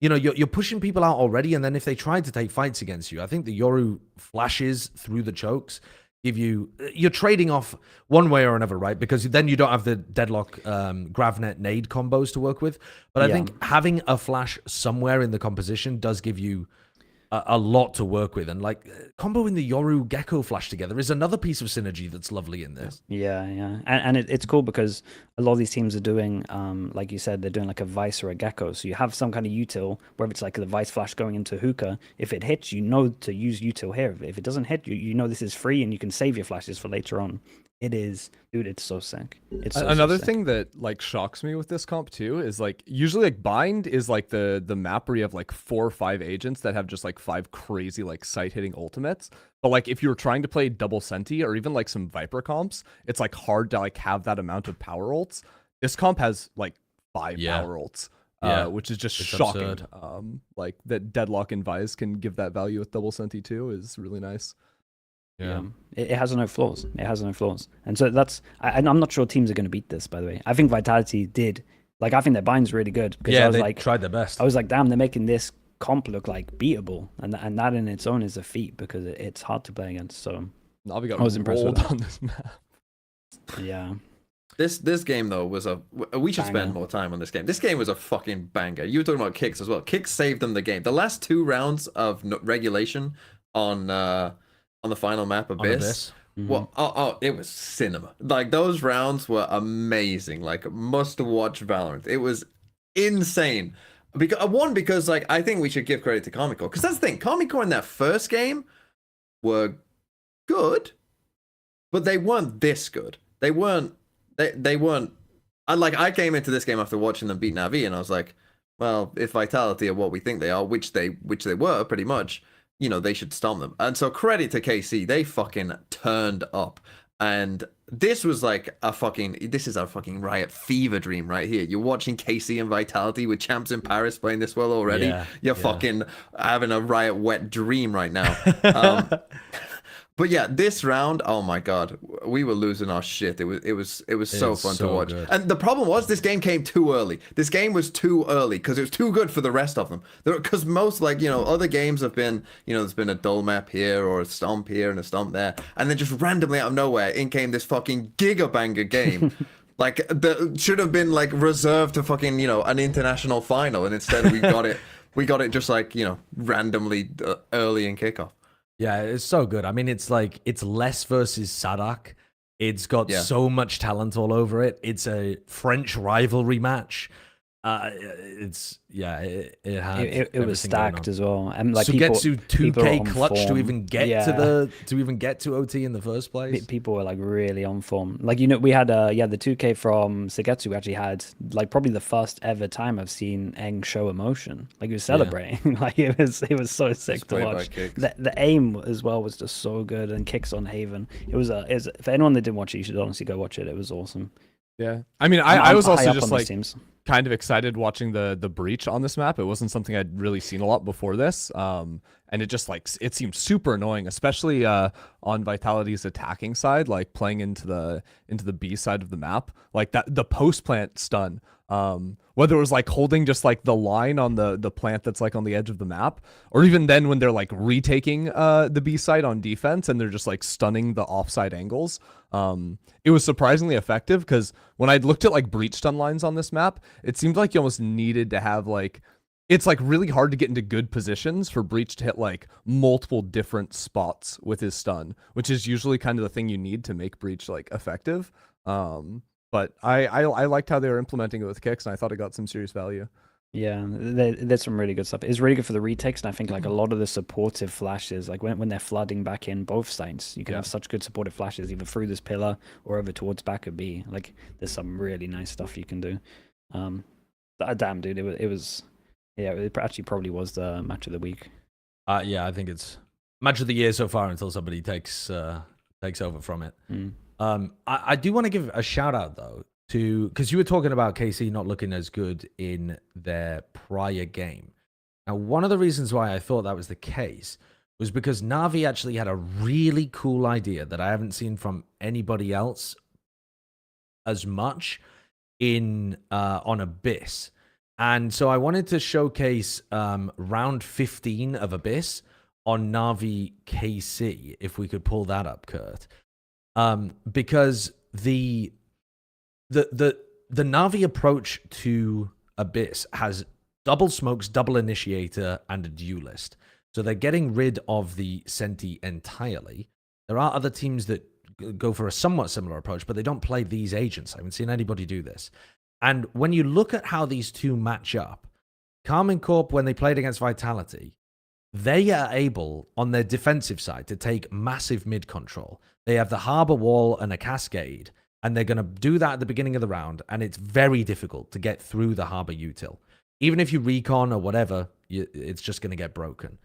you're pushing people out already, and then if they try to take fights against you, I think the Yoru flashes through the chokes you're trading off one way or another, right? Because then you don't have the deadlock Gravnet nade combos to work with. But I think having a flash somewhere in the composition does give you a lot to work with, and like comboing the Yoru Gecko flash together is another piece of synergy that's lovely in this. Yeah, and it's cool because a lot of these teams are doing, like you said, they're doing like a Vice or a Gecko. So you have some kind of util, whether it's like the Vice flash going into hookah. If it hits, you know to use util here. If it doesn't hit, you know this is free, and you can save your flashes for later on. It is, dude. It's so sick. It's so, another so thing that like shocks me with this comp too is like usually like bind is like the map where you have like 4 or 5 agents that have just like 5 crazy like sight hitting ultimates. But like if you're trying to play double senti or even like some Viper comps, it's like hard to like have that amount of power ults. This comp has like 5 power ults, which is just shocking. Absurd. Like that Deadlock and Vice can give that value with double senti too is really nice. Yeah, it has no flaws. It has no flaws, and so that's. And I'm not sure teams are going to beat this. By the way, I think Vitality did. Like, I think their bind's really good. Yeah, I was they like, tried their best. I was like, damn, they're making this comp look like beatable, and that in its own is a feat because it's hard to play against. So Navi got I was impressed with on this map. Yeah. This game though was we should spend more time on this game. This game was a fucking banger. You were talking about kicks as well. Kicks saved them the game. The last 2 rounds of regulation on the final map, Abyss. Well, it was cinema. Like, those rounds were amazing. Like, must watch Valorant. It was insane. Because like I think we should give credit to Karmine Corp, because that's the thing. Karmine Corp in that first game were good, but they weren't this good. They weren't. I came into this game after watching them beat NAVI, and I was like, well, if Vitality are what we think they are, which they were pretty much, they should stomp them. And so credit to KC, they fucking turned up. And this was like this is a fucking Riot fever dream right here. You're watching KC and Vitality with champs in Paris playing this well already. You're fucking having a Riot wet dream right now. But yeah, this round, oh my god, we were losing our shit. It was so fun to watch. Good. And the problem was this game came too early. This game was too early because it was too good for the rest of them. Because most other games have been, there's been a dull map here or a stomp here and a stomp there, and then just randomly out of nowhere in came this fucking gigabanger game. Like, that should have been like reserved to fucking an international final, and instead we got it. We got it just like randomly early in kickoff. Yeah, it's so good. I mean, it's like, it's less versus Sadak. It's got so much talent all over it. It's a French rivalry match. It was stacked as well. And like Sugetsu 2K clutch to even get to OT in the first place. People were like really on form. Like, we had the 2K from Sugetsu actually had like probably the first ever time I've seen Eng show emotion. Like, he was celebrating. Like, it was so sick to watch. The aim as well was just so good, and kicks on Haven. It was for anyone that didn't watch it, you should honestly go watch it. It was awesome. Yeah, I mean, I was also just like kind of excited watching the breach on this map. It wasn't something I'd really seen a lot before this, and it just like it seemed super annoying, especially on Vitality's attacking side, like playing into the B side of the map, like that the post plant stun. Whether it was like holding just like the line on the plant that's like on the edge of the map, or even then when they're like retaking the B side on defense and they're just like stunning the offside angles. It was surprisingly effective, because when I'd looked at like breach stun lines on this map, it seemed like you almost needed to have like, it's like really hard to get into good positions for breach to hit like multiple different spots with his stun, which is usually kind of the thing you need to make breach like effective. But I liked how they were implementing it with kicks, and I thought it got some serious value. Yeah, there's some really good stuff. It's really good for the retakes, and I think like a lot of the supportive flashes, like when they're flooding back in both sides, you can have such good supportive flashes either through this pillar or over towards back of B. Like, there's some really nice stuff you can do. Damn, dude, it actually probably was the match of the week. Yeah, I think it's match of the year so far until somebody takes over from it. I do want to give a shout out though because you were talking about KC not looking as good in their prior game. Now, one of the reasons why I thought that was the case was because Navi actually had a really cool idea that I haven't seen from anybody else as much in on Abyss. And so I wanted to showcase round 15 of Abyss on Navi KC, if we could pull that up, Kurt. Because the Navi approach to Abyss has double smokes, double initiator, and a duelist. So they're getting rid of the Senti entirely. There are other teams that go for a somewhat similar approach, but they don't play these agents. I haven't seen anybody do this. And when you look at how these two match up, Karmine Corp, when they played against Vitality, they are able, on their defensive side, to take massive mid control. They have the Harbor Wall and a Cascade, and they're going to do that at the beginning of the round, and it's very difficult to get through the Harbor util. Even if you recon or whatever, it's just going to get broken.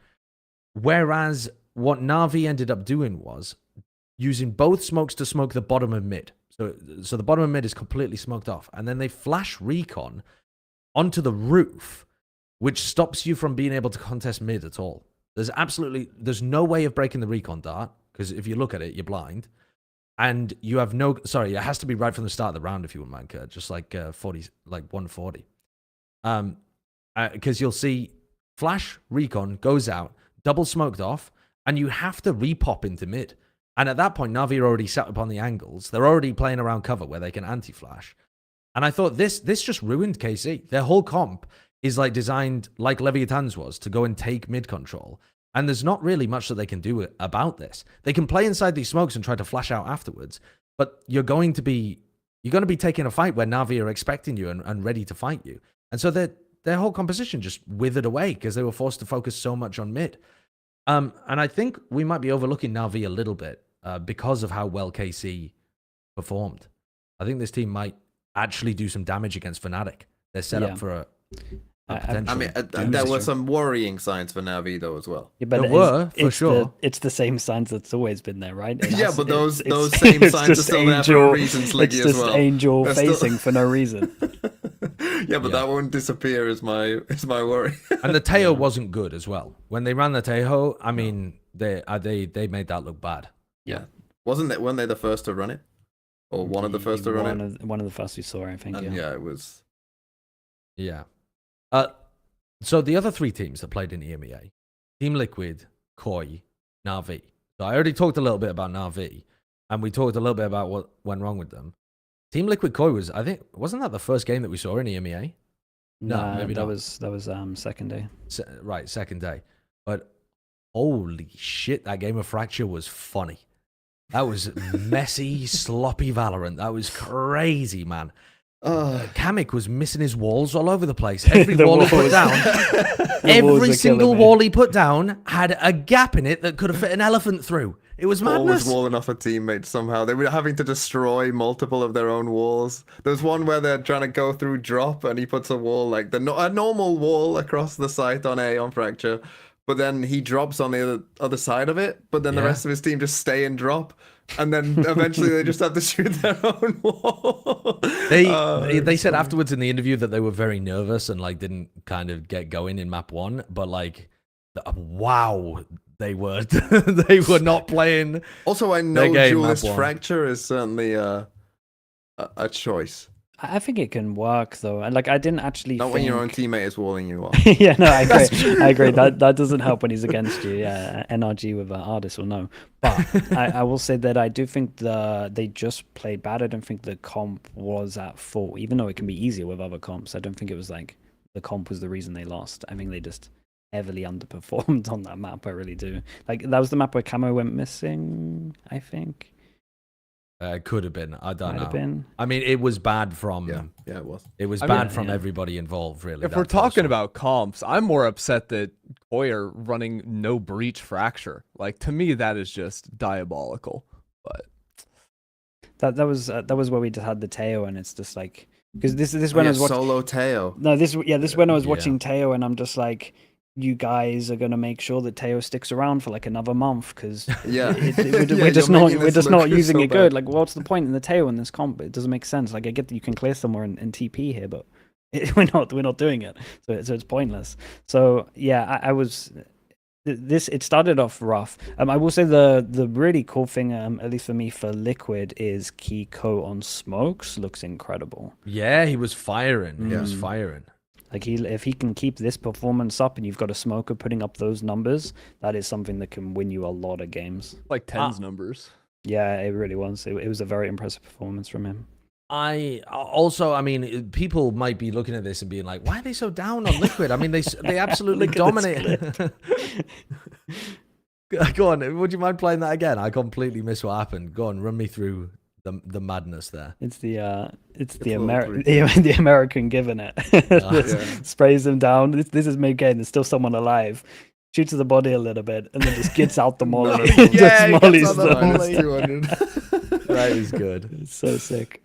Whereas what Navi ended up doing was using both smokes to smoke the bottom of mid. So the bottom of mid is completely smoked off. And then they flash recon onto the roof, which stops you from being able to contest mid at all. There's no way of breaking the recon dart, because if you look at it, you're blind. And you have no, sorry, it has to be right from the start of the round if you wouldn't mind, Kurt, just like 140. Because you'll see flash, recon, goes out, double smoked off, and you have to repop into mid. And at that point, Navi are already set up on the angles. They're already playing around cover where they can anti-flash. And I thought this just ruined KC. Their whole comp is like designed like Leviatan's was to go and take mid control. And there's not really much that they can do about this. They can play inside these smokes and try to flash out afterwards, but you're going to be taking a fight where Navi are expecting you and ready to fight you. And so their whole composition just withered away because they were forced to focus so much on mid. And I think we might be overlooking Navi a little bit because of how well KC performed. I think this team might actually do some damage against FNATIC. They're set up for a I mean, there were some worrying signs for Navi though as well. Yeah, but there were, for sure. It's the same signs that's always been there, right? Yeah, but those same signs are still there for a reason, Sliggy, it's just as well. Angel facing for no reason. Yeah, but that won't disappear is my worry. And the Tejo wasn't good as well. When they ran the Tejo, I mean, they made that look bad. Yeah. Weren't they the first to run it? Or one of the first to run it? One of the first we saw, I think. And yeah, it was. Yeah. So the other three teams that played in EMEA, Team Liquid, Koi, NAVI. So I already talked a little bit about NAVI, and we talked a little bit about what went wrong with them. Team Liquid Koi wasn't that the first game that we saw in EMEA? No, maybe that not. That was second day. Right, second day. But holy shit, that game of Fracture was funny. That was messy, sloppy Valorant. That was crazy, man. Kamek was missing his walls all over the place. Every wall he put down, every single wall he put down had a gap in it that could have fit an elephant through. It was madness. Always walling off a teammate somehow. They were having to destroy multiple of their own walls. There's one where they're trying to go through drop, and he puts a wall like a normal wall across the site on Fracture. But then he drops on the other side of it, but then the rest of his team just stay and drop. And then eventually they just have to shoot their own wall. They said afterwards in the interview that they were very nervous and like didn't kind of get going in map 1, but like, wow, they were not playing. Also, I know duelist Fracture is certainly a choice. I think it can work though. Like I didn't actually. Not when your own teammate is walling you off. Yeah, no, I agree. I agree. That doesn't help when he's against you. Yeah, NRG with Ardis will know. But I will say that I do think they just played bad. I don't think the comp was at fault, even though it can be easier with other comps. I don't think it was like the comp was the reason they lost. I think they just heavily underperformed on that map. I really do. Like that was the map where Camo went missing, I think. It could have been. I don't know. Been. I mean, it was bad from. Yeah, it was. It was bad from everybody involved, really. If we're talking about comps, I'm more upset that Koi are running no breach Fracture. Like to me, that is just diabolical. But that was where we just had the Tejo, and it's just like because this when I was watching solo Tejo. No, this when I was watching Tejo, and I'm just like, you guys are gonna make sure that Tejo sticks around for like another month because we're just not using it good. Like, what's the point in the Tejo in this comp? It doesn't make sense. Like, I get that you can clear somewhere and TP here, but we're not doing it, so it's pointless. So yeah, I was it started off rough. I will say the really cool thing, at least for me, for Liquid is Kiko on smokes looks incredible. Yeah, he was firing. He was firing. Like if he can keep this performance up, and you've got a smoker putting up those numbers, that is something that can win you a lot of games. Like tens numbers. Yeah, it really was. It was a very impressive performance from him. I mean, people might be looking at this and being like, why are they so down on Liquid? I mean, they absolutely dominated. Go on, would you mind playing that again? I completely missed what happened. Go on, run me through the madness there. It's the American giving it. Sprays him down. This is mid-game. There's still someone alive. Shoots the body a little bit and then just gets out the molly. Yeah, just mollies them. That is good. It's so sick.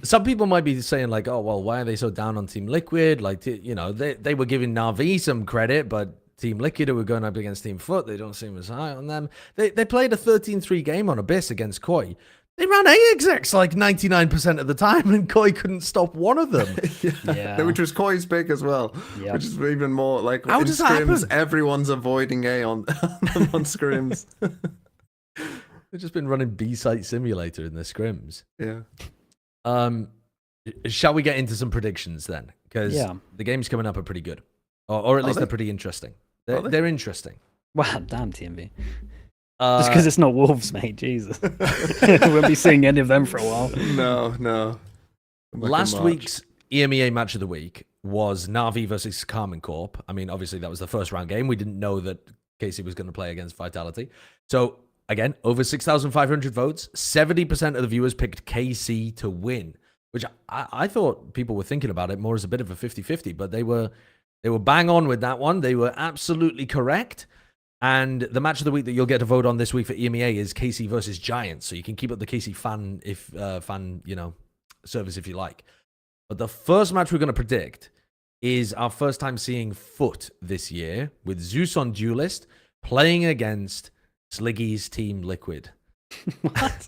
Some people might be saying like, oh, well, why are they so down on Team Liquid? Like, you know, they were giving Na'Vi some credit, but Team Liquid, who were going up against Team Foot, they don't seem as high on them. They played a 13-3 game on Abyss against Koi. They ran AXX like 99% of the time, and Koi couldn't stop one of them. Yeah. Which was Koi's pick as well. Yep. Which is even more like how does that happen? Everyone's avoiding A on scrims. They've just been running B-Site Simulator in their scrims. Yeah. Shall we get into some predictions then? Because the games coming up are pretty good, or at least they're pretty interesting. They're interesting. Wow, damn TMV. Just because it's not Wolves, mate. Jesus, we won't be seeing any of them for a while. No. Last week's EMEA match of the week was Navi versus Karmine Corp. I mean, obviously that was the first round game. We didn't know that Casey was going to play against Vitality. So again, over 6,500 votes. 70% of the viewers picked KC to win, which I thought people were thinking about it more as a bit of a 50-50, but they were bang on with that one. They were absolutely correct. And the match of the week that you'll get to vote on this week for EMEA is KC versus Giants. So you can keep up the KC fan service if you like. But the first match we're going to predict is our first time seeing Foot this year, with Zeus on Duelist playing against Sliggy's Team Liquid. What?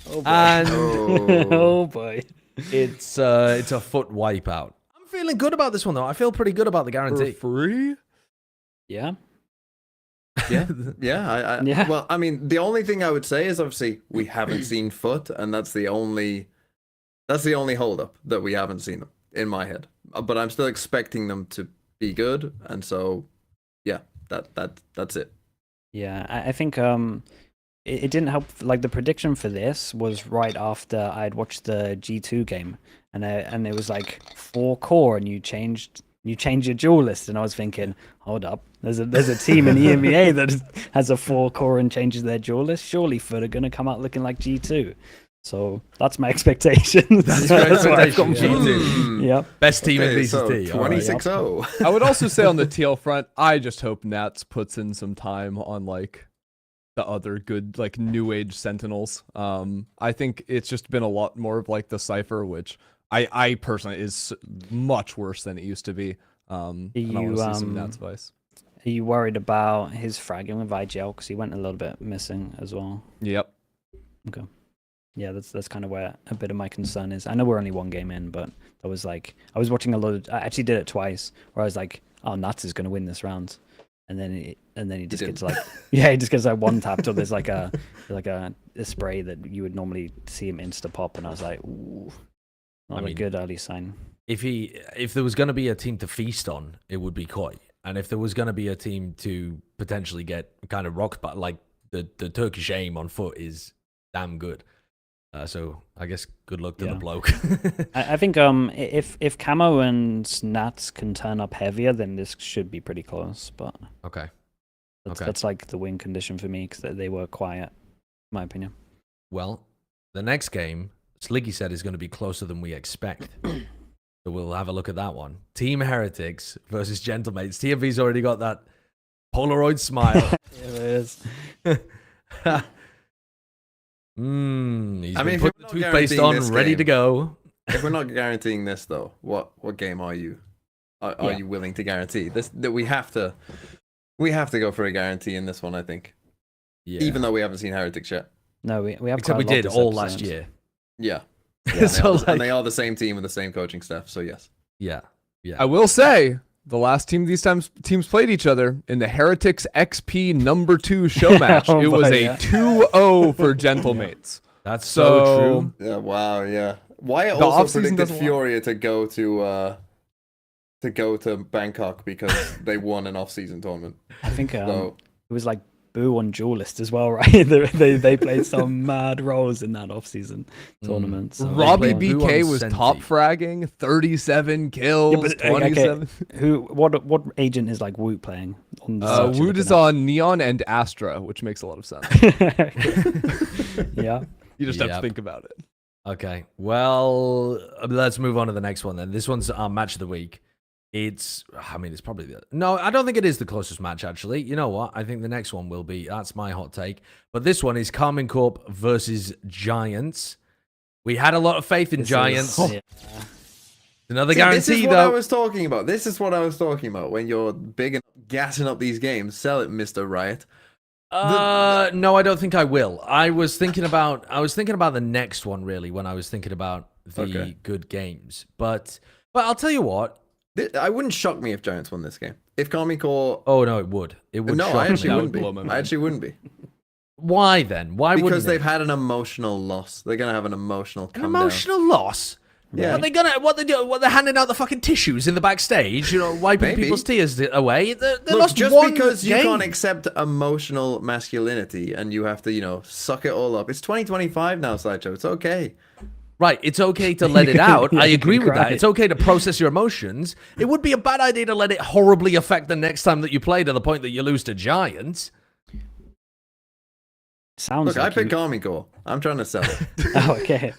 Oh boy. And oh boy. It's a Foot wipeout. I'm feeling good about this one though. I feel pretty good about the guarantee. For free? Yeah. Yeah. Well, I mean, the only thing I would say is obviously we haven't seen Foot, and that's the only holdup that we haven't seen them in my head. But I'm still expecting them to be good, and so yeah, that's it. Yeah, I think it didn't help. Like the prediction for this was right after I'd watched the G2 game, and it was like 4 core, and you change your duel list, and I was thinking, hold up, there's a team in EMEA that has a 4 core and changes their duel list. Surely Foot are gonna come out looking like G2. So that's my expectation. That's my expectation. G2. Yep. Best team in VCT. 26-0. I would also say on the TL front, I just hope Nats puts in some time on like the other good like new age Sentinels. I think it's just been a lot more of like the Cypher, which I personally is much worse than it used to be. And I want to see some Nats Vice. Are you worried about his fragging with IGL because he went a little bit missing as well? Yep. Okay. Yeah, that's kind of where a bit of my concern is. I know we're only 1 game in, but I was watching a lot of. I actually did it twice, where I was like, "Oh, Nats is going to win this round," and then he just gets like, he just gets like one tapped, or there's like a spray that you would normally see him insta pop, and I was like, "Ooh, not a good early sign." If there was going to be a team to feast on, it would be Koi, and if there was going to be a team to potentially get kind of rocked, but like the Turkish aim on Foot is damn good. So I guess good luck to the bloke. I think if Camo and Nats can turn up heavier, then this should be pretty close. But okay, that's like the win condition for me because they were quiet, in my opinion. Well, the next game, Sliggy said, is going to be closer than we expect. So we'll have a look at that one. Team Heretics versus Gentlemates. TMV's already got that Polaroid smile. It is. He's been putting the toothpaste on, ready to go. If we're not guaranteeing this, though, what game are you? Are you willing to guarantee this? That we have to go for a guarantee in this one. I think, even though we haven't seen Heretics yet. No, we have. Except we did all last year. Yeah. So and they are the same team with the same coaching staff. So yes. Yeah. I will say the last team these teams played each other in the Heretics XP number 2 show match. It was a 2-0 for Gentlemates. That's so true. Yeah, wow, yeah. Wyatt also predicted FURIA to go to Bangkok because they won an off-season tournament. I think it was like Boo on Duelist as well, right? they played some mad roles in that off-season tournament. So Robbie BK was top fragging, 37 kills, 27. Okay. What agent is like Woot playing? Woot is on Neon and Astra, which makes a lot of sense. Yeah. You just have to think about it. Okay, well, let's move on to the next one then. This one's our match of the week. It's probably no, I don't think it is the closest match, actually. You know what? I think the next one will be. That's my hot take. But this one is Karmine Corp versus Giants. We had a lot of faith in Giants. Another guarantee, this is though. what I was talking about. This is what I was talking about. When you're big and gassing up these games, sell it, Mr. Riot. No, I don't think I will. I was thinking about the next one, really, when I was thinking about the good games. But I'll tell you what. I wouldn't shock me if Giants won this game. If Karmine Corp... Oh, no, it would. It would No, shock I actually me. wouldn't be. I actually wouldn't be. Why then? Why wouldn't Because they've had an emotional loss. They're going to have an emotional come down. Emotional loss? Yeah. Are they gonna? What they do? What they're handing out the fucking tissues in the backstage? You know, wiping people's tears away. They lost just one because you game. can't accept emotional masculinity and you have to, suck it all up. It's 2025 now, Sideshow. It's okay. Right, it's okay to let it out. I agree with that. It's okay to process your emotions. It would be a bad idea to let it horribly affect the next time that you play to the point that you lose to Giants. Sounds. Look, I picked Karmine Corp. I'm trying to sell it. Oh, okay.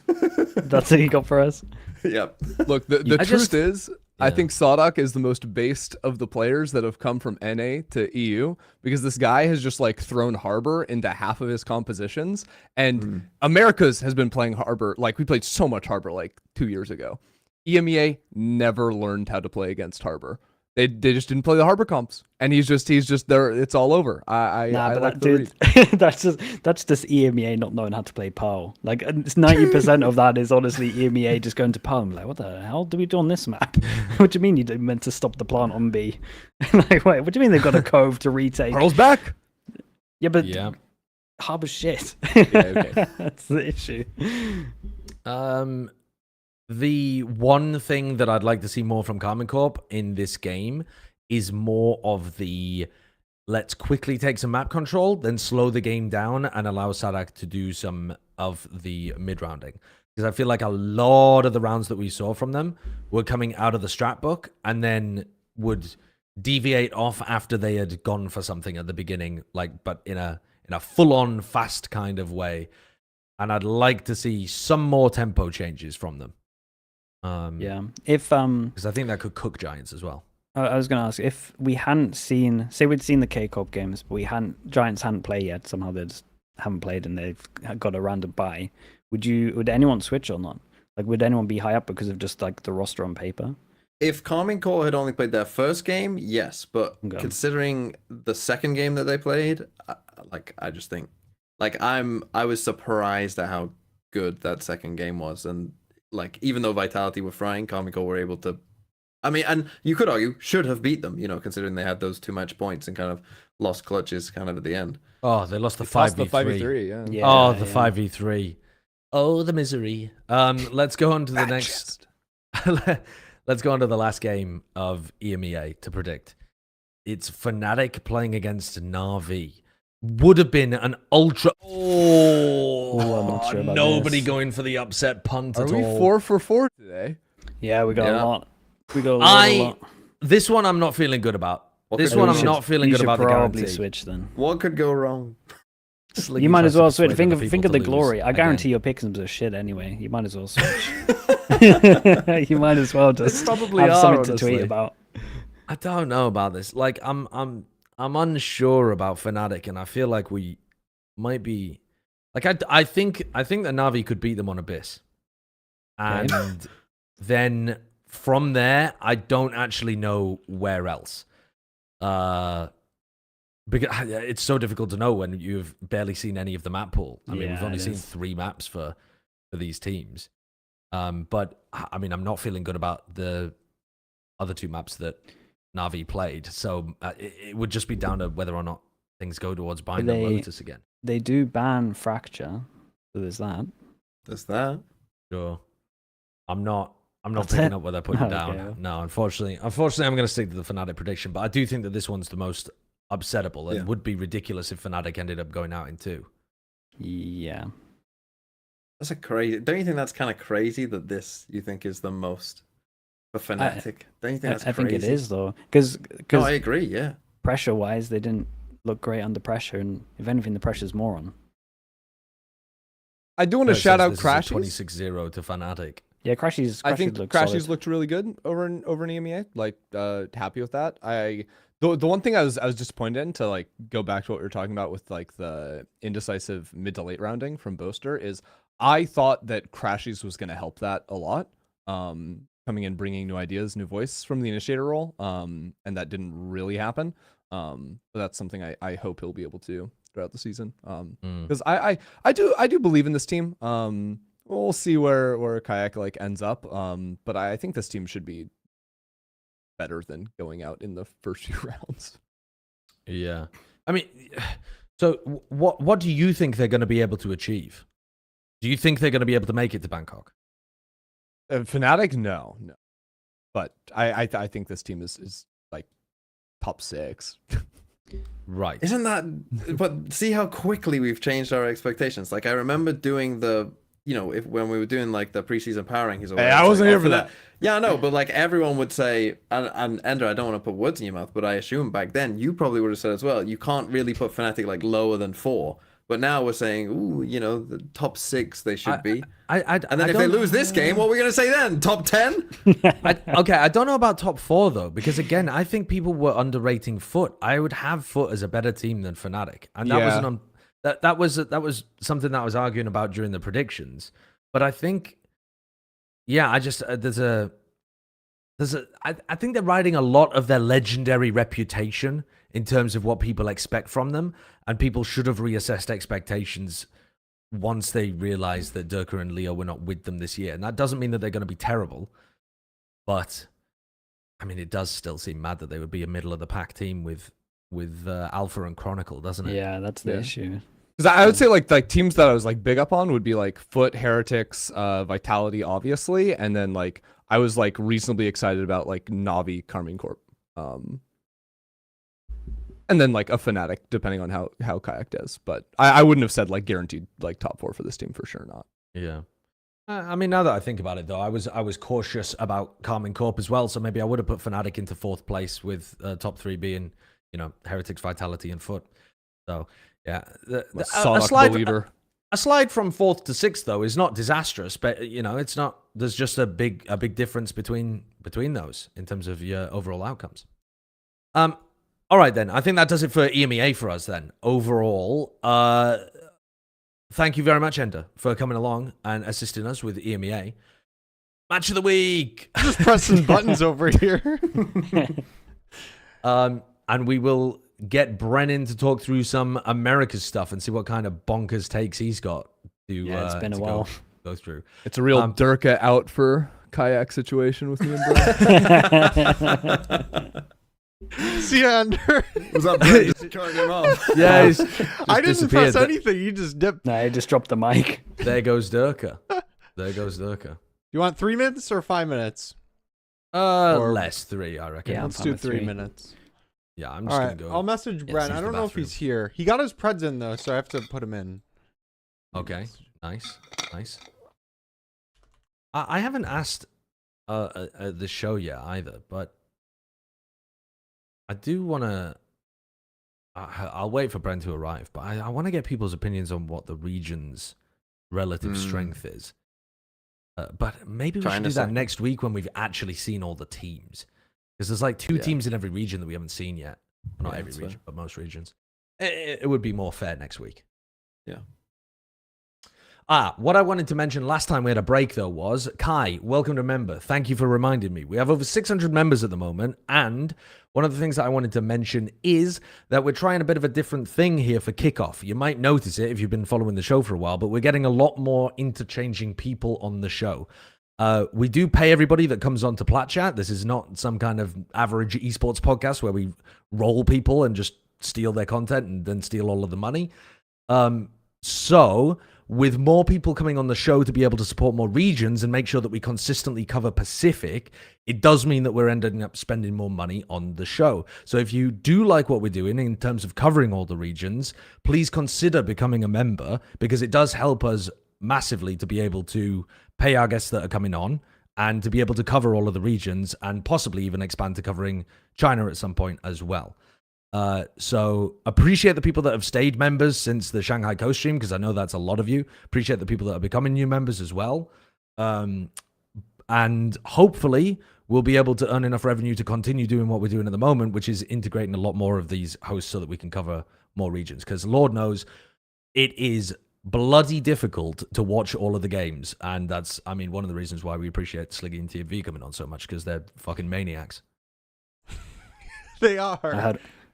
That's what you got for us. Yep. Look, the truth is, I think Sadak is the most based of the players that have come from NA to EU because this guy has just like thrown Harbor into half of his compositions, and Americas has been playing Harbor. Like we played so much Harbor like 2 years ago. EMEA never learned how to play against Harbor. They just didn't play the Harbor comps, and he's just there. It's all over. I like dude, that's just EMEA not knowing how to play PAL. Like 90% of that is honestly EMEA just going to PAL. I'm like, what the hell do we do on this map? What do you mean you meant to stop the plant on B? Like, wait, what do you mean they've got a cove to retake? Pearl's back. Yeah, but Harbor's shit. Okay. That's the issue. The one thing that I'd like to see more from Karmine Corp in this game is more of the let's quickly take some map control, then slow the game down and allow Sadak to do some of the mid-rounding. Because I feel like a lot of the rounds that we saw from them were coming out of the strat book and then would deviate off after they had gone for something at the beginning, but in a full-on fast kind of way. And I'd like to see some more tempo changes from them. Because I think that could cook Giants as well. I was going to ask, if we hadn't seen, say we'd seen the K-Corp games, but Giants hadn't played yet, somehow they just haven't played and they've got a random bye, would anyone switch or not? Like, would anyone be high up because of just like the roster on paper? If Karmine Corp had only played their first game, yes, but considering the second game that they played, I just think, I was surprised at how good that second game was, and even though Vitality were frying, Karmine Corp were able to, and you could argue, should have beat them, considering they had those 2 match points and kind of lost clutches kind of at the end. Oh, they lost the 5v3. Yeah. The 5v3. Oh, the misery. Let's go on to the next. Let's go on to the last game of EMEA to predict. It's FNATIC playing against NAVI. Would have been an ultra. I'm not sure about nobody this. going for the upset punt at Are we all. 4 for 4 today? Yeah, we got a lot. We got a lot. This one I'm not feeling good about. I'm not feeling good about the probably guarantee. switch then. What could go wrong? You might as well switch. Think of the glory. I guarantee your picks are shit anyway. You might as well switch. You might as well just probably have are, something to honestly. tweet about. I don't know about this. I'm unsure about FNATIC, and I feel like we might be. I think that Navi could beat them on Abyss, and then from there, I don't actually know where else. Because it's so difficult to know when you've barely seen any of the map pool. I mean, we've only seen 3 maps for these teams. But I'm not feeling good about the other 2 maps that Navi played. So it would just be down to whether or not things go towards buying the Lotus again. They do ban Fracture, so there's that. There's that. Sure. I'm not picking up what they're putting down. Okay. No, unfortunately, I'm going to stick to the Fnatic prediction. But I do think that this one's the most upsettable, and would be ridiculous if Fnatic ended up going out in 2. Yeah. That's a crazy. Don't you think that's kind of crazy that this you think is the most for Fnatic? Don't you think that's crazy? I think it is though, because no, I agree. Yeah. Pressure wise, they didn't look great under pressure, and if anything, the pressure's more on. I do want to shout out Crashies. 26-0 to Fnatic. Yeah, Crashies. I think Crashies looked looked really good over in EMEA. Like, happy with that. The one thing I was disappointed in, to like go back to what we were talking about with like the indecisive mid to late rounding from Boaster, is I thought that Crashies was going to help that a lot. Coming in, bringing new ideas, new voice from the initiator role. And that didn't really happen. But that's something I hope he'll be able to throughout the season. Because I do believe in this team. We'll see where Kayak like ends up. But I think this team should be better than going out in the first few rounds. Yeah. I mean, so what do you think they're going to be able to achieve? Do you think they're going to be able to make it to Bangkok? Fnatic, no. But I think this team is like top 6. Right. Isn't that? But see how quickly we've changed our expectations. Like I remember doing the, when we were doing like the preseason power rankings. Hey, I wasn't here for that. Yeah, I know, but like everyone would say, and Ender, I don't want to put words in your mouth, but I assume back then you probably would have said as well, you can't really put Fnatic like lower than 4. But now we're saying, ooh, the top 6 they should be. And then if they lose this game, what are we going to say then? Top 10? Okay, I don't know about top 4 though, because again, I think people were underrating Foot. I would have Foot as a better team than Fnatic, and that was something that I was arguing about during the predictions. But I think, I just I think they're riding a lot of their legendary reputation in terms of what people expect from them, and people should have reassessed expectations once they realized that Durka and Leo were not with them this year. And that doesn't mean that they're going to be terrible, but I mean, it does still seem mad that they would be a middle of the pack team with Alpha and Chronicle, doesn't it? Yeah, that's the issue. Because I would say like teams that I was like big up on would be like Foot, Heretics, Vitality, obviously, and then like I was like reasonably excited about like Navi, Karmine Corp, and then like a Fnatic, depending on how Kayak does. But I wouldn't have said like guaranteed like top 4 for this team for sure. Not. Yeah. I mean, now that I think about it, though, I was cautious about Karmine Corp as well. So maybe I would have put Fnatic into 4th place with top 3 being, Heretics, Vitality, and Foot. So yeah, a slide from 4th to 6th though is not disastrous, but it's not. There's just a big difference between those in terms of your overall outcomes. All right then, I think that does it for EMEA for us then. Overall, thank you very much, Ender, for coming along and assisting us with EMEA. Match of the week. Just pressing buttons over here. And we will get Brennan to talk through some America's stuff and see what kind of bonkers takes he's got to. It's been a while. Go through. It's a real Durka out for Kayak situation with me and Bren. See you, Ender. Was that Bren just turning him off? Yeah, I didn't press anything. You just dipped. No, I just dropped the mic. There goes Durka. You want 3 minutes or 5 minutes? Less 3, I reckon. Yeah, let's do 3 minutes. Yeah, I'm just gonna go. I'll message Bren. I don't know if he's here. He got his preds in though, so I have to put him in. Okay, nice. I haven't asked the show yet either, but I do want to. I'll wait for Bren to arrive, but I want to get people's opinions on what the region's relative strength is. But maybe we should do that next week when we've actually seen all the teams. Because there's like 2 teams in every region that we haven't seen yet. Well, not every region, but most regions. It would be more fair next week. Yeah. What I wanted to mention last time we had a break, though, was Kai, welcome to member. Thank you for reminding me. We have over 600 members at the moment, and one of the things that I wanted to mention is that we're trying a bit of a different thing here for Kickoff. You might notice it if you've been following the show for a while, but we're getting a lot more interchanging people on the show. We do pay everybody that comes on to Plat Chat. This is not some kind of average esports podcast where we roll people and just steal their content and then steal all of the money. So with more people coming on the show to be able to support more regions and make sure that we consistently cover Pacific, it does mean that we're ending up spending more money on the show. So if you do like what we're doing in terms of covering all the regions, please consider becoming a member, because it does help us massively to be able to pay our guests that are coming on and to be able to cover all of the regions and possibly even expand to covering China at some point as well. So appreciate the people that have stayed members since the Shanghai Coast stream, because I know that's a lot of you. Appreciate the people that are becoming new members as well. And hopefully we'll be able to earn enough revenue to continue doing what we're doing at the moment, which is integrating a lot more of these hosts so that we can cover more regions. Because Lord knows it is bloody difficult to watch all of the games. And that's, I mean, one of the reasons why we appreciate Sliggy and TMV coming on so much, because they're fucking maniacs. They are.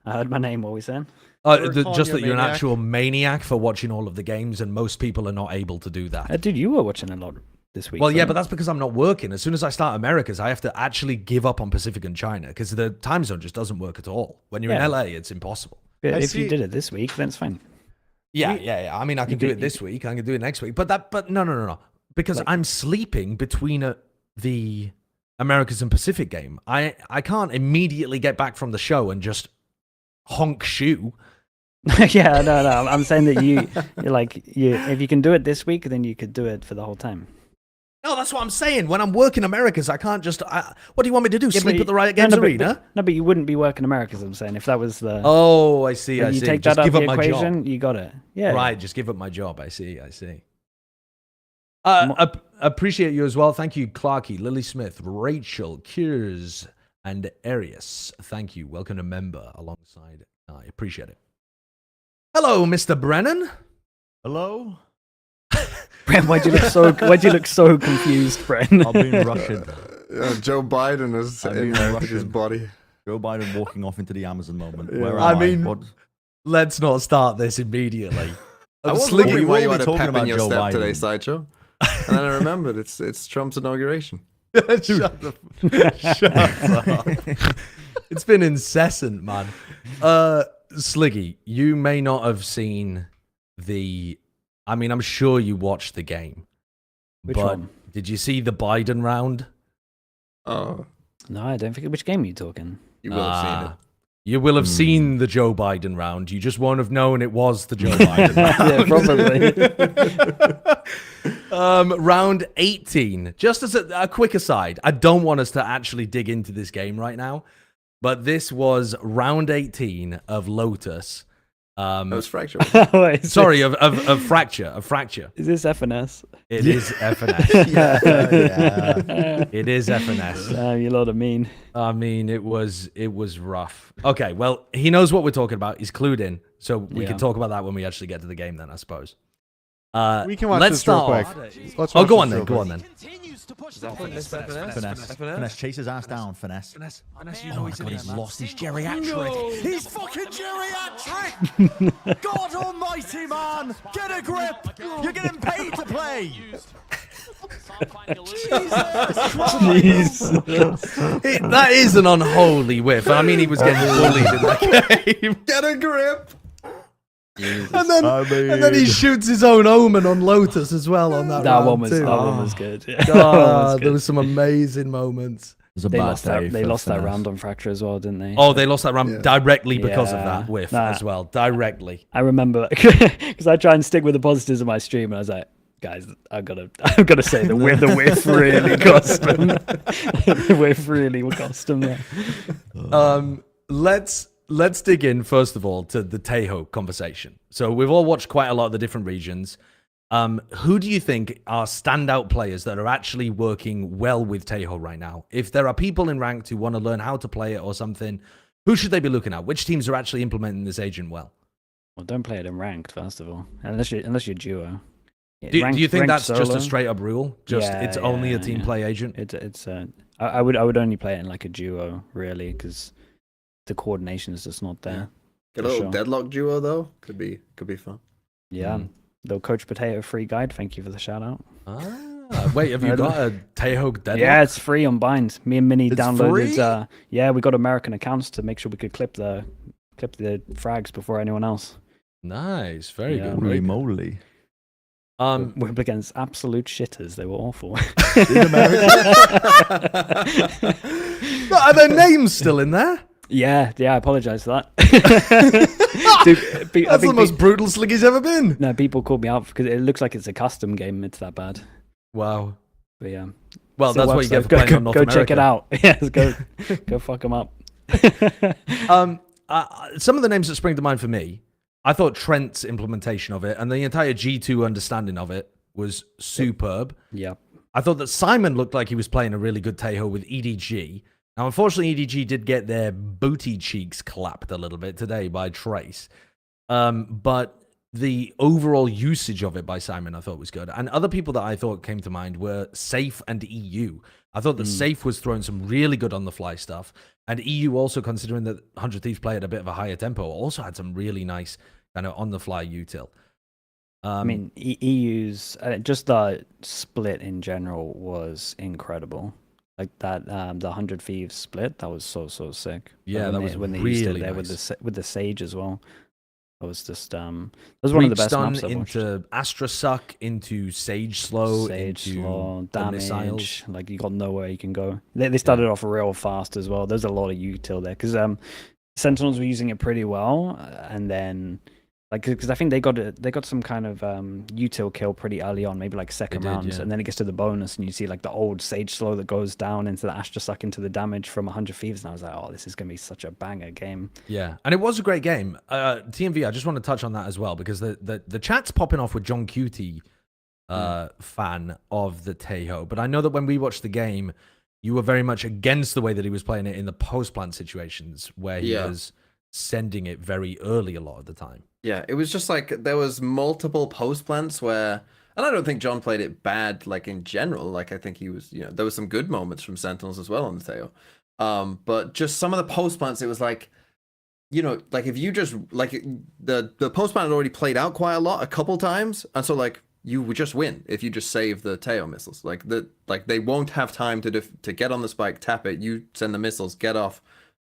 I heard my name. What were we saying? Just that you're an actual maniac for watching all of the games, and most people are not able to do that. Dude, you were watching a lot this week. Well, yeah, but that's because I'm not working. As soon as I start Americas, I have to actually give up on Pacific and China, because the time zone just doesn't work at all. When you're in LA, it's impossible. Yeah, if you did it this week, then it's fine. Yeah. I mean, I can do it this week. I can do it next week. But no. Because I'm sleeping between the Americas and Pacific game. I can't immediately get back from the show and just honk shoe. Yeah, no. I'm saying that if you can do it this week, then you could do it for the whole time. No, that's what I'm saying. When I'm working Americas, I can't just. What do you want me to do? Sleep at the Riot Games Arena? But you wouldn't be working Americas. I'm saying if that was the. Oh, I see. You take that out of the equation, you got it. Yeah. Right. Just give up my job. I see. Appreciate you as well. Thank you, Clarky, Lily Smith, Rachel, Kiers, and Arius. Thank you. Welcome to member alongside. I appreciate it. Hello, Mr. Brennan. Hello. Bren, why'd you look so confused, Bren? I've been rushing. Joe Biden is in his body. Joe Biden walking off into the Amazon moment. Yeah. Where am I? What? Let's not start this immediately. I was wondering why you had a pep in your step today, Sideshow. And then I remembered it's Trump's inauguration. Shut up. It's been incessant, man. Sliggy, you may not have seen I mean, I'm sure you watched the game. Which one? Did you see the Biden round? Oh. No, I don't think. Which game are you talking? You will have seen it. You will have seen the Joe Biden round. You just won't have known it was the Joe Biden round. Yeah, probably. Round 18. Just as a quick aside, I don't want us to actually dig into this game right now, but this was round 18 of Lotus. That was Fracture. Sorry, of Fracture. Is this FNS? It is FNS. Yeah. It is FNS. You lot are mean. I mean, it was rough. Okay, well, he knows what we're talking about. He's clued in, so we can talk about that when we actually get to the game. Then I suppose. We can watch let's this real start quick. off. Go on then. Finesse chases ass down. Finesse. You know he's lost his geriatric. He's fucking geriatric. God almighty, man. Get a grip. You're getting paid to play. That is an unholy whiff. I mean, he was getting bullied in that game. Get a grip. And then he shoots his own Omen on Lotus as well on that round one was too. That one was good. Yeah. God, there was some amazing moments. They lost that round on Fracture as well, didn't they? Oh, they lost that round directly because of that whiff as well. Directly. I remember because I try and stick with the positives of my stream, and I was like, guys, I've got to say the whiff really cost them. The whiff really cost them. Yeah. Let's dig in first of all to the Tejo conversation. So we've all watched quite a lot of the different regions. Who do you think are standout players that are actually working well with Tejo right now? If there are people in ranked who want to learn how to play it or something, who should they be looking at? Which teams are actually implementing this agent well? Well, don't play it in ranked first of all, unless you're duo. Yeah, do you think that's just a straight up rule? It's only a team play agent. I would only play it in like a duo really, because the coordination is just not there. Get a little deadlock duo though. Could be fun. Yeah. The Coach Potato free guide. Thank you for the shout out. Wait, have you got a Tejo deadlock? Yeah, it's free on Bind. Me and Minnie It's downloaded. free? Yeah, we got American accounts to make sure we could clip the frags before anyone else. Nice, very Yeah. good. Very good. moly. We're up against absolute shitters. They were awful. Are their names still in there? yeah. I apologize for that. Dude, That's the most brutal Sliggy's ever been. No, people called me out because it looks like it's a custom game. It's that bad. Wow. But yeah. Well, Still that's what works, you get though. for playing on North Go America. check it out. Yes, go fuck them up. Some of the names that spring to mind for me, I thought Trent's implementation of it and the entire G2 understanding of it was superb. Yeah. I thought that Simon looked like he was playing a really good Tejo with EDG. Now, unfortunately, EDG did get their booty cheeks clapped a little bit today by Trace. But the overall usage of it by Simon, I thought was good. And other people that I thought came to mind were Safe and EU. I thought that Safe was throwing some really good on-the-fly stuff. And EU also, considering that 100 Thieves play at a bit of a higher tempo, also had some really nice kind of on-the-fly util. I mean, EU's just the split in general was incredible. Like that, the 100 Thieves split, that was so sick. Yeah, Like that was when they used it really there nice. with the Sage as well. That was just that was one of the best Stun maps I've watched. into Astra Suck, into Sage Slow, Sage into slow, the damage, missiles. like you got nowhere you can go. They started off real fast as well. There's a lot of util there because Sentinels were using it pretty well, and then like because I think they got some kind of util kill pretty early on, maybe like second rounds, yeah. and then it gets to the bonus, and you see like the old Sage Slow that goes down into the Astra Suck into the damage from 100 Thieves, and I was like, oh, this is gonna be such a banger game. Yeah, and it was a great game. TMV, I just want to touch on that as well because the chat's popping off with John Cutie, fan of the Tejo. But I know that when we watched the game, you were very much against the way that he was playing it in the post-plant situations where he was sending it very early a lot of the time. Yeah, it was just like there was multiple post plants where, and I don't think John played it bad, like in general. Like I think he was, there was some good moments from Sentinels as well on the Tejo. But just some of the post plants, it was like, like if you just like the post plant had already played out quite a lot, a couple times, and so like you would just win if you just save the Tejo missiles. Like they won't have time to get on the spike, tap it, you send the missiles, get off,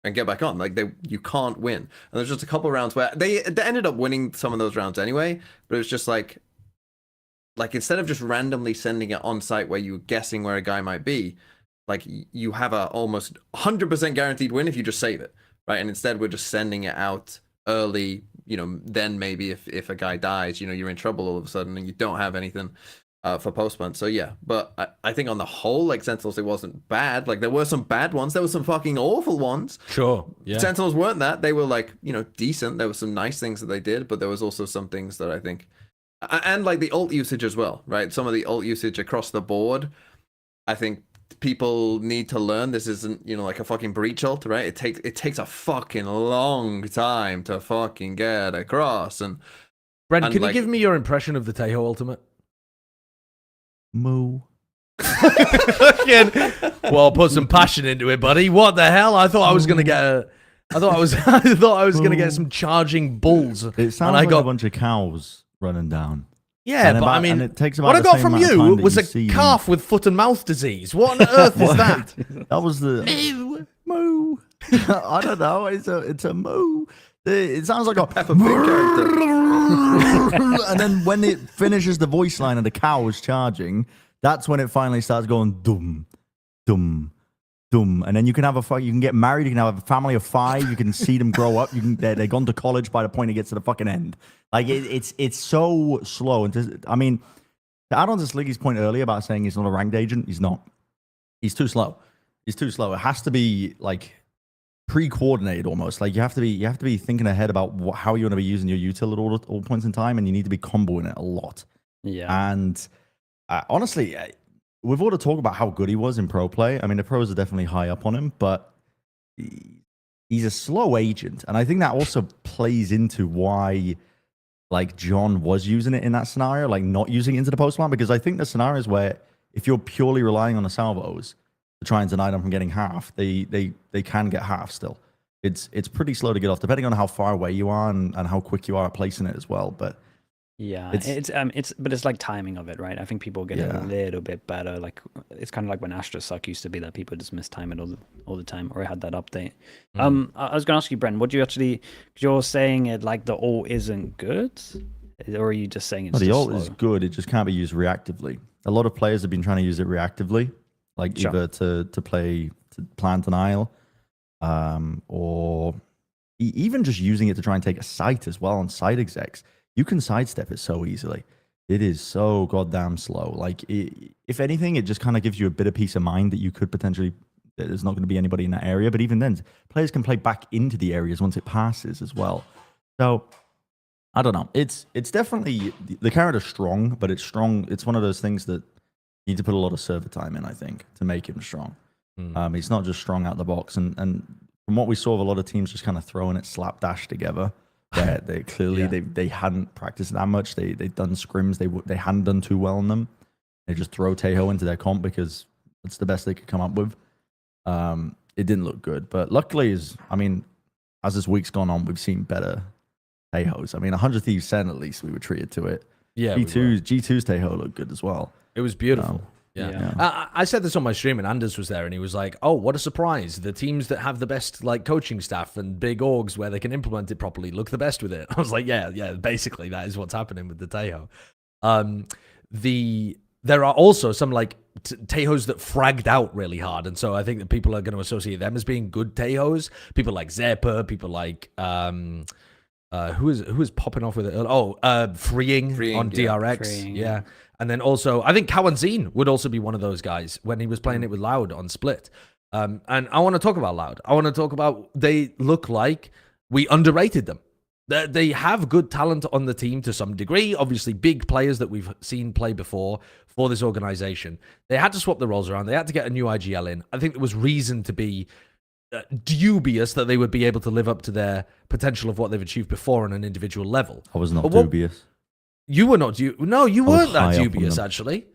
and get back on. Like you can't win. And there's just a couple rounds where they ended up winning some of those rounds anyway, but it was just like instead of just randomly sending it on site where you're guessing where a guy might be, like you have a almost 100% guaranteed win if you just save it, right? And instead we're just sending it out early, then maybe if a guy dies, you're in trouble all of a sudden and you don't have anything for post-plant. So yeah, but I think on the whole, like Sentinels, it wasn't bad. Like there were some bad ones. There were some fucking awful ones. Sure. Yeah. Sentinels weren't that. They were like, decent. There were some nice things that they did, but there was also some things that I think, and like the ult usage as well, right? Some of the ult usage across the board, I think people need to learn this isn't, like a fucking breach ult, right? It takes a fucking long time to fucking get across. And Bren, can like, you give me your impression of the Tejo ultimate? Moo. Well, put some passion into it, buddy. What the hell? I thought I was gonna get I thought I was gonna get some charging bulls. It sounds like a bunch of cows running down. Yeah, and but I mean, and it takes about what I the got same from amount of you time that was you a see calf with foot and mouth disease. What on earth is that? That was the moo. I don't know. It's a moo. It sounds like a Peppa Pig character. and then when it finishes the voice line and the cow is charging, that's when it finally starts going dum, dum, dum. And then you can have you can get married, you can have a family of 5, you can see them grow up, they're gone to college by the point it gets to the fucking end. Like it's so slow. And to add on to Sliggy's point earlier about saying he's not a ranked agent, he's not. He's too slow. He's too slow. It has to be like pre-coordinated almost. Like you have to be thinking ahead about how you're going to be using your util at all points in time, and you need to be comboing it a lot. Yeah. And honestly, with all the talk about how good he was in pro play, I mean the pros are definitely high up on him, but he's a slow agent, and I think that also plays into why like John was using it in that scenario, like not using it into the post plan, because I think the scenarios where if you're purely relying on the salvos to try and deny them from getting half, they can get half still. It's pretty slow to get off, depending on how far away you are and how quick you are at placing it as well. But Yeah, but it's like timing of it, right? I think people get a little bit better. Like it's kind of like when Astra Suck used to be that people just mistime it all the time, or it had that update. I was gonna ask you, Bren, what do you actually? Cause you're saying it like the ult isn't good, or are you just saying it's the just ult slow? is good. It just can't be used reactively. A lot of players have been trying to use it reactively, like either to play to plan denial, or even just using it to try and take a site as well on site execs. You can sidestep it so easily. It is so goddamn slow. Like, if anything, it just kind of gives you a bit of peace of mind that you could potentially, there's not going to be anybody in that area. But even then, players can play back into the areas once it passes as well. So, I don't know. It's definitely, the character's strong, but it's strong. It's one of those things that you need to put a lot of server time in, I think, to make him strong. He's not just strong out the box. And from what we saw of a lot of teams just kind of throwing it slapdash together, where they clearly they hadn't practiced that much. They'd done scrims. They hadn't done too well on them. They just throw Tejo into their comp because that's the best they could come up with. It didn't look good, but luckily, as this week's gone on, we've seen better Tejos. 100 Thieves Sen, at least we were treated to it. Yeah, G2's Tejo looked good as well. It was beautiful. I said this on my stream, and Anders was there, and he was like, "Oh, what a surprise! The teams that have the best coaching staff and big orgs where they can implement it properly look the best with it." I was like, "Yeah, basically that is what's happening with the Tejo." There are also some Tejos that fragged out really hard, and so I think that people are going to associate them as being good Tejos. People like Zepper, people like who is popping off with it? Freeing on DRX, And then also, I think Kawanzine would also be one of those guys when he was playing it with Loud on Split. And I want to talk about Loud. I want to talk about, they look like we underrated them. They have good talent on the team to some degree. Obviously, big players that we've seen play before for this organization. They had to swap the roles around. They had to get a new IGL in. I think there was reason to be dubious that they would be able to live up to their potential of what they've achieved before on an individual level. I was not dubious. You were not No, you weren't that dubious, actually.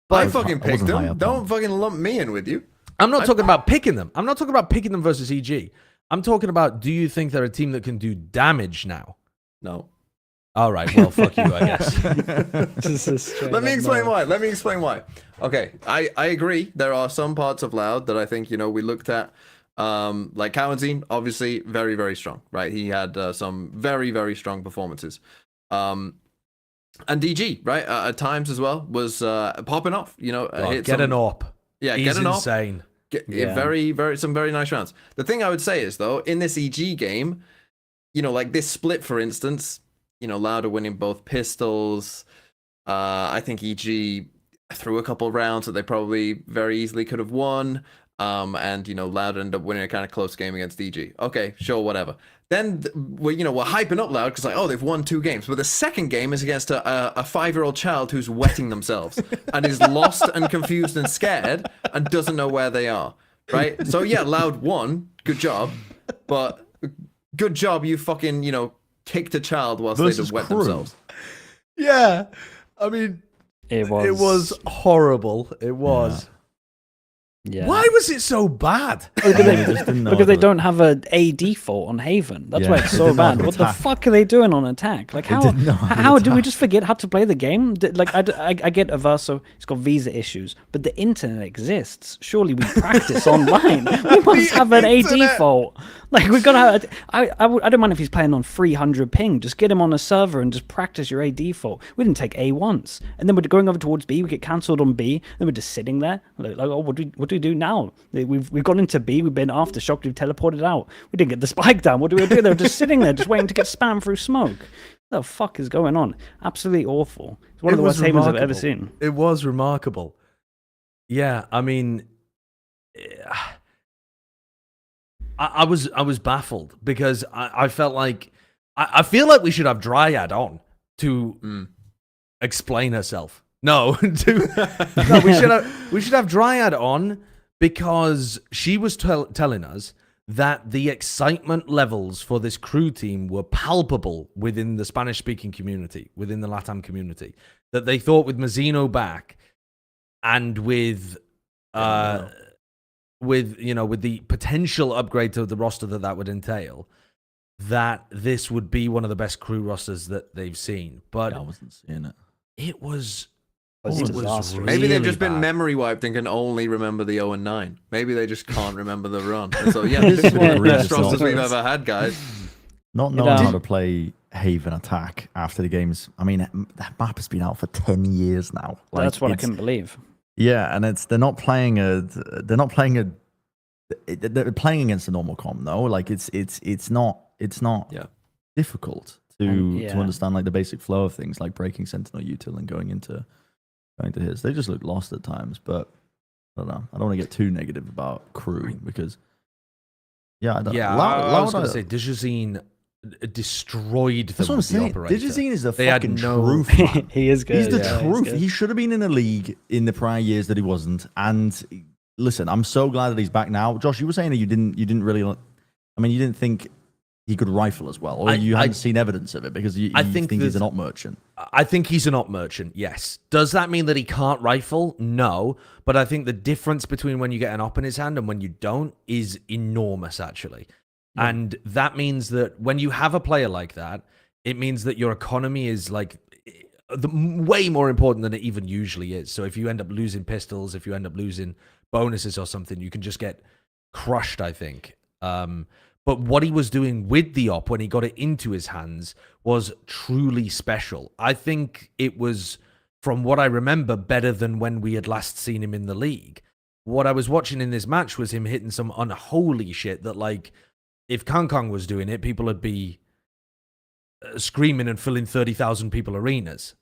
But I fucking picked them. Don't fucking lump me in with you. I'm not talking about picking them. I'm not talking about picking them versus EG. I'm talking about, do you think they're a team that can do damage now? No. All right, well, fuck you, I guess. Let me explain why. Okay, I agree. There are some parts of Loud that I think, we looked at. Like Kawanzine, obviously, very, very strong, right? He had some very, very strong performances. And DG, right, at times as well, was popping off. Get an AWP. Yeah, he's get an AWP. Insane. Very, very, some very nice rounds. The thing I would say is, though, in this EG game, like this split, for instance, Loud are winning both pistols. I think EG threw a couple rounds that they probably very easily could have won. And Loud ended up winning a kind of close game against DG. Okay, sure, whatever. Then we're hyping up Loud because they've won 2 games, but the second game is against a 5-year-old child who's wetting themselves and is lost and confused and scared and doesn't know where they are. Right? So yeah, Loud won. Good job, but good job you fucking kicked a child whilst they just wet themselves. Yeah, it was horrible. It was. Yeah. Why was it so bad? Because they don't have a default on Haven. That's why it's so bad. What the fuck are they doing on attack? How do we just forget how to play the game? I get Averso, it's got visa issues, but the internet exists. Surely we practice online. We must have an a default. We've got to have. I don't mind if he's playing on 300 ping. Just get him on a server and just practice your a default. We didn't take A once, and then we're going over towards B. We get cancelled on B. Then we're just sitting there. What do we do now? We've gone into B. We've been aftershocked. We've teleported out. We didn't get the spike down. What do we do? They're just sitting there, just waiting to get spammed through smoke. What the fuck is going on? Absolutely awful. It's one of the worst Havens I've ever seen. It was remarkable. Yeah, I was baffled because I felt like I feel like we should have Dryad on to explain herself. No, we should have Dryad on because she was telling us that the excitement levels for this crew team were palpable within the Spanish-speaking community, within the LATAM community. That they thought with Mazzino back and with the potential upgrade to the roster that would entail, that this would be one of the best crew rosters that they've seen. But Yeah, I wasn't seeing it. it was disastrous. Maybe they've really just been bad. memory wiped and can only remember the 0 and 9. Maybe they just can't remember the run. And so yeah, This this is one of the is best really rosters we've soft. ever had, guys. Not knowing how to play Haven Attack after the games. I mean, that map has been out for 10 years now. Like, That's what I it's- couldn't believe. Yeah, and they're playing against a normal comp though. Like it's not Yeah. difficult to Yeah. understand like the basic flow of things like breaking Sentinel util and going into his. They just look lost at times, but I don't know. I don't want to get too negative about crew because I don't, Yeah, I was going to say Digizine destroyed them that's what I'm with the saying. operator. Digizine is the They had fucking no- truth. Man. He is good. He's the yeah, truth. good. He should have been in a league in the prior years that he wasn't. And listen, I'm so glad that he's back now. Josh, you were saying that you didn't really. I mean, you didn't think he could rifle as well, or you hadn't seen evidence of it because you think he's an op merchant. I think he's an op merchant, yes. Does that mean that he can't rifle? No. But I think the difference between when you get an op in his hand and when you don't is enormous, actually. Yeah. And that means that when you have a player like that, it means that your economy is like way more important than it even usually is. So if you end up losing pistols, if you end up losing bonuses or something, you can just get crushed, I think. But what he was doing with the op when he got it into his hands was truly special. I think it was, from what I remember, better than when we had last seen him in the league. What I was watching in this match was him hitting some unholy shit that, like, if Kong Kong was doing it, people would be screaming and filling 30,000 people arenas.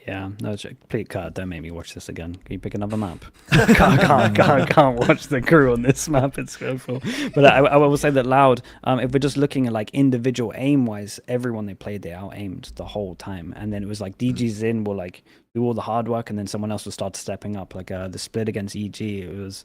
Yeah, no, it's a complete card. Don't make me watch this again. Can you pick another map? can't watch the crew on this map. It's so full. But I will say that loud. If we're just looking at like individual aim wise, everyone they played, they out aimed the whole time. And then it was like DG's in will like do all the hard work, and then someone else will start stepping up. Like the split against EG, it was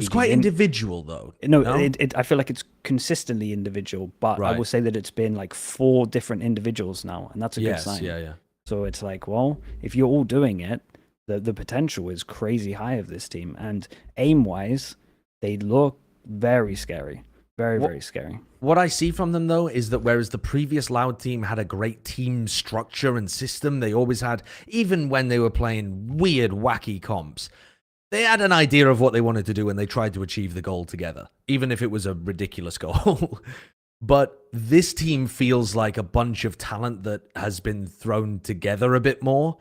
quite individual though. No, I feel like it's consistently individual. But I will say that it's been like 4 different individuals now, and that's a good sign. Yeah. So it's like, well, if you're all doing it, the potential is crazy high of this team. And aim-wise, they look very scary. Very scary. What I see from them, though, is that whereas the previous Loud team had a great team structure and system, they always had, even when they were playing weird, wacky comps, they had an idea of what they wanted to do and they tried to achieve the goal together, even if it was a ridiculous goal. But this team feels like a bunch of talent that has been thrown together a bit more.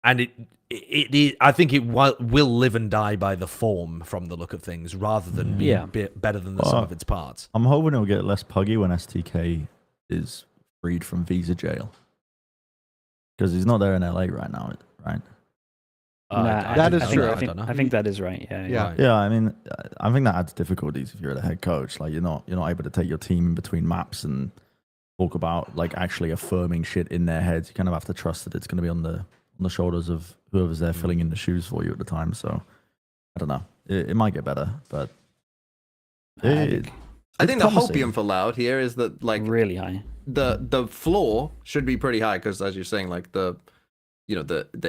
And I think it will live and die by the form from the look of things rather than being a bit better than the sum of its parts. I'm hoping it'll get less puggy when STK is freed from visa jail. Because he's not there in LA right now, right? That is true. I think that is right. Yeah. Yeah, I mean, I think that adds difficulties if you're the head coach. Like, you're not able to take your team in between maps and talk about like actually affirming shit in their heads. You kind of have to trust that it's going to be on the shoulders of whoever's there filling in the shoes for you at the time. So I don't know. It might get better, but I think the hopium for Loud here is that like really high. The floor should be pretty high because, as you're saying, like the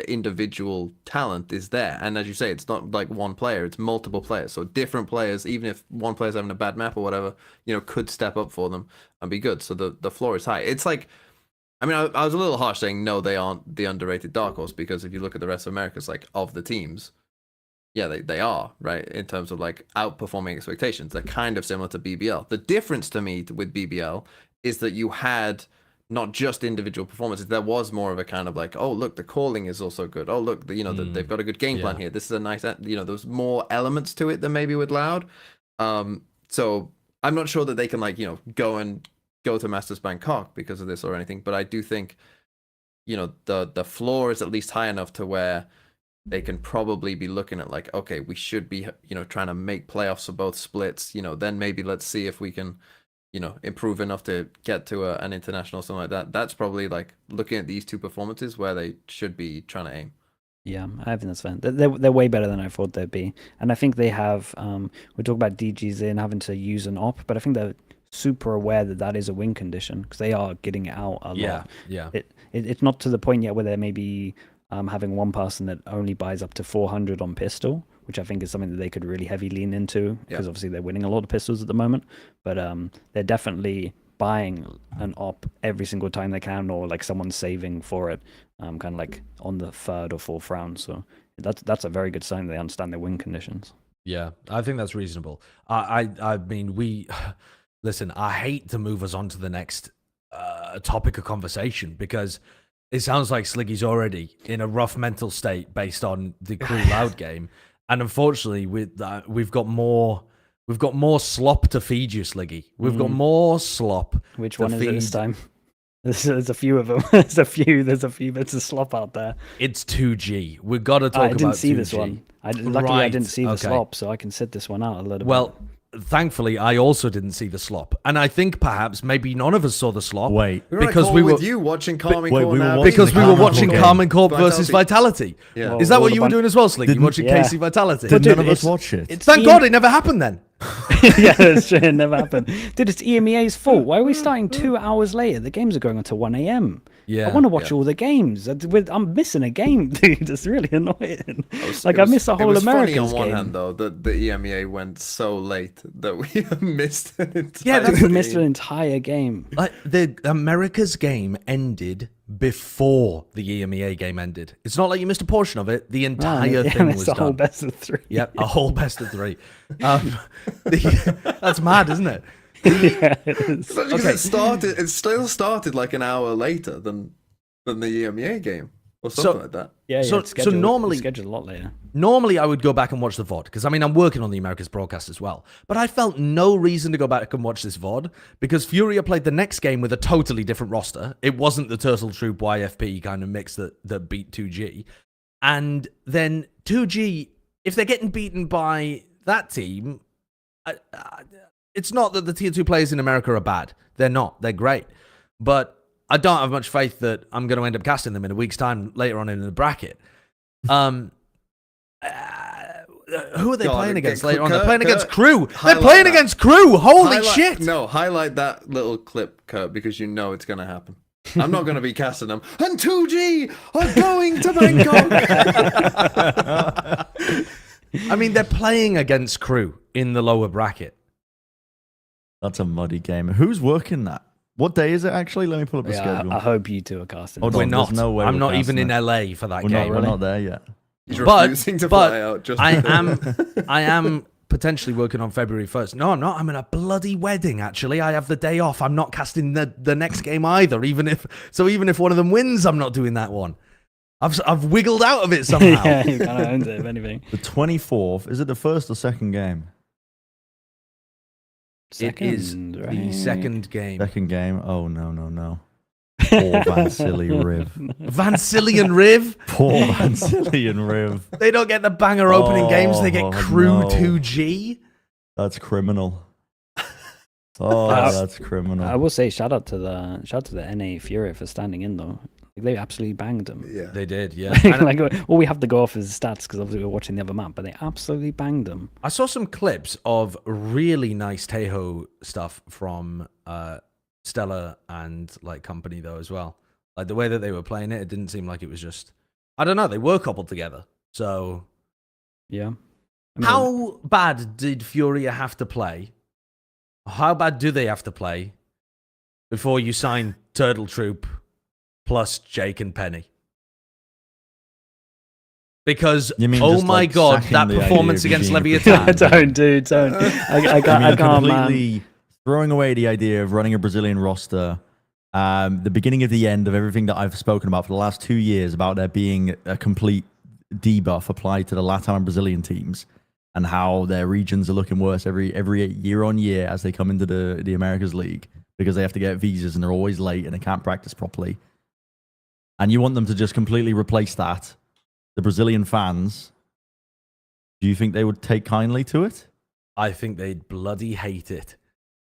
individual talent is there, and as you say, it's not like one player; it's multiple players. So different players, even if one player's having a bad map or whatever, could step up for them and be good. So the floor is high. It's like, I mean, I was a little harsh saying no, they aren't the underrated dark horse, because if you look at the rest of America, it's like of the teams, yeah, they are, right, in terms of like outperforming expectations. They're kind of similar to BBL. The difference to me with BBL is that you had not just individual performances. There was more of a kind of like, oh, look, the calling is also good. Oh, look, they've got a good game plan here. This is a nice, there's more elements to it than maybe with Loud. So I'm not sure that they can like, go to Masters Bangkok because of this or anything. But I do think, the floor is at least high enough to where they can probably be looking at like, okay, we should be, trying to make playoffs for both splits. Then maybe let's see if we can, improve enough to get to an international or something like that. That's probably like looking at these two performances where they should be trying to aim. Yeah, I think that's fine. They're way better than I thought they'd be. And I think they have, we talk about DGs in having to use an op, but I think they're super aware that is a win condition because they are getting it out a lot. Yeah. It's not to the point yet where they're maybe having one person that only buys up to 400 on pistol, which I think is something that they could really heavy lean into because obviously they're winning a lot of pistols at the moment. But they're definitely buying an op every single time they can, or like someone's saving for it, kind of like on the 3rd or 4th round. So that's a very good sign they understand their win conditions. Yeah, I think that's reasonable. I mean, listen, I hate to move us on to the next topic of conversation because it sounds like Sliggy's already in a rough mental state based on the Crew Loud game. And unfortunately, we've got more slop to feed you, Sliggy. We've got more slop. Which one is it this time? There's a few of them. There's a few bits of slop out there. It's 2G. We've got to talk about 2G. I didn't see this one. Luckily, I didn't see the slop, so I can sit this one out a little bit. Well, thankfully, I also didn't see the slop, and I think perhaps maybe none of us saw the slop. Wait, because we were with you watching Karmine Corp. Because we were watching Karmine Corp versus Vitality. Yeah. Is that what you were doing as well, Slick? You watching KC Vitality? Did none of us watch it? Thank God it never happened then. Yeah, that's true. It never happened. Dude, it's EMEA's fault. Why are we starting 2 hours later? The games are going on to 1 a.m. Yeah, I want to watch all the games. I'm missing a game, dude. It's really annoying. I missed the whole Americans game. It was funny on one game. hand, though, that the EMEA went so late that we missed an entire Yeah, we missed an entire game. The America's game ended before the EMEA game ended. It's not like you missed a portion of it. The entire thing was done. A whole best of 3. Yep, a whole best of 3. That's mad, isn't it? Yeah, it is. Okay. It still started like an hour later than the EMEA game or something like that. Yeah, so normally scheduled a lot later. Normally, I would go back and watch the VOD because I mean I'm working on the Americas broadcast as well. But I felt no reason to go back and watch this VOD because FURIA played the next game with a totally different roster. It wasn't the Turtle Troop YFP kind of mix that beat 2G, and then 2G, if they're getting beaten by that team, it's not that the tier 2 players in America are bad. They're not. They're great. But I don't have much faith that I'm going to end up casting them in a week's time later on in the bracket. Who are they playing against later on? They're playing against Crew. They're playing against Crew. Holy shit. No, highlight that little clip, Kurt, because you know it's going to happen. I'm not going to be casting them. And 2G are going to Bangkok. I mean, they're playing against Crew in the lower bracket. That's a muddy game. Who's working that? What day is it actually? Let me pull up the schedule. I hope you two are casting. We're not. No way I'm not casting even in LA for that game. We're not there yet. He's refusing to fly out. I am potentially working on February 1st. No, I'm not. I'm in a bloody wedding, actually. I have the day off. I'm not casting the next game either. Even if one of them wins, I'm not doing that one. I've wiggled out of it somehow. Yeah, you kind of owned it, if anything. The 24th, is it the first or second game? It is the second game. Second game. Oh, no. Poor Vancilli Riv. Vancillian Riv? Poor Vancillian Riv. They don't get the banger opening games. They get Crew 2G. That's criminal. That's criminal. I will say shout out to the NA Furia for standing in though. They absolutely banged them. Yeah, they did. Yeah, all we have to go off is stats because obviously we're watching the other map, but they absolutely banged them. I saw some clips of really nice Tejo stuff from Stella and like company though as well. Like the way that they were playing it, it didn't seem like it was just. I don't know. They were coupled together. So yeah. How bad did Furia have to play? How bad do they have to play before you sign Turtle Troop plus Jake and Penny? Because oh my god, that performance against Leviatan. don't. I can't, completely throwing away the idea of running a Brazilian roster. The beginning of the end of everything that I've spoken about for the last 2 years about there being a complete debuff applied to the Latam and Brazilian teams and how their regions are looking worse every year on year as they come into the Americas League because they have to get visas and they're always late and they can't practice properly. And you want them to just completely replace that. The Brazilian fans, do you think they would take kindly to it? I think they'd bloody hate it.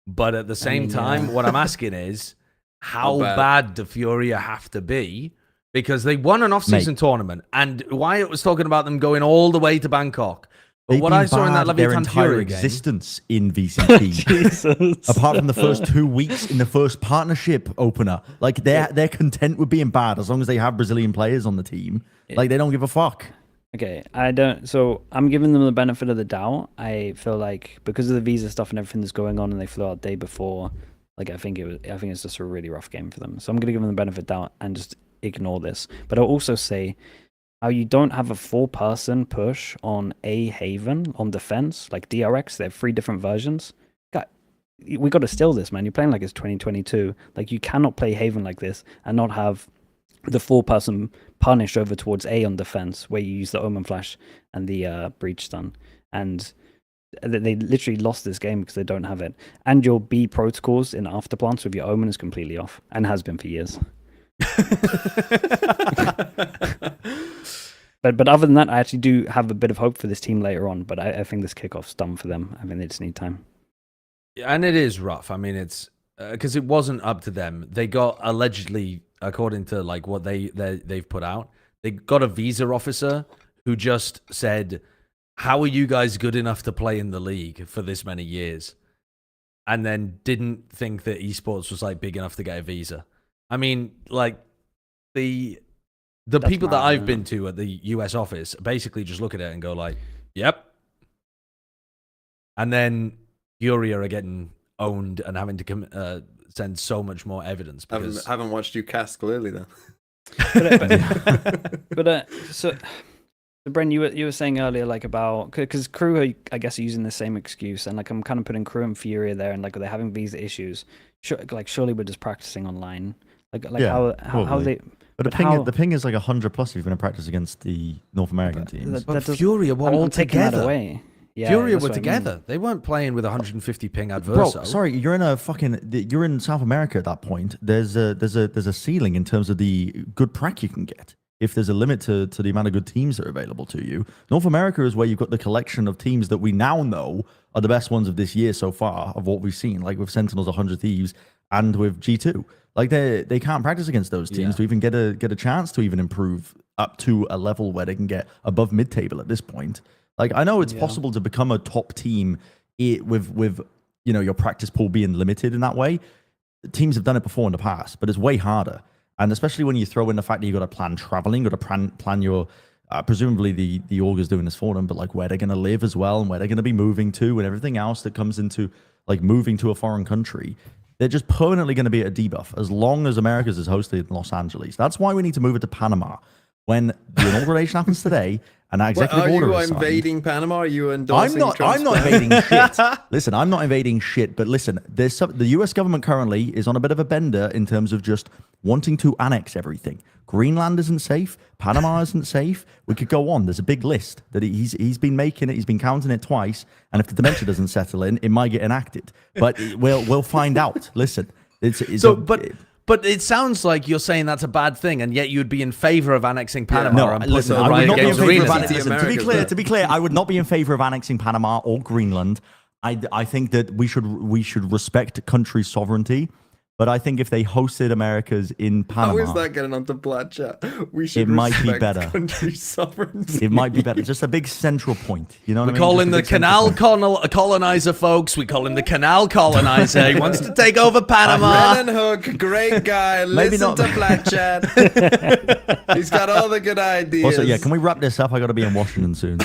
But at the same time, what I'm asking is, how bad do Furia have to be? Because they won an off-season tournament, and Wyatt was talking about them going all the way to Bangkok. But what I saw in that Leviatan Furia existence in VCT, apart from the first 2 weeks in the first partnership opener, like they're content with being bad as long as they have Brazilian players on the team. Like they don't give a fuck. Okay, I don't. So I'm giving them the benefit of the doubt. I feel like because of the visa stuff and everything that's going on, and they flew out day before, Like I think it's just a really rough game for them. So I'm gonna give them the benefit of the doubt and just ignore this. But I'll also say how you don't have a 4-person push on A Haven on defense, like DRX. They have 3 different versions. We got to steal this, man. You're playing like it's 2022. Like you cannot play Haven like this and not have the 4-person punish over towards A on defense, where you use the Omen Flash and the Breach Stun. And they literally lost this game because they don't have it. And your B protocols in Afterplants with your Omen is completely off and has been for years. But other than that, I actually do have a bit of hope for this team later on. But I think this kickoff's done for them. I think they just need time. And it is rough. I mean, it's because it wasn't up to them. They got allegedly, according to like what they've put out, they got a visa officer who just said, "How are you guys good enough to play in the league for this many years?" And then didn't think that esports was like big enough to get a visa. I mean, like the people that I've been to at the US office basically just look at it and go like, "Yep." And then FURIA are getting owned and having to send so much more evidence. Because... I haven't watched you cast clearly then. So Bren, you were saying earlier like about because crew are, I guess, using the same excuse, and like I'm kind of putting crew and FURIA there, and like they're having visa issues. Surely we're just practicing online. How they. But the ping is like 100 plus if you're going to practice against the North American teams. But FURIA were all together. Away. Yeah, FURIA were together. They weren't playing with 150 ping adverse. Bro, sorry, you're in South America at that point. There's a ceiling in terms of the good prac you can get. If there's a limit to the amount of good teams that are available to you. North America is where you've got the collection of teams that we now know are the best ones of this year so far of what we've seen, like with Sentinels, 100 Thieves, and with G2. Like they can't practice against those teams to even get a chance to even improve up to a level where they can get above mid-table at this point. Like I know it's possible to become a top team with your practice pool being limited in that way. Teams have done it before in the past, but it's way harder. And especially when you throw in the fact that you've got to plan traveling, you've got to plan your presumably the org is doing this for them, but like where they're going to live as well and where they're going to be moving to and everything else that comes into like moving to a foreign country. They're just permanently going to be at a debuff as long as America's is hosted in Los Angeles. That's why we need to move it to Panama. When the inauguration happens today, and our executive order is signed. Are you invading Panama? Are you endorsing I'm not invading shit. Listen, I'm not invading shit, but listen, the US government currently is on a bit of a bender in terms of just wanting to annex everything. Greenland isn't safe. Panama isn't safe. We could go on. There's a big list that he's been making it. He's been counting it twice. And if the dementia doesn't settle in, it might get enacted. But we'll find out. Listen, But it sounds like you're saying that's a bad thing, and yet you'd be in favor of annexing Panama. No, listen, I would not be in favor of annexing. To be clear, I would not be in favor of annexing Panama or Greenland. I think that we should respect country sovereignty. But I think if they hosted Americas in Panama, how is that getting onto Plat Chat? We should. It might be better. Country sovereignty. It might be better. Just a big central point. You know what I mean? We call him the canal colonizer, folks. We call him the canal colonizer. He wants to take over Panama. Brennan Hook, great guy. Listen to Plat Chat. He's got all the good ideas. Also, yeah, can we wrap this up? I got to be in Washington soon.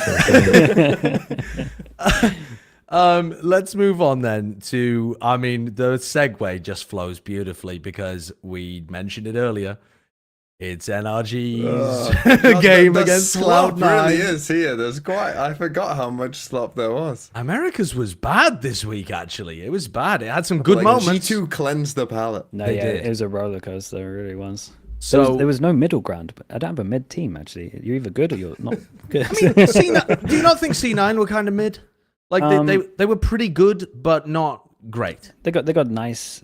Let's move on then to, the segue just flows beautifully because we mentioned it earlier. It's NRG's game against Cloud9. Really is here. I forgot how much slop there was. America's was bad this week, actually. It was bad. It had some good moments. G2 cleansed the palette. No, it was a roller coaster. It really was. So there was no middle ground. But I don't have a mid team, actually. You're either good or you're not good. Do you not think C9 were kind of mid? Like they were pretty good, but not great. They got some nice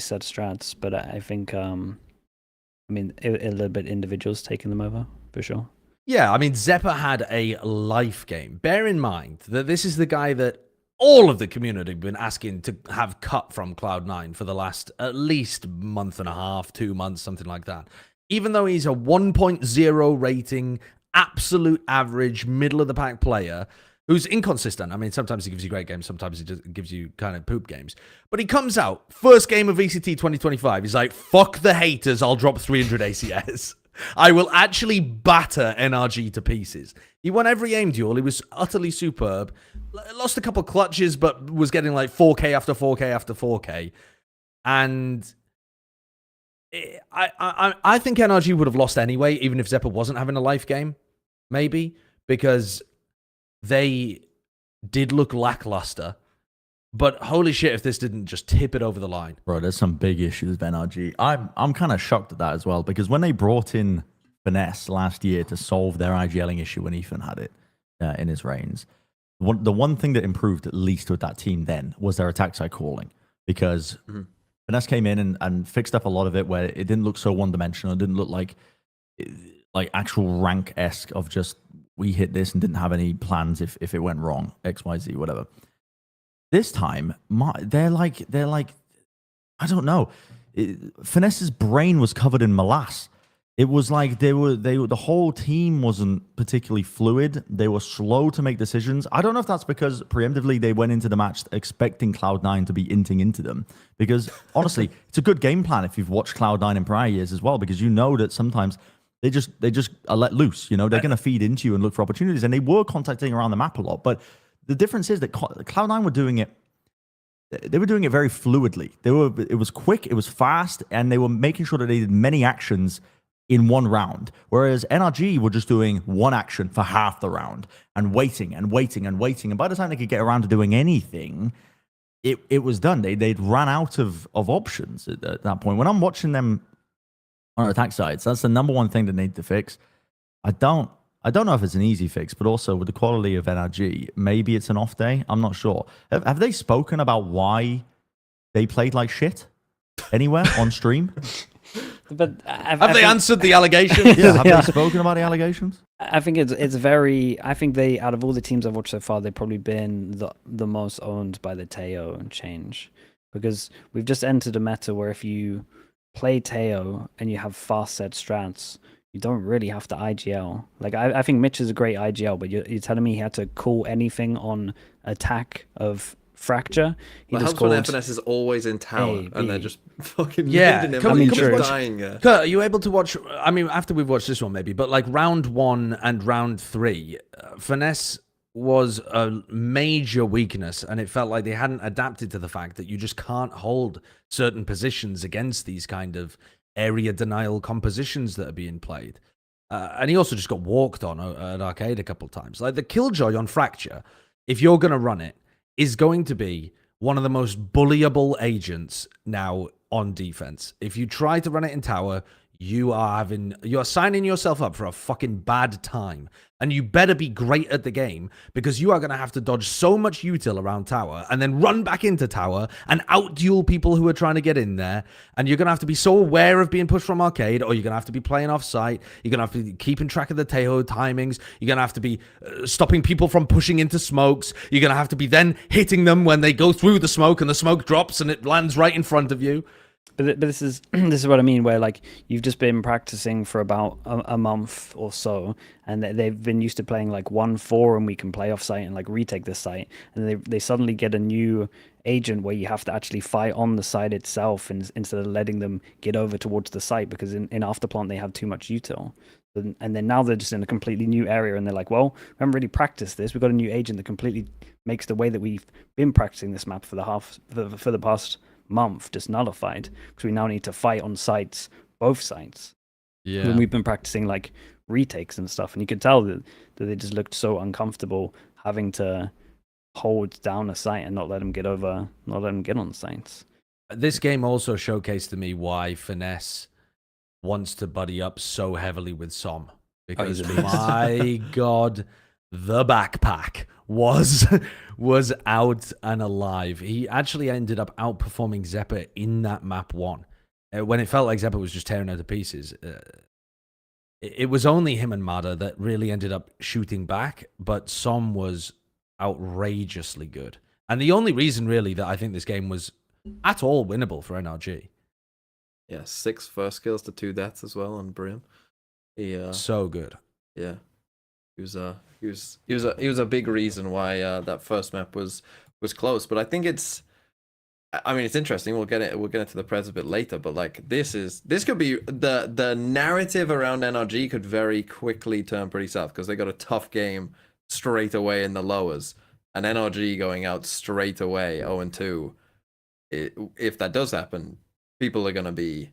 set strats, but I think a little bit individuals taking them over for sure. Yeah, Zeppa had a life game. Bear in mind that this is the guy that all of the community have been asking to have cut from Cloud9 for the last at least month and a half, 2 months, something like that. Even though he's a 1.0 rating, absolute average, middle of the pack player. Who's inconsistent. Sometimes he gives you great games, sometimes he just gives you kind of poop games. But he comes out, first game of VCT 2025, he's like, fuck the haters, I'll drop 300 ACS. I will actually batter NRG to pieces. He won every aim duel, he was utterly superb. Lost a couple clutches, but was getting like 4K after 4K after 4K. And I think NRG would have lost anyway, even if Zeppa wasn't having a life game, maybe, because they did look lackluster. But holy shit, if this didn't just tip it over the line. Bro, there's some big issues with NRG. I'm kind of shocked at that as well, because when they brought in Finesse last year to solve their IGLing issue when Ethan had it in his reigns, the one thing that improved at least with that team then was their attack side calling, because Finesse came in and fixed up a lot of it where it didn't look so one-dimensional. It didn't look like actual rank-esque of just we hit this and didn't have any plans if it went wrong, X, Y, Z, whatever. This time, they're like I don't know. Finesse's brain was covered in molasses. It was like the whole team wasn't particularly fluid. They were slow to make decisions. I don't know if that's because preemptively they went into the match expecting Cloud9 to be inting into them. Because honestly, it's a good game plan if you've watched Cloud9 in prior years as well, because you know that sometimes they just are let loose. You know, they're going to feed into you and look for opportunities, and they were contacting around the map a lot. But the difference is that Cloud9 were doing it. They were doing it very fluidly. It was quick, it was fast, and they were making sure that they did many actions in one round. Whereas NRG were just doing one action for half the round and waiting and waiting and waiting. And by the time they could get around to doing anything, it was done. They'd ran out of options at that point. When I'm watching them on attack sides, that's the number one thing they need to fix. I don't know if it's an easy fix, but also with the quality of NRG, maybe it's an off day. I'm not sure. Have they spoken about why they played like shit anywhere on stream? But have they answered the allegations? Yeah, have they spoken about the allegations? I think it's very. I think they, out of all the teams I've watched so far, they've probably been the most owned by the Tejo change, because we've just entered a meta where if you play Tejo and you have fast set strats, you don't really have to IGL. Like I think Mitch is a great IGL, but you're telling me he had to call anything on attack of Fracture? It helps when FNS is always in tower and they're just fucking needing him. Dying. Kurt, are you able to watch? I mean, after we've watched this one, maybe, but like round 1 and round 3, Finesse was a major weakness, and it felt like they hadn't adapted to the fact that you just can't hold certain positions against these kind of area denial compositions that are being played. And he also just got walked on at Arcade a couple of times. Like the Killjoy on Fracture, if you're going to run it, is going to be one of the most bullyable agents now on defense. If you try to run it in tower, you're signing yourself up for a fucking bad time. And you better be great at the game, because you are going to have to dodge so much util around tower and then run back into tower and out-duel people who are trying to get in there. And you're going to have to be so aware of being pushed from arcade, or you're going to have to be playing off-site. You're going to have to be keeping track of the Tejo timings. You're going to have to be stopping people from pushing into smokes. You're going to have to be then hitting them when they go through the smoke and the smoke drops and it lands right in front of you. But this is what I mean, where like you've just been practicing for about a month or so, and they've been used to playing like 1-4 and we can play off site and like retake this site, and they suddenly get a new agent where you have to actually fight on the site itself instead of letting them get over towards the site, because in Afterplant they have too much util. And then now they're just in a completely new area, and they're like, well, we haven't really practiced this. We've got a new agent that completely makes the way that we've been practicing this map for the past month just nullified, because we now need to fight on sites, both sites. Yeah. When we've been practicing like retakes and stuff, and you could tell that they just looked so uncomfortable having to hold down a site and not let them get over, not let them get on sites. This game also showcased to me why Finesse wants to buddy up so heavily with Som, because my god, the backpack was out and alive. He actually ended up outperforming Zeppa in that map 1. When it felt like Zeppa was just tearing her to pieces, it was only him and Mada that really ended up shooting back, but Som was outrageously good. And the only reason really that I think this game was at all winnable for NRG. Yeah, 6 first kills to 2 deaths as well on Bren. So good. Yeah. He was a big reason why that first map was close. But I think it's interesting. We'll get into the Preds a bit later. But like this could be the narrative around NRG could very quickly turn pretty south, because they got a tough game straight away in the lowers, and NRG going out straight away 0-2. if that does happen, people are gonna be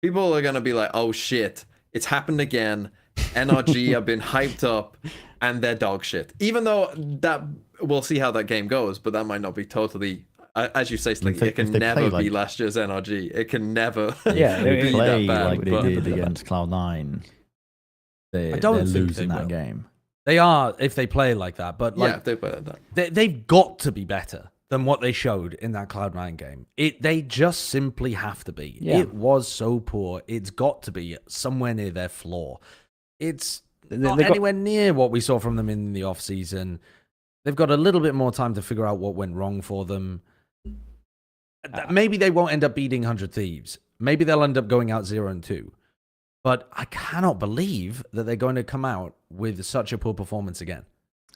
like, oh shit, it's happened again. NRG have been hyped up and they're dog shit. Even though that we'll see how that game goes, but that might not be totally. As you say, Slicky, it can never be last year's NRG. It can never They be play that bad. like they did against Cloud9. They're losing that game. They are if they play like that, but like, yeah, if they play like that. They've got to be better than what they showed in that Cloud9 game. They just simply have to be. Yeah. It was so poor. It's got to be somewhere near their floor. It's not anywhere near what we saw from them in the off season. They've got a little bit more time to figure out what went wrong for them. Maybe they won't end up beating 100 Thieves. Maybe they'll end up going out 0-2. But I cannot believe that they're going to come out with such a poor performance again.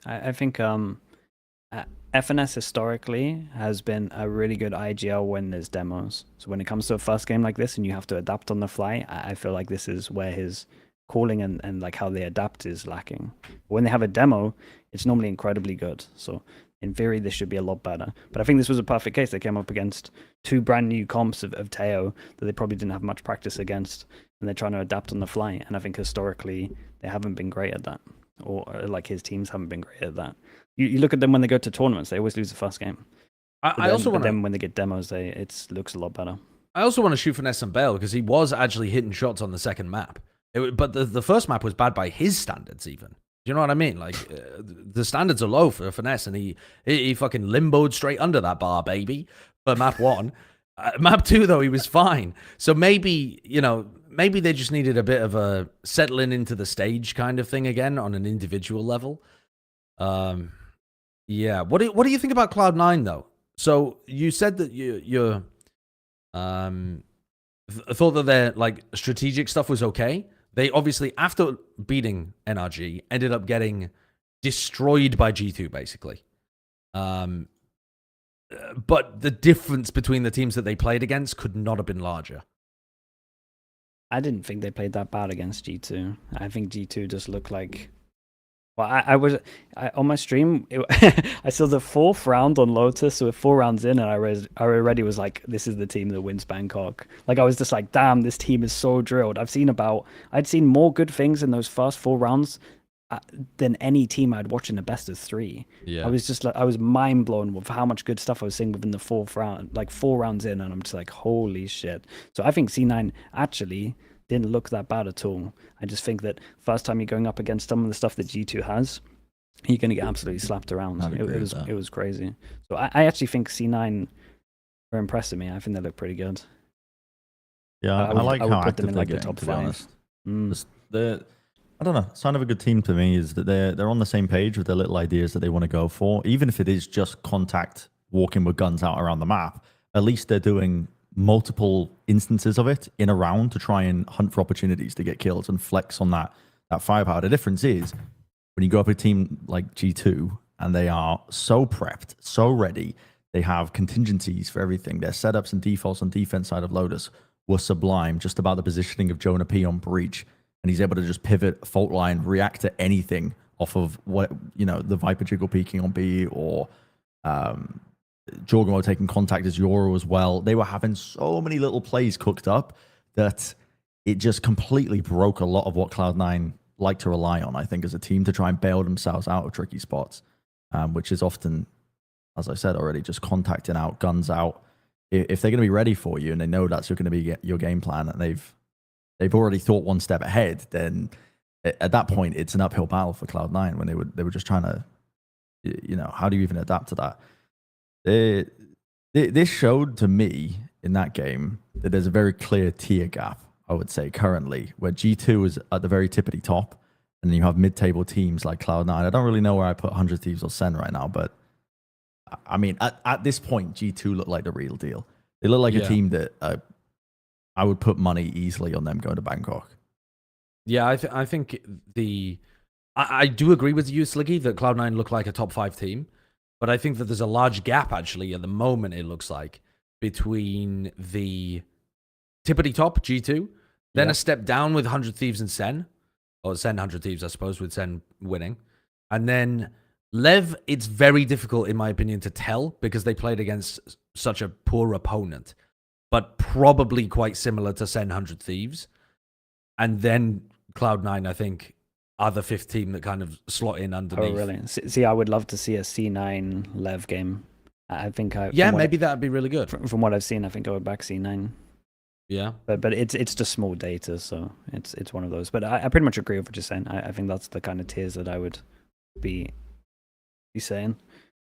I think FNS historically has been a really good IGL when there's demos. So when it comes to a first game like this and you have to adapt on the fly, I feel like this is where his calling and like how they adapt is lacking. When they have a demo, it's normally incredibly good. So in theory, this should be a lot better. But I think this was a perfect case. They came up against two brand new comps of Tejo that they probably didn't have much practice against, and they're trying to adapt on the fly. And I think historically, they haven't been great at that, or like his teams haven't been great at that. You look at them when they go to tournaments, they always lose the first game. I also want them when they get demos, it looks a lot better. I also want to shoot Finesse and Bale because he was actually hitting shots on the second map. But the first map was bad by his standards even. You know what I mean? Like, the standards are low for Finesse, and he fucking limboed straight under that bar, baby, for map 1. Map 2, though, he was fine. So maybe, maybe they just needed a bit of a settling into the stage kind of thing again on an individual level. Yeah. What do you think about Cloud9, though? So you said that you thought that their like strategic stuff was okay. They obviously, after beating NRG, ended up getting destroyed by G2, basically. But the difference between the teams that they played against could not have been larger. I didn't think they played that bad against G2. I think G2 just looked like... Well, I on my stream, I saw the 4th round on Lotus, so with 4 rounds in, and I already was like, this is the team that wins Bangkok. Like, I was just like, damn, this team is so drilled. I'd seen more good things in those first 4 rounds than any team I'd watch in a best of 3. Yeah. I was just like, I was mind blown with how much good stuff I was seeing within the 4th round, like 4 rounds in, and I'm just like, holy shit. So I think C9 actually didn't look that bad at all. I just think that first time you're going up against some of the stuff that G2 has, you're going to get absolutely slapped around. It was crazy. So I actually think C9 are impressing me. I think they look pretty good. Yeah, I like how active they're getting, to be honest. I don't know. Sign of a good team to me is that they're on the same page with their little ideas that they want to go for. Even if it is just contact, walking with guns out around the map, at least they're doing multiple instances of it in a round to try and hunt for opportunities to get kills and flex on that firepower. The difference is when you go up a team like G2 and they are so prepped, so ready, they have contingencies for everything. Their setups and defaults on defense side of Lotus were sublime, just about the positioning of Jonah P on breach. And he's able to just pivot, fault line, react to anything off of what, the Viper jiggle peeking on B or Jorgamo taking contact as Yoro as well. They were having so many little plays cooked up that it just completely broke a lot of what Cloud9 like to rely on, I think, as a team to try and bail themselves out of tricky spots, which is often, as I said already, just contacting out, guns out. If they're going to be ready for you and they know that's going to be your game plan and they've already thought one step ahead, then at that point it's an uphill battle for Cloud9 when they were just trying to, how do you even adapt to that? This showed to me in that game that there's a very clear tier gap, I would say, currently, where G2 is at the very tippity top, and then you have mid-table teams like Cloud9. I don't really know where I put 100 Thieves or Sen right now, but I mean, at this point, G2 look like the real deal. They look like a team that I would put money easily on them going to Bangkok. Yeah, I think I do agree with you, Sliggy, that Cloud9 look like a top 5 team. But I think that there's a large gap, actually, at the moment, it looks like, between the tippity top, G2, then a step down with 100 Thieves and Sen, or Sen 100 Thieves, I suppose, with Sen winning, and then Lev, it's very difficult, in my opinion, to tell because they played against such a poor opponent, but probably quite similar to Sen 100 Thieves. And then Cloud9, I think, are the fifth team that kind of slot in underneath. Oh, really? See, I would love to see a C9 Lev game. I think maybe that'd be really good. From what I've seen, I think I would back C9. Yeah, but it's just small data, so it's one of those. But I pretty much agree with what you're saying. I think that's the kind of tiers that I would be saying.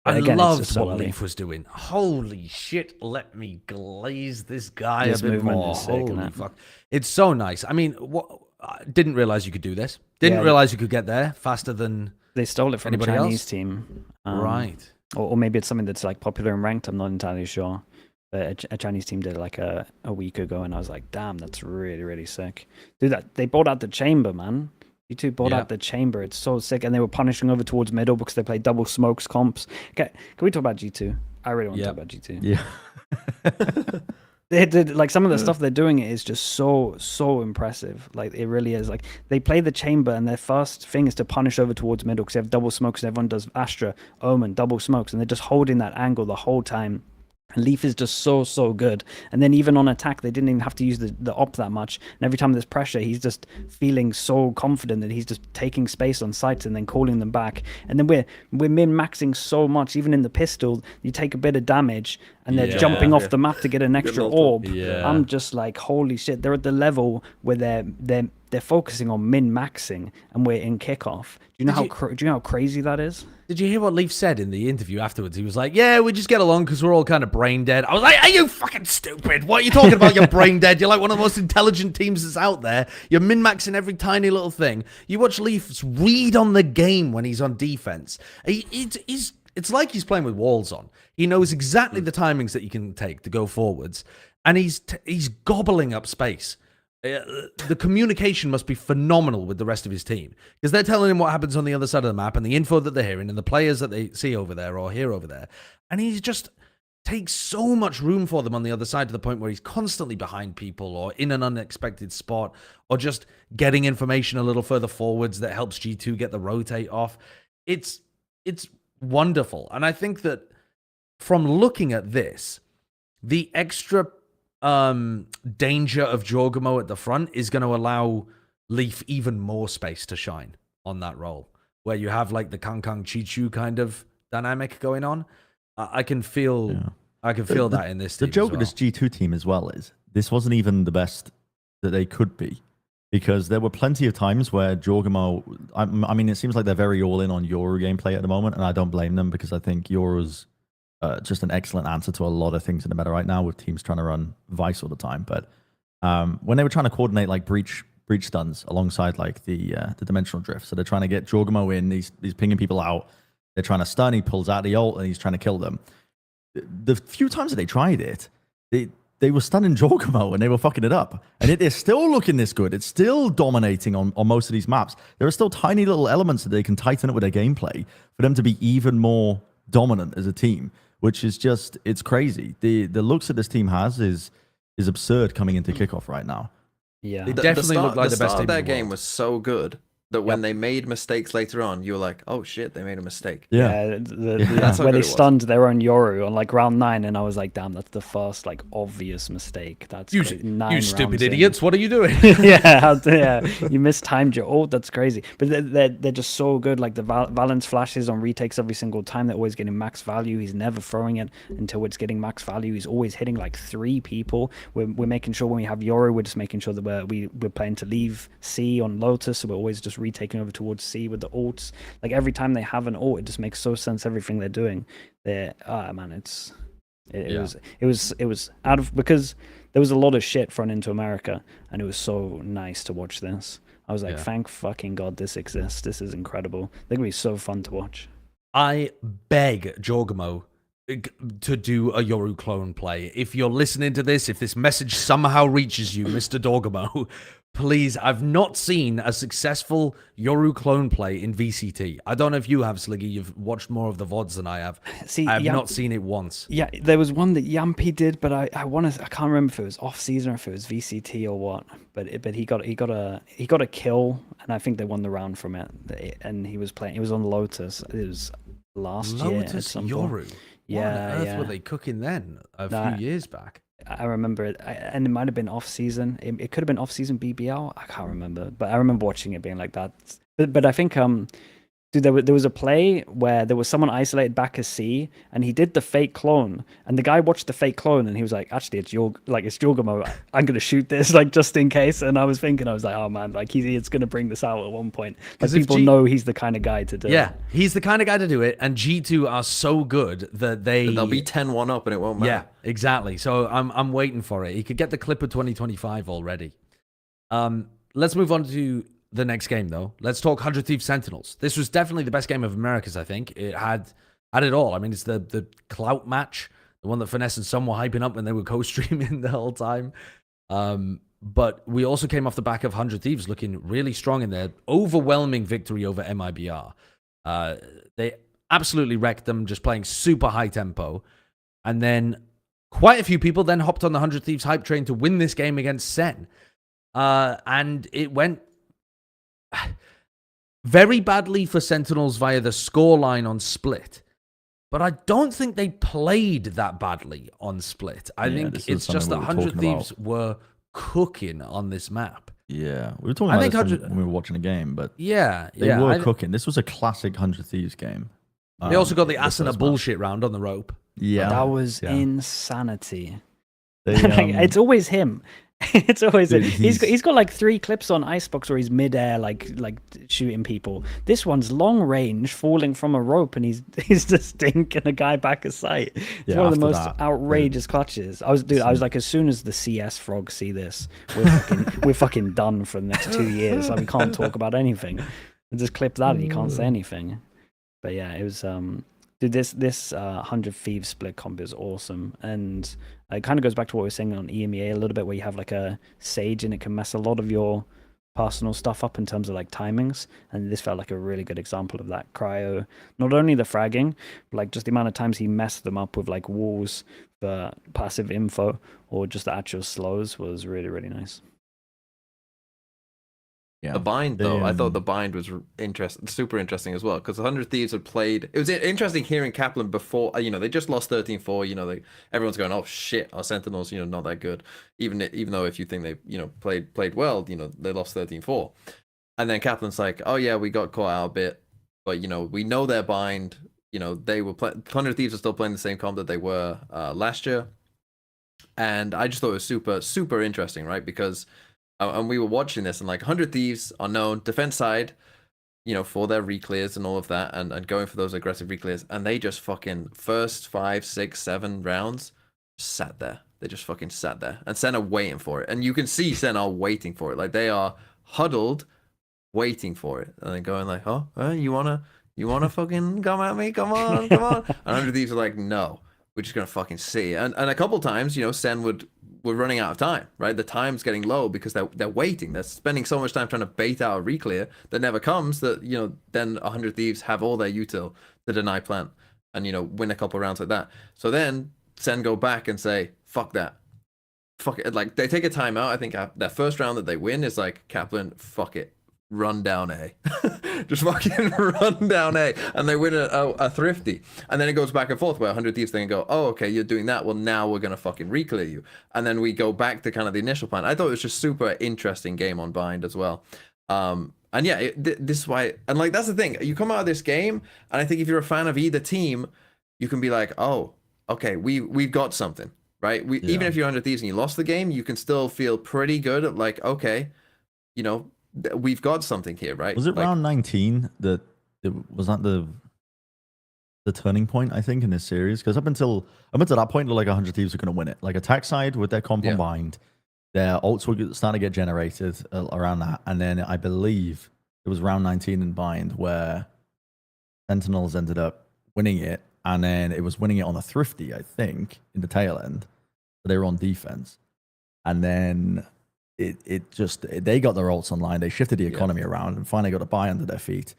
But I again, loved it's just so what early. Leaf was doing. Holy shit, let me glaze this guy This a bit movement more. is sick, isn't Holy it? fuck. It's so nice. I mean, I didn't realize you could do this. Didn't Yeah. realize you could get there faster than They stole it from a anybody Chinese else? team. Right. Or maybe it's something that's like popular and ranked. I'm not entirely sure. But a Chinese team did it like a week ago, and I was like, damn, that's really, really sick. Dude, they bought out the chamber, man. You2 bought out the chamber. It's so sick. And they were punishing over towards middle because they played double smokes comps. Can we talk about G2? I really want to talk about G2. Yeah. They did, like, some of the stuff they're doing is just so impressive. Like, it really is. Like, they play the chamber, and their first thing is to punish over towards middle because they have double smokes, and everyone does Astra, Omen, double smokes, and they're just holding that angle the whole time. Leaf is just so good. And then even on attack, they didn't even have to use the op that much. And every time there's pressure, he's just feeling so confident that he's just taking space on sites and then calling them back. And then we're min-maxing so much. Even in the pistol, you take a bit of damage and they're jumping off the map to get an extra orb. Yeah. I'm just like, holy shit. They're at the level where they're focusing on min-maxing, and we're in kickoff. Do you know how crazy that is? Did you hear what Leaf said in the interview afterwards? He was like, yeah, we just get along because we're all kind of brain dead. I was like, are you fucking stupid? What are you talking about? You're brain dead. You're like one of the most intelligent teams that's out there. You're min-maxing every tiny little thing. You watch Leaf's read on the game when he's on defense. It's like he's playing with walls on. He knows exactly the timings that you can take to go forwards, and he's gobbling up space. The communication must be phenomenal with the rest of his team because they're telling him what happens on the other side of the map and the info that they're hearing and the players that they see over there or hear over there. And he just takes so much room for them on the other side to the point where he's constantly behind people or in an unexpected spot or just getting information a little further forwards that helps G2 get the rotate off. It's wonderful. And I think that from looking at this, the extra danger of Jorgamo at the front is going to allow Leaf even more space to shine on that role, where you have like the Kang Chi-Chu kind of dynamic going on. I can feel that in this team. The joke as with this G2 team as well is this wasn't even the best that they could be, because there were plenty of times where Jorgamo, I mean, it seems like they're very all in on Yoru gameplay at the moment, and I don't blame them because I think Yoru's just an excellent answer to a lot of things in the meta right now with teams trying to run Vice all the time. But when they were trying to coordinate like breach stuns alongside like the dimensional drift, so they're trying to get Jorgamo in, he's pinging people out, they're trying to stun, he pulls out the ult and he's trying to kill them. The few times that they tried it, they were stunning Jorgamo and they were fucking it up. And it is still looking this good. It's still dominating on most of these maps. There are still tiny little elements that they can tighten up with their gameplay for them to be even more dominant as a team, which is just, it's crazy. The looks that this team has is absurd coming into kickoff right now. Yeah. They definitely look like the best start team of their in the game world. was so good that when they made mistakes later on, you were like, oh shit, they made a mistake. Yeah. That's how where good they it was. stunned their own Yoru on like round 9, and I was like, damn, that's the first like obvious mistake. That's You crazy. 9 you stupid rounds in. idiots! What are you doing? yeah, you mistimed your ult. That's crazy. But they're just so good. Like the Valence flashes on retakes every single time. They're always getting max value. He's never throwing it until it's getting max value. He's always hitting like 3 people. We're making sure when we have Yoru, we're just making sure that we're playing to leave C on Lotus. So we're always just retaking over towards C with the ults. Like every time they have an ult, it just makes so sense. Everything they're doing. It was out of, because there was a lot of shit thrown into America, and it was so nice to watch this. I was like, thank fucking God this exists. This is incredible. They're gonna be so fun to watch. I beg Jorgamo to do a Yoru clone play. If you're listening to this, if this message somehow reaches you, Mr. Dorgamo, please, I've not seen a successful Yoru clone play in VCT. I don't know if you have, Sliggy. You've watched more of the VODs than I have. See, I have not seen it once. Yeah, there was one that Yampy did, but I can't remember if it was off season or if it was VCT or what. But he got a kill, and I think they won the round from it. And he was on Lotus. It was last year at Lotus some Yoru. point. What on earth Yeah. were they cooking then? A That- few years back. I remember it, and it might have been off season. It could have been off season BBL. I can't remember, but I remember watching it being like that. But I think dude, there was a play where there was someone isolated back as C, and he did the fake clone, and the guy watched the fake clone, and he was like, "Actually, it's Jorgamo. I'm gonna shoot this, like, just in case." And I was like, "Oh man, like he's gonna bring this out at one point." Because people know he's the kind of guy to do it. He's the kind of guy to do it, and G2 are so good that they'll be 10-1 up, and it won't matter. Yeah, exactly. So I'm waiting for it. He could get the clip of 2025 already. Let's move on to the next game, though. Let's talk 100 Thieves Sentinels. This was definitely the best game of America's, I think. It had it all. I mean, it's the clout match, the one that Finesse and Some were hyping up when they were co-streaming the whole time. But we also came off the back of 100 Thieves looking really strong in their overwhelming victory over MIBR. They absolutely wrecked them, just playing super high tempo. And then quite a few people then hopped on the 100 Thieves hype train to win this game against Sen. And it went very badly for Sentinels via the scoreline on Split. But I don't think they played that badly on Split. I think it's just that 100 Thieves were cooking on this map. Yeah, we were talking about this when we were watching the game, but they were cooking. This was a classic 100 Thieves game. They also got the Asana bullshit round on the rope. Yeah, that was insanity. It's always him. It's always dude, he's got like 3 clips on Icebox where he's midair like shooting people. This one's long range, falling from a rope, and he's just dinking a guy back a sight. It's one of the most outrageous clutches. I was like, as soon as the CS frogs see this, we're fucking done for the next 2 years. Like, we can't talk about anything. And just clip that and you can't say anything. But yeah, it was dude, this 100 Thieves split comp is awesome, and it kind of goes back to what we were saying on EMEA a little bit, where you have like a Sage and it can mess a lot of your personal stuff up in terms of like timings, and this felt like a really good example of that. Cryo, not only the fragging, but like just the amount of times he messed them up with like walls for passive info or just the actual slows was really, really nice. Yeah. The bind, though, I thought the bind was super interesting as well, because 100 Thieves had played. It was interesting hearing Kaplan before, they just lost 13-4. Everyone's going, oh shit, our Sentinels, not that good. Even though if you think they, played well, they lost 13-4. And then Kaplan's like, oh yeah, we got caught out a bit, but we know their bind. They were 100 Thieves are still playing the same comp that they were last year, and I just thought it was super, super interesting, right? Because and we were watching this, and like 100 Thieves are known defense side, for their reclears and all of that, and going for those aggressive reclears, and they just fucking first 5, 6, 7 rounds sat there. They just fucking sat there, and Sen are waiting for it, and you can see Sen are waiting for it. Like, they are huddled, waiting for it, and they're going like, oh, you wanna fucking come at me? Come on. And 100 Thieves are like, no, we're just gonna fucking see. And a couple times, Sen we're running out of time, right? The time's getting low because they're waiting. They're spending so much time trying to bait out a reclear that never comes, that, then 100 Thieves have all their util to deny plant and, win a couple rounds like that. So then Sen go back and say, fuck that. Fuck it. Like, they take a timeout. I think their first round that they win is like, Kaplan, fuck it. Run down A. Just fucking run down A. And they win a thrifty. And then it goes back and forth where 100 Thieves then go, oh, okay, you're doing that. Well, now we're going to fucking reclear you. And then we go back to kind of the initial plan. I thought it was just super interesting game on bind as well. And yeah, this is why, and like, that's the thing. You come out of this game, and I think if you're a fan of either team, you can be like, oh, okay, we've got something, right? Even if you're 100 Thieves and you lost the game, you can still feel pretty good at like, okay, we've got something here, right? Was it round 19 that was that the turning point, I think, in this series? Because up until that point, like 100 Thieves were going to win it. Like, attack side with their comp combined, their ults were starting to get generated around that, and then I believe it was round 19 in bind where Sentinels ended up winning it, and then it was winning it on a thrifty, I think, in the tail end. So they were on defense, and then they got their ults online. They shifted the economy around and finally got a buy under their feet.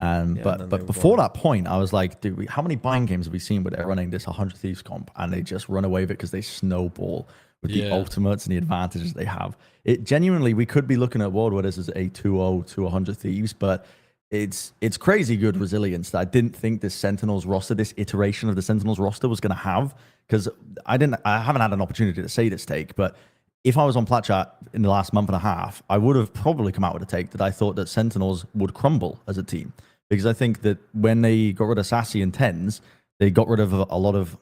But before that point, I was like, dude, how many buying games have we seen where they're running this 100 Thieves comp and they just run away with it because they snowball with the ultimates and the advantages they have? It genuinely, we could be looking at a world where this is a 2-0 to 100 Thieves, but it's crazy good resilience that I didn't think this Sentinels roster, this iteration of the Sentinels roster was going to have, because I haven't had an opportunity to say this take, but if I was on Plat Chat in the last month and a half, I would have probably come out with a take that I thought that Sentinels would crumble as a team, because I think that when they got rid of Sassy and Tens, they got rid of a lot of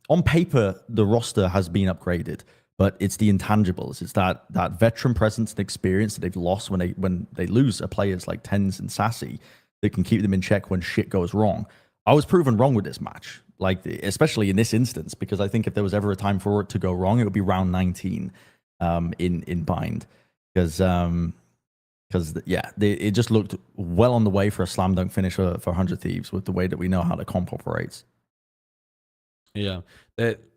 on paper, the roster has been upgraded, but it's the intangibles. It's that veteran presence and experience that they've lost when they lose a players like Tens and Sassy that can keep them in check when shit goes wrong. I was proven wrong with this match, like especially in this instance, because I think if there was ever a time for it to go wrong, it would be round 19 in Bind, because it just looked well on the way for a slam dunk finish for 100 Thieves with the way that we know how the comp operates. Yeah,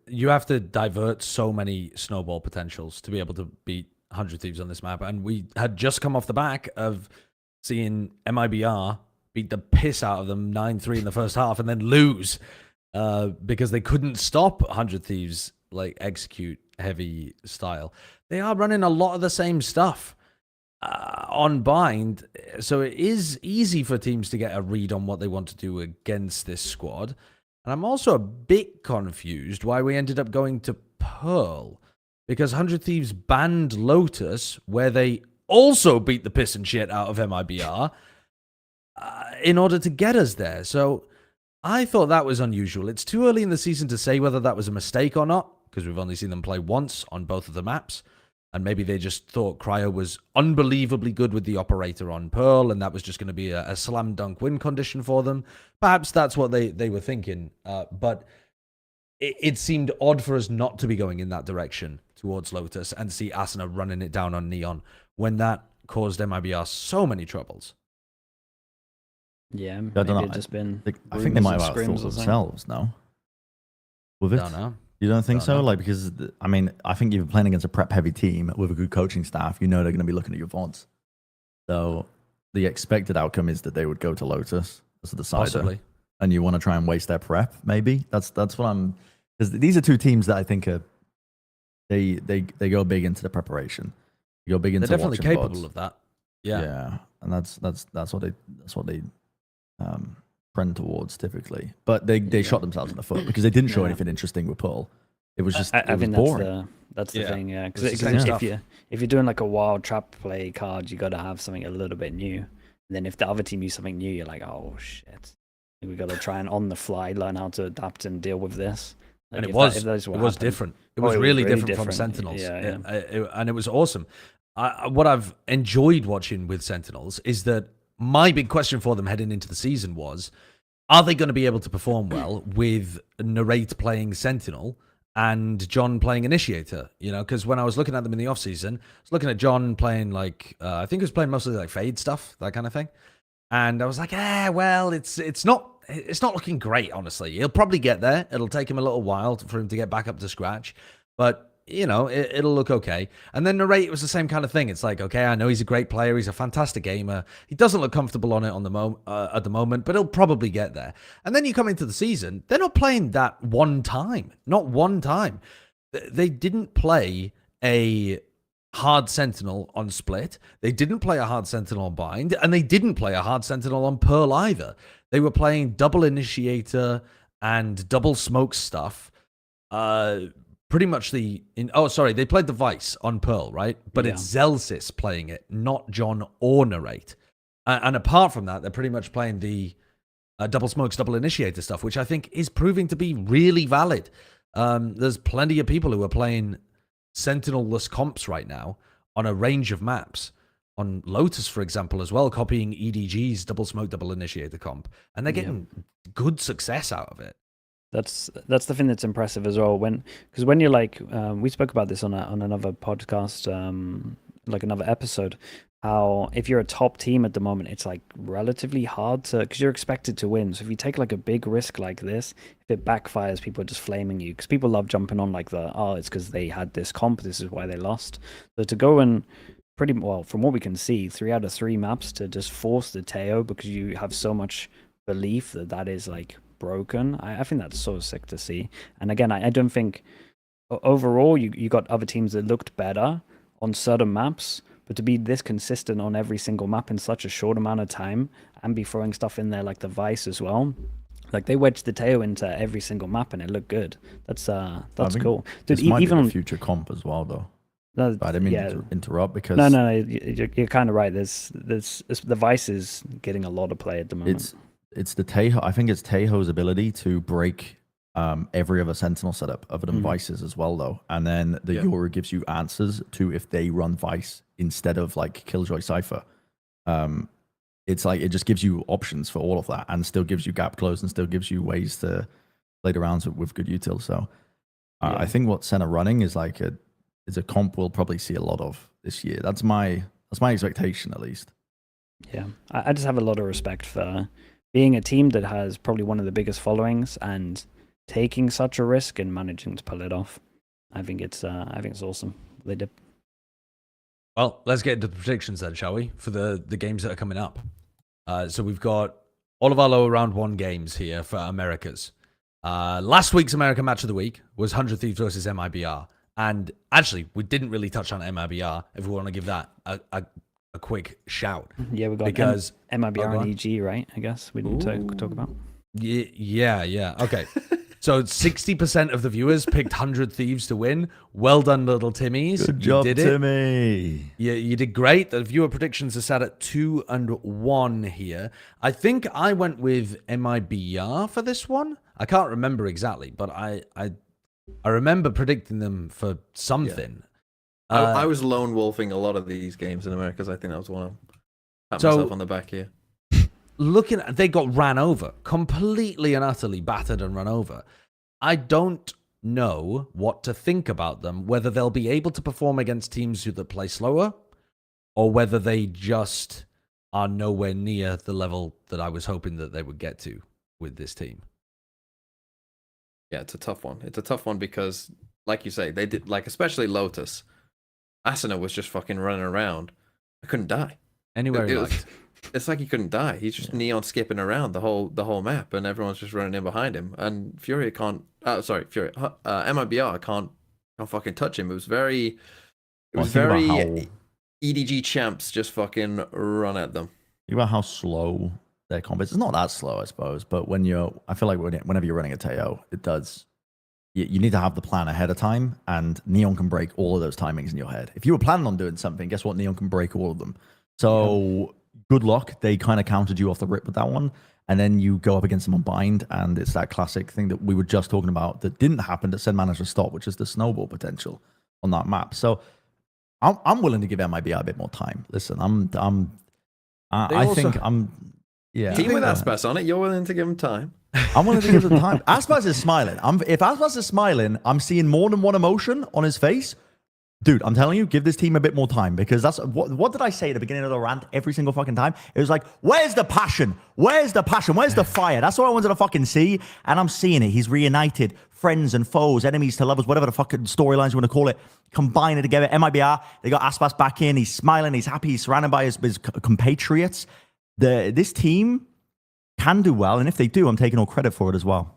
you have to divert so many snowball potentials to be able to beat 100 Thieves on this map. And we had just come off the back of seeing MIBR beat the piss out of them 9-3 in the first half and then lose because they couldn't stop 100 Thieves like execute heavy style. They are running a lot of the same stuff on Bind, so it is easy for teams to get a read on what they want to do against this squad. And I'm also a bit confused why we ended up going to Pearl, because 100 Thieves banned Lotus, where they also beat the piss and shit out of MIBR, in order to get us there. So I thought that was unusual. It's too early in the season to say whether that was a mistake or not, because we've only seen them play once on both of the maps. And maybe they just thought Cryo was unbelievably good with the operator on Pearl, and that was just going to be a slam dunk win condition for them. Perhaps that's what they were thinking. But it seemed odd for us not to be going in that direction towards Lotus and see Asuna running it down on Neon when that caused MIBR so many troubles. Yeah, I maybe don't know. it's just been. I think they might have thought themselves now. With it. Don't know. You don't think Don't so? know. Like, because, I mean, I think you're playing against a prep-heavy team with a good coaching staff. You know they're going to be looking at your VODs. So the expected outcome is that they would go to Lotus as a decider. Possibly. And you want to try and waste their prep, maybe? That's what I'm... Because these are two teams that I think are... They go big into the preparation. They go big into They're definitely watching capable VODs. of that. Yeah. Yeah, and that's what they trend towards typically. But they shot themselves in the foot because they didn't show anything interesting with Pearl. It was just I it was think boring. that's the thing, yeah. Because It's the same if stuff. you're doing like a wild trap play card, you got to have something a little bit new. And then if the other team use something new, you're like, oh shit, we got to try and on the fly learn how to adapt and deal with this. Like, And it if was that is what was happened- different. It Oh, was it was really really different from different. Sentinels. Yeah, And it was awesome. What I've enjoyed watching with Sentinels is that my big question for them heading into the season was, are they going to be able to perform well with Narrate playing Sentinel and John playing Initiator? You know, because when I was looking at them in the offseason, I was looking at John playing like, I think he was playing mostly like Fade stuff, that kind of thing. And I was like, well, it's not looking great, honestly. He'll probably get there. It'll take him a little while for him to get back up to scratch. But you know, it'll look okay. And then Narrate was the same kind of thing. It's like, okay, I know he's a great player. He's a fantastic gamer. He doesn't look comfortable on it at the moment, but he'll probably get there. And then you come into the season, they're not playing that one time. Not one time. They didn't play a hard Sentinel on Split. They didn't play a hard Sentinel on Bind. And they didn't play a hard Sentinel on Pearl either. They were playing double Initiator and double Smoke stuff. Pretty much they played the Vice on Pearl, right? But it's Zelsis playing it, not John or Narrate. And apart from that, they're pretty much playing the double Smokes, double Initiator stuff, which I think is proving to be really valid. There's plenty of people who are playing Sentinel-less comps right now on a range of maps. On Lotus, for example, as well, copying EDG's double Smoke, double Initiator comp. And they're getting good success out of it. That's the thing that's impressive as well. Because when you're like, we spoke about this on another podcast, like another episode, how if you're a top team at the moment, it's like relatively hard to, because you're expected to win. So if you take like a big risk like this, if it backfires, people are just flaming you, because people love jumping on like it's because they had this comp, this is why they lost. So to go and pretty well, from what we can see, 3 out of 3 maps to just force the Tejo because you have so much belief that is like broken. I think that's so sick to see. And again, I don't think overall you got other teams that looked better on certain maps, But to be this consistent on every single map in such a short amount of time and be throwing stuff in there like the Vice as well. Like they wedged the Tejo into every single map and it looked good. That's cool. Dude, This might even be on the future comp as well, though. no, I didn't mean yeah. to interrupt because No, you're kind of right. There's the Vice is getting a lot of play at the moment. it's the Tejo. I think it's Tejo's ability to break every other Sentinel setup other than Vices as well, though. And then the Yoru gives you answers to if they run Vice instead of like Killjoy Cypher. It's like it just gives you options for all of that, and still gives you gap close, and still gives you ways to play the rounds with good util. So I think what Senna running is like is a comp we'll probably see a lot of this year. That's my expectation, at least. Yeah, I just have a lot of respect for being a team that has probably one of the biggest followings and taking such a risk and managing to pull it off. I think it's awesome. They did. Well, let's get into the predictions then, shall we? For the games that are coming up. So we've got all of our lower round 1 games here for Americas. Last week's American Match of the Week was 100 Thieves versus MIBR. And actually, we didn't really touch on MIBR, if we want to give that a quick shout. Yeah, we got because MIBR and EG, right? I guess we didn't talk about. Yeah. Okay. So 60% of the viewers picked 100 Thieves to win. Well done, little Timmies. Good job, you did Timmy. Yeah, you did great. The viewer predictions are set at 2-1 here. I think I went with MIBR for this one. I can't remember exactly, but I remember predicting them for something. Yeah. I was lone wolfing a lot of these games in America, because I think that was one of them. Pat myself on the back here. Looking at, they got ran over, completely and utterly battered and run over. I don't know what to think about them, whether they'll be able to perform against teams that play slower, or whether they just are nowhere near the level that I was hoping that they would get to with this team. Yeah, it's a tough one. It's a tough one because, like you say, they did, like, especially Lotus. Asuna was just fucking running around. I couldn't die. Anywhere he liked. It's like he couldn't die. He's just neon skipping around the whole map, and everyone's just running in behind him. And FURIA can't. MIBR can't fucking touch him. It was very EDG champs just fucking run at them. Think about how slow their comp is. It's not that slow, I suppose, but I feel like whenever you're running a Tejo, it does. You need to have the plan ahead of time, and Neon can break all of those timings in your head. If you were planning on doing something, guess what? Neon can break all of them. So good luck. They kind of countered you off the rip with that one. And then you go up against them on bind, and it's that classic thing that we were just talking about that didn't happen that said managed to stop, which is the snowball potential on that map. So I'm willing to give MIBR a bit more time. Listen, yeah. Team with Aspas on it, you're willing to give him time. I'm willing to give them time. Aspas is smiling. If Aspas is smiling, I'm seeing more than one emotion on his face. Dude, I'm telling you, give this team a bit more time, because that's what did I say at the beginning of the rant every single fucking time? It was like, where's the passion? Where's the passion? Where's the fire? That's what I wanted to fucking see, and I'm seeing it. He's reunited friends and foes, enemies to lovers, whatever the fucking storylines you want to call it, combining together. MIBR, they got Aspas back in. He's smiling. He's happy. He's surrounded by his compatriots. This team can do well, and if they do, I'm taking all credit for it as well.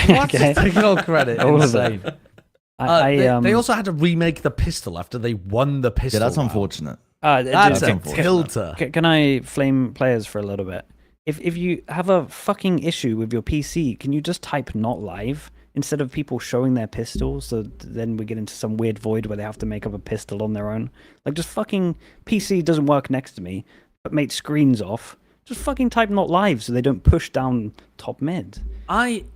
What? Taking all credit? All of Insane. They also had to remake the pistol after they won the pistol. Yeah, that's unfortunate. That's a unfortunate. tilter. Can I flame players for a little bit? If you have a fucking issue with your PC, can you just type not live instead of people showing their pistols? So then we get into some weird void where they have to make up a pistol on their own. Like, just fucking PC doesn't work next to me, but mate, screen's off. Just fucking type not live so they don't push down top mid.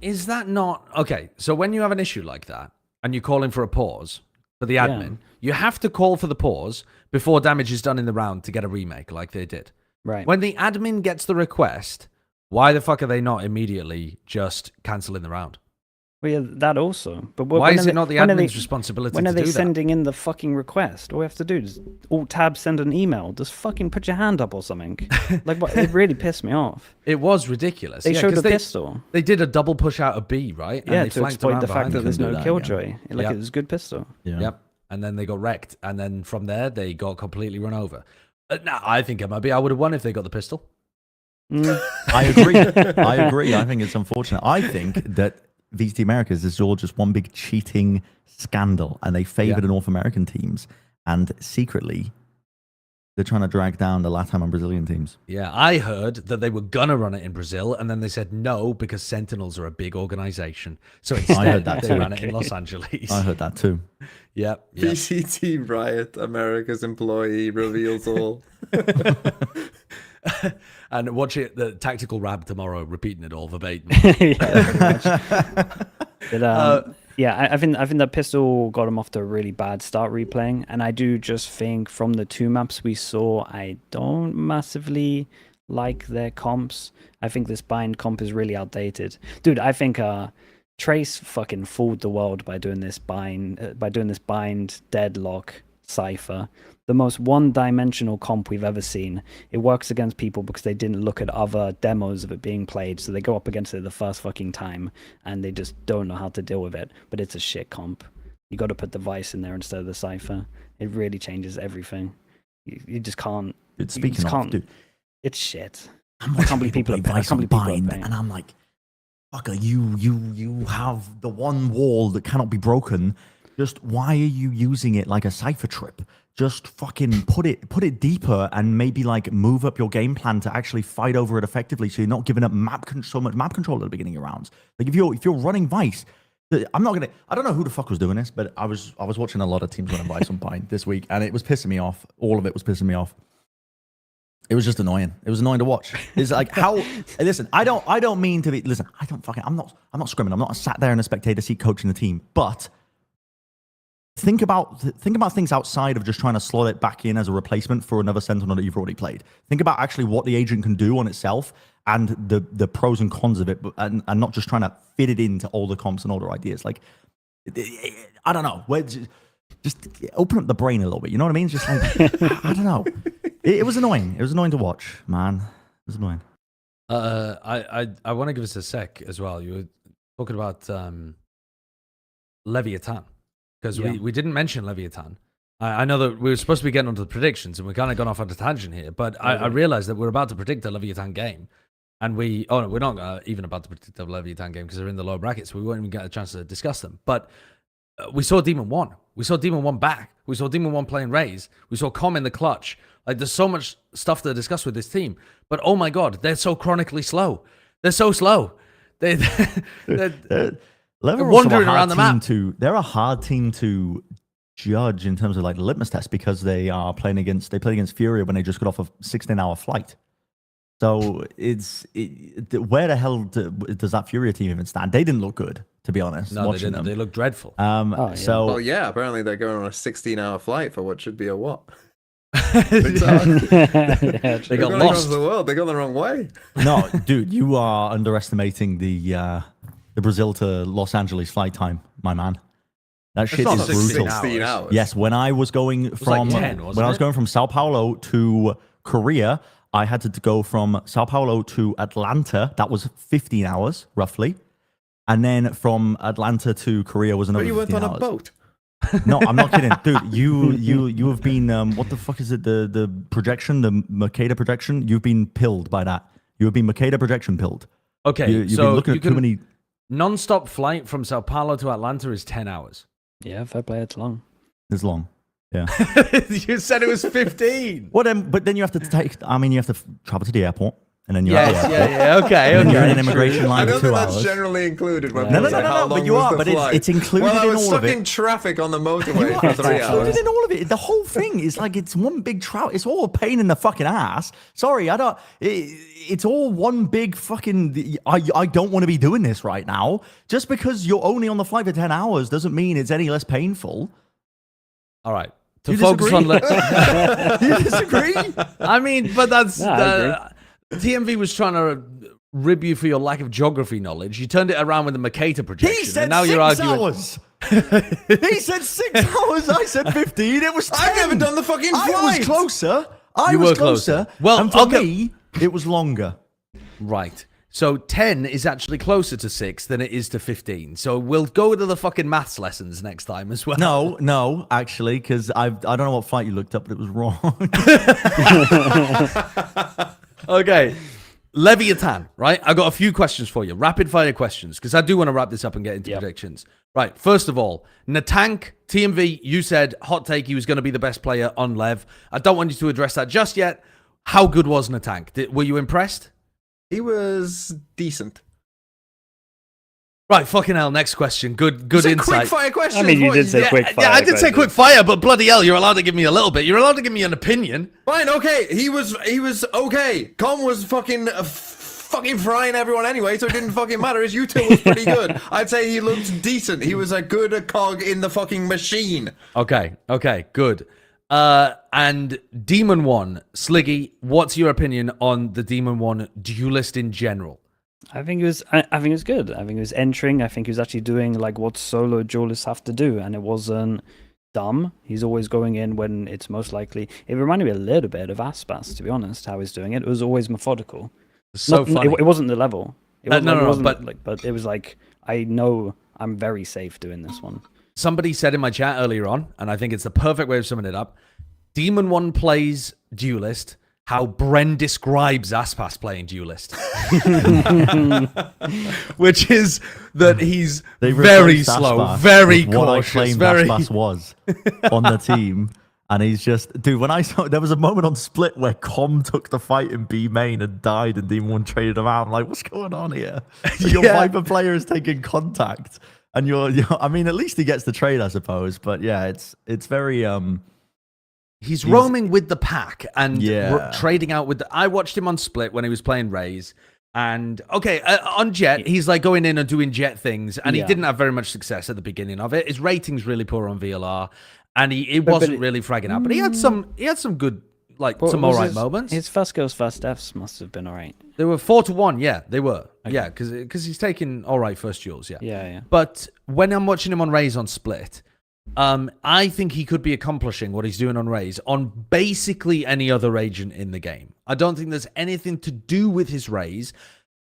Is that not okay? So when you have an issue like that, and you're calling for a pause for the admin, you have to call for the pause before damage is done in the round to get a remake like they did. Right. When the admin gets the request, why the fuck are they not immediately just cancelling the round? Well, yeah, that also. But why is it not the admin's responsibility to do that? When are they sending in the fucking request? All we have to do is alt-tab send an email. Just fucking put your hand up or something. Like, what? It really pissed me off. It was ridiculous. They showed the pistol. They did a double push out of B, right? Yeah, and they to exploit the fact that there's no killjoy. Like, Yep. it was a good pistol. Yeah. Yep. And then they got wrecked. And then from there, they got completely run over. Nah, I think I would have won if they got the pistol. I agree. I think it's unfortunate. I think that VCT Americas is all just one big cheating scandal, and they favor the North American teams. And secretly, They're trying to drag down the Latam and Brazilian teams. Yeah, I heard that they were gonna run it in Brazil, and then they said no because Sentinels are a big organization. So instead, heard that they too. ran it in Los Angeles. I heard that too. Yep. VCT riot, America's employee reveals all. And watch it, the tactical rab tomorrow, repeating it all verbatim. But, yeah, I think that pistol got him off to a really bad start replaying, and I do just think from the 2 maps we saw, I don't massively like their comps. I think this bind comp is really outdated, dude. I think Trace fucking fooled the world by doing this bind deadlock cipher. The most one-dimensional comp we've ever seen. It works against people because they didn't look at other demos of it being played, so they go up against it the first fucking time, and they just don't know how to deal with it. But it's a shit comp. You got to put the Vice in there instead of the Cypher. It really changes everything. You just can't. Dude, speaking of, dude, it's shit. I can't believe people play are Vice on bind, and I'm like, fucker, you have the one wall that cannot be broken. Just why are you using it like a cipher trip? Just fucking put it deeper and maybe like move up your game plan to actually fight over it effectively, so you're not giving up so much map control at the beginning of rounds. Like if you're running Vice, I don't know who the fuck was doing this, but I was watching a lot of teams running Vice on Pine this week, and it was pissing me off. All of it was pissing me off. It was just annoying. It was annoying to watch. It's like how. Listen, I don't mean to be. Listen, I'm not scrimming. I'm not sat there in a spectator seat coaching the team, but. Think about things outside of just trying to slot it back in as a replacement for another Sentinel that you've already played. Think about actually what the agent can do on itself and the pros and cons of it, and not just trying to fit it into all the comps and all their ideas. Like, I don't know. Just open up the brain a little bit. You know what I mean? Just like, I don't know. It was annoying. It was annoying to watch, man. It was annoying. I want to give us a sec as well. You were talking about Leviatan. Because we didn't mention Leviatan. I know that we were supposed to be getting onto the predictions, and we kind of gone off on a tangent here, but I realized that we're about to predict a Leviatan game. And we're not even about to predict a Leviatan game because they're in the lower brackets, so we won't even get a chance to discuss them. But we saw Demon 1. We saw Demon 1 back. We saw Demon 1 playing Raze. We saw Com in the clutch. Like, there's so much stuff to discuss with this team. But oh my God, they're so chronically slow. They're so slow. They're wandering around the map. They're a hard team to judge in terms of like the litmus test because they played against FURIA when they just got off a 16-hour flight. So where the hell does that FURIA team even stand? They didn't look good, to be honest. No, they didn't. They looked dreadful. Well, yeah, apparently they're going on a 16-hour flight for what should be a what? They got lost. The world. They got the wrong way. No, dude, you are underestimating the Brazil to Los Angeles flight time, my man. That shit is brutal. 16 hours. Yes, when I was going from going from Sao Paulo to Korea, I had to go from Sao Paulo to Atlanta. That was 15 hours roughly, and then from Atlanta to Korea was another. But you went 15 on hours. a boat. No, I'm not kidding, dude. You have been what the fuck is it? The projection, the Makeda projection. You've been pilled by that. You have been Makeda projection pilled. Okay, you've been looking at too many. Non-stop flight from Sao Paulo to Atlanta is 10 hours. Yeah, fair play. It's long. It's long. Yeah. You said it was 15. Well, but then you have to you have to travel to the airport. And then you're okay. You're in an immigration line for 2 hours. I don't think that's generally included. No, but you are. But it's included in all of it. Well, I was stuck in traffic on the motorway for 3 hours. Included in all of it. The whole thing is like it's one big trout. It's all a pain in the fucking ass. Sorry, I don't. It's all one big fucking. I don't want to be doing this right now. Just because you're only on the flight for 10 hours doesn't mean it's any less painful. All right. To focus on. Do you disagree? I mean, but that's. TMV was trying to rib you for your lack of geography knowledge. You turned it around with the Makeda projection. He said and now 6 you're arguing. hours. He said 6 hours. I said 15. It was 10. I've never done the fucking flight. I was closer. You were closer. Well, and for me, it was longer. Right. So 10 is actually closer to 6 than it is to 15. So we'll go to the fucking maths lessons next time as well. No, actually, because I don't know what flight you looked up, but it was wrong. Okay. Leviatan, right? I got a few questions for you. Rapid fire questions, because I do want to wrap this up and get into predictions. Right. First of all, Natank, TMV, you said hot take he was going to be the best player on Lev. I don't want you to address that just yet. How good was Natank? Were you impressed? He was decent. Right, fucking hell. Next question. Good insight. Quick fire question. I mean, you did say quick fire. Yeah, I did say quick fire, but bloody hell, you're allowed to give me a little bit. You're allowed to give me an opinion. Fine, okay. He was okay. Com was fucking frying everyone anyway, so it didn't fucking matter. His util was pretty good. I'd say he looked decent. He was a good cog in the fucking machine. Okay, good. And Demon 1, Sliggy, what's your opinion on the Demon 1 duelist in general? I think it was good. I think he was entering. I think he was actually doing like what solo duelists have to do, and it wasn't dumb. He's always going in when it's most likely. It reminded me a little bit of Aspas, to be honest, how he's doing it. It was always methodical. So funny. It wasn't the level. But it was like, I know I'm very safe doing this one. Somebody said in my chat earlier on, and I think it's the perfect way of summing it up, Demon 1 plays duelist how Bren describes Aspas playing duelist. Which is that he's very slow, very cautious. Very... Aspas was on the team. And he's just, dude, when I saw, there was a moment on Split where Com took the fight in B main and died and Demon 1 traded him out. I'm like, what's going on here? Your Viper player is taking contact. And you're, I mean, at least he gets the trade, I suppose. But yeah, it's very, He's roaming with the pack and trading out with the... I watched him on Split when he was playing Raze. And, on Jet, he's like going in and doing Jet things. And he didn't have very much success at the beginning of it. His rating's really poor on VLR. And he wasn't really fragging out. But he had some good, like, some all right moments. His first kills, first deaths must have been all right. They were 4-1, yeah, they were. Okay. Yeah, because he's taking all right first duels, yeah. Yeah. But when I'm watching him on Raze on Split... I think he could be accomplishing what he's doing on Raze on basically any other agent in the game. I don't think there's anything to do with his Raze.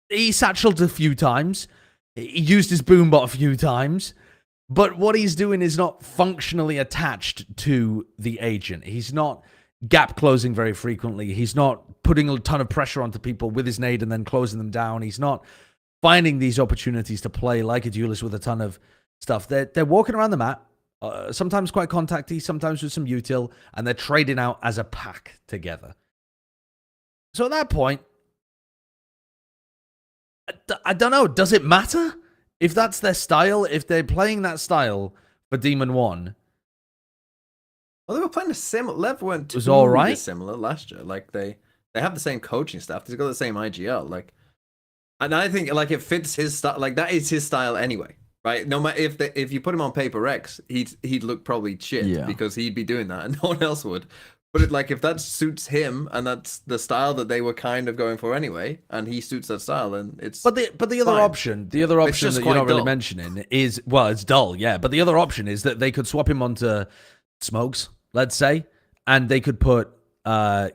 He satcheled a few times. He used his boombot a few times. But what he's doing is not functionally attached to the agent. He's not gap closing very frequently. He's not putting a ton of pressure onto people with his nade and then closing them down. He's not finding these opportunities to play like a duelist with a ton of stuff. They're walking around the map. Sometimes quite contacty, sometimes with some util, and they're trading out as a pack together. So at that point, I don't know, does it matter? If that's their style, if they're playing that style for Demon 1. Well, they were playing a similar... Lev weren't too similar last year. Like, they have the same coaching staff. They've got the same IGL. Like, and I think, like, it fits his style. Like, that is his style anyway. Right, no matter if you put him on paper X, he'd look probably shit because he'd be doing that and no one else would. But if that suits him and that's the style that they were kind of going for anyway, and he suits that style, then it's. But the other option that you're not really mentioning is it's dull, yeah. But the other option is that they could swap him onto Smokes, let's say, and they could put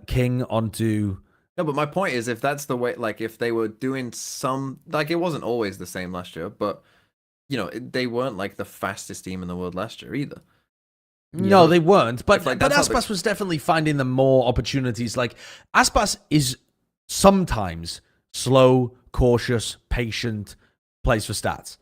King onto. No, but my point is, if that's the way, like if they were doing some, like it wasn't always the same last year, but. You know, they weren't like the fastest team in the world last year either. No, they weren't. But Aspas was definitely finding them more opportunities. Like, Aspas is sometimes slow, cautious, patient, plays for stats.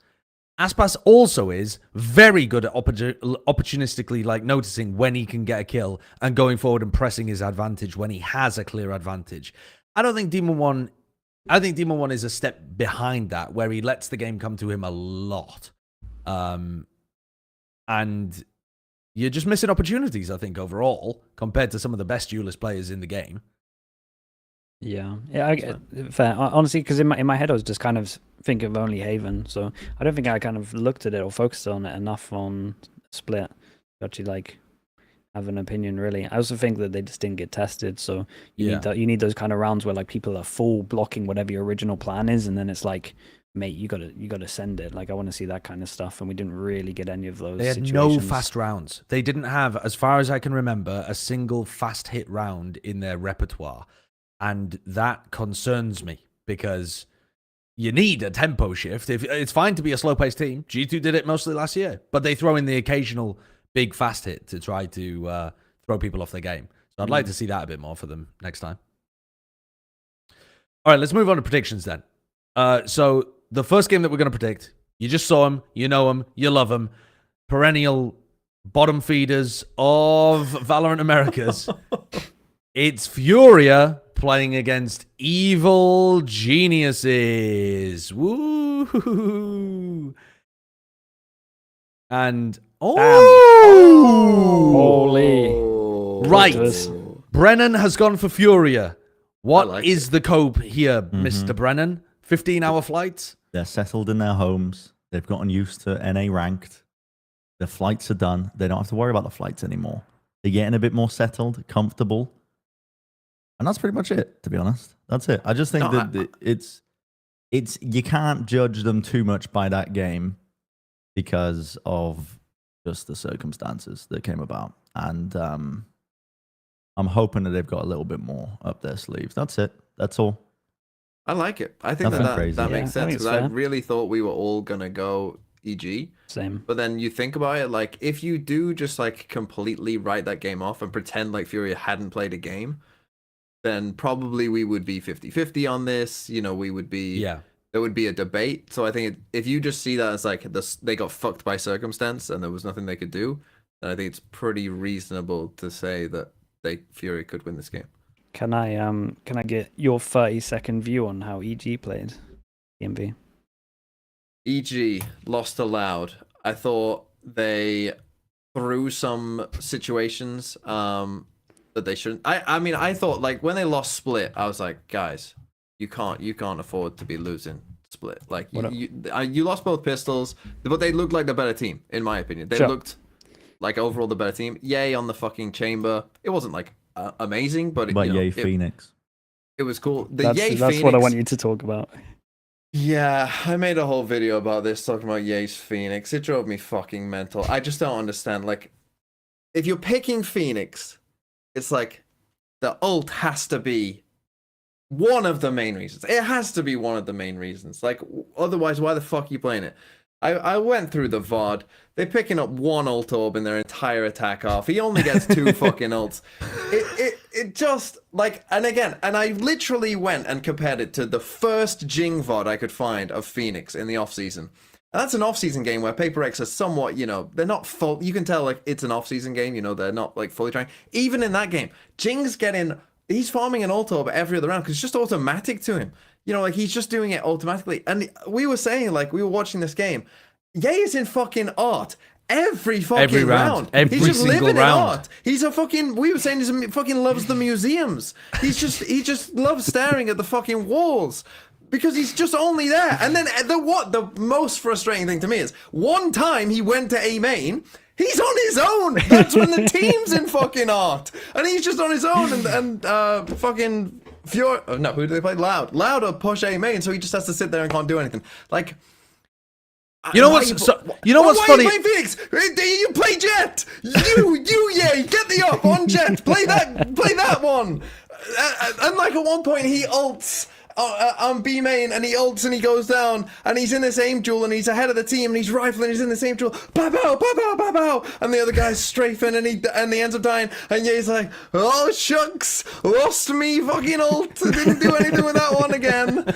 Aspas also is very good at opportunistically, like, noticing when he can get a kill and going forward and pressing his advantage when he has a clear advantage. I think Demon 1 is a step behind that, where he lets the game come to him a lot. And you're just missing opportunities, I think, overall, compared to some of the best duelist players in the game. Yeah, fair. Honestly, because in my head I was just kind of thinking of only Haven, so I don't think I kind of looked at it or focused on it enough on Split to actually like have an opinion, really. I also think that they just didn't get tested, so you need those kind of rounds where like people are full blocking whatever your original plan is, and then it's like, mate, you gotta send it. Like, I want to see that kind of stuff, and we didn't really get any of those. They had situations. no fast rounds. They didn't have, as far as I can remember, a single fast hit round in their repertoire, and that concerns me because you need a tempo shift. If it's fine to be a slow-paced team, G2 did it mostly last year, but they throw in the occasional big fast hit to try to throw people off their game. So I'd like to see that a bit more for them next time. All right, let's move on to predictions then. So the first game that we're going to predict, you just saw him, you know him, you love him. Perennial bottom feeders of Valorant Americas. It's FURIA playing against Evil Geniuses. Woo! And Holy. Right. Brennan has gone for FURIA. What is the cope here, Mr. Brennan? 15-hour flights? They're settled in their homes. They've gotten used to NA ranked. The flights are done. They don't have to worry about the flights anymore. They're getting a bit more settled, comfortable. And that's pretty much it, to be honest. That's it. I just think it's you can't judge them too much by that game because of just the circumstances that came about. And I'm hoping that they've got a little bit more up their sleeves. That's it. That's all. I like it. I think that makes sense because I really thought we were all gonna go EG. Same. But then you think about it, like if you do just like completely write that game off and pretend like FURIA hadn't played a game, then probably we would be 50-50 on this. You know, we would be there would be a debate. So I think if you just see that as like they got fucked by circumstance and there was nothing they could do, then I think it's pretty reasonable to say that FURIA could win this game. Can I get your 30-second view on how EG played TMV? EG lost to Loud. I thought they threw some situations that they shouldn't. I mean, I thought like when they lost Split, I was like, guys, you can't afford to be losing Split. Like you lost both pistols, but they looked like the better team in my opinion. They looked like overall the better team. Yay on the fucking chamber. It wasn't like amazing, but yay Phoenix. It was cool. That's Phoenix, what I want you to talk about. Yeah, I made a whole video about this talking about Ye's Phoenix. It drove me fucking mental. I just don't understand. Like, if you're picking Phoenix, it's like the ult has to be one of the main reasons. It has to be one of the main reasons. Like, otherwise, why the fuck are you playing it? I went through the VOD. They're picking up one ult orb in their entire attack off. He only gets 2 fucking ults. It just, like, and I literally went and compared it to the first Jing VOD I could find of Phoenix in the off-season. And that's an off-season game where PaperX are somewhat, you know, they're not full. You can tell, like, it's an off-season game, you know, they're not, like, fully trying. Even in that game, Jing's he's farming an ult orb every other round because it's just automatic to him. You know, like, he's just doing it automatically. And we were saying, like, we were watching this game. Ye is in fucking art every fucking round. Every he's just single living round. in art. He's a fucking, we were saying he fucking loves the museums. He just loves staring at the fucking walls. Because he's just only there. And then the most frustrating thing to me is one time he went to A main, he's on his own. That's when the team's in fucking art. And he's just on his own and fucking FURIA. Oh, no, who do they play? Loud. Loud will push A main, so he just has to sit there and can't do anything. Like, you know what's funny? Why are you playing Phoenix? You play Jet. Yeah, get the up on Jet. Play that one. And like at one point he ults on B main and he ults and he goes down and he's in the same duel and he's ahead of the team and he's rifling. He's in the same duel. Pow pow pow pow pow pow. And the other guy's strafing and he ends up dying. And yeah, he's like, oh shucks, lost me fucking ult. Didn't do anything with that one again.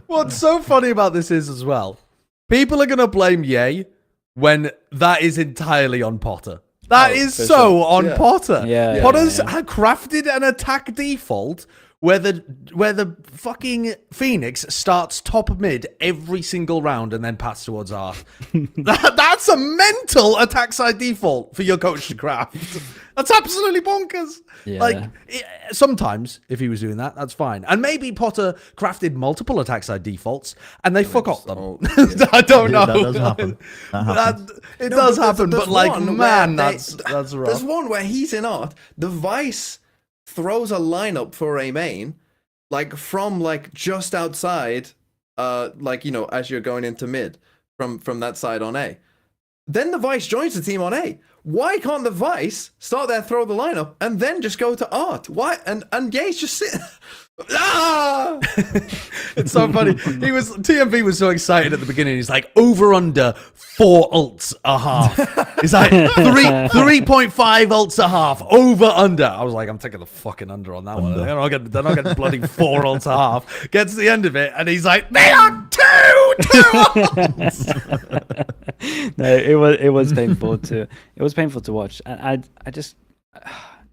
What's so funny about this is as well, people are going to blame Ye when that is entirely on Potter. That is so on Potter. Potter's crafted an attack default where the fucking Phoenix starts top mid every single round and then pass towards Arth. That's a mental attack side default for your coach to craft. That's absolutely bonkers. Yeah. Like, sometimes, if he was doing that, that's fine. And maybe Potter crafted multiple attack side defaults, and they forgot them. I don't know. That does happen. It does happen, but like, man, that's rough. There's one where he's in art. The Vice throws a lineup for a main, like, from, like, just outside, like, you know, as you're going into mid, from that side on A. Then the Vice joins the team on A. why can't the Vice start there, throw the lineup, and then just go to Art? Why? And Ye's just sitting. Ah! It's so funny. TMV was so excited at the beginning. He's like, over under 4 ults a half. He's like 3.5 ults a half. Over under. I was like, I'm taking the fucking under on that one. They're not getting bloody 4 ults a half. Gets to the end of it, and he's like, they are 2 ults. No, it was painful to watch. And I just,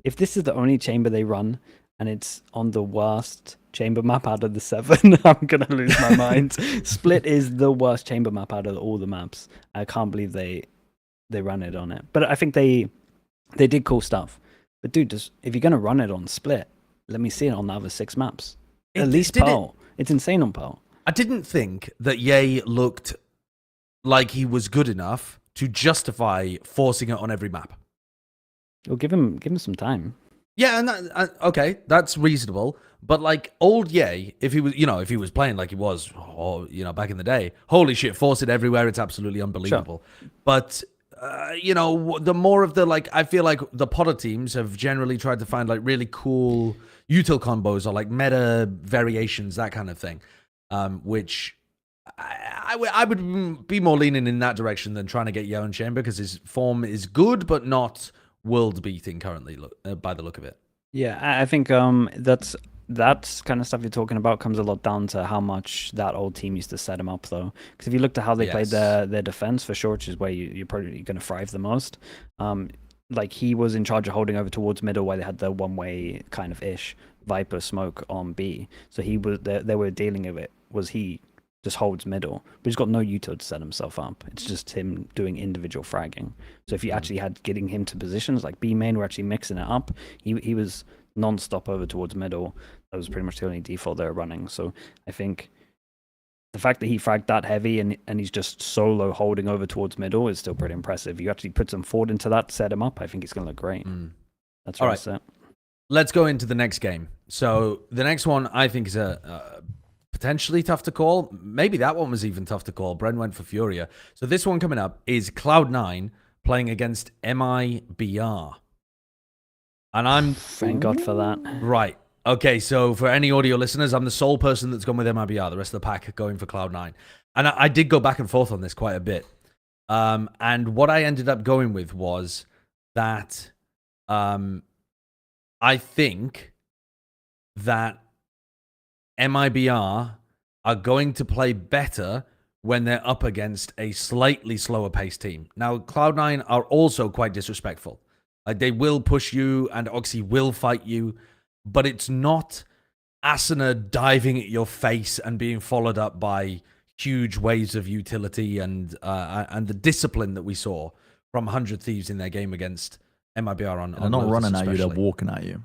if this is the only chamber they run, and it's on the worst chamber map out of the 7, I'm gonna lose my mind. Split is the worst chamber map out of all the maps. I can't believe they run it on it. But I think they did cool stuff. But dude, if you're gonna run it on Split, let me see it on the other 6 maps. At least Pearl. It's insane on Pearl. I didn't think that Ye looked like he was good enough to justify forcing it on every map. Well, give him some time. Yeah, and okay, that's reasonable. But like old Ye, if he was playing like he was, back in the day, holy shit, force it everywhere. It's absolutely unbelievable. Sure. But the more of the I feel like the Potter teams have generally tried to find like really cool util combos or like meta variations, that kind of thing, which I would be more leaning in that direction than trying to get Ye on chamber because his form is good, but not world beating currently by the look of it. Yeah, I think that kind of stuff you're talking about comes a lot down to how much that old team used to set him up, though. Because if you looked at how they played their defense for sure, which is where you're probably going to thrive the most, like he was in charge of holding over towards middle where they had the one-way kind of ish Viper smoke on B. So he was they were dealing with it. Was he just holds middle, but he's got no util to set himself up. It's just him doing individual fragging. So if you actually had getting him to positions like B main, we're actually mixing it up. He was non-stop over towards middle. That was pretty much the only default they were running. So I think the fact that he fragged that heavy and he's just solo holding over towards middle is still pretty impressive. You actually put some forward into that, set him up, I think he's going to look great. That's all right. right. Set. Let's go into the next game. So the next one I think is a potentially tough to call. Maybe that one was even tough to call. Bren went for FURIA. So this one coming up is Cloud9 playing against MIBR. And I'm... Thank God for that. Right. Okay, so for any audio listeners, I'm the sole person that's gone with MIBR. The rest of the pack going for Cloud9. And I did go back and forth on this quite a bit. And what I ended up going with was that I think that MIBR are going to play better when they're up against a slightly slower paced team. Now, Cloud9 are also quite disrespectful. Like they will push you and Oxy will fight you, but it's not Asuna diving at your face and being followed up by huge waves of utility and the discipline that we saw from 100 Thieves in their game against MIBR on they're not running at you, they're especially. walking at you.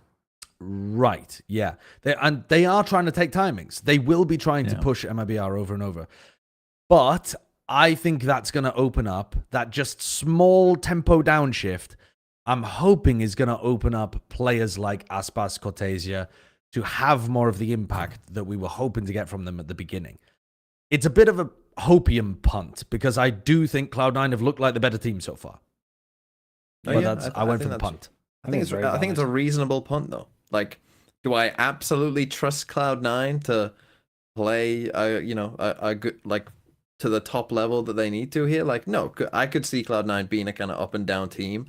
Right, yeah. They are trying to take timings. They will be trying to push MIBR over and over. But I think that's going to open up that just small tempo downshift. I'm hoping is going to open up players like Aspas, Cortesia to have more of the impact that we were hoping to get from them at the beginning. It's a bit of a hopium punt because I do think Cloud9 have looked like the better team so far. But I went for the punt. I think it's a reasonable punt though. Like, do I absolutely trust Cloud9 to play a good to the top level that they need to here? Like, no, I could see Cloud9 being a kind of up and down team,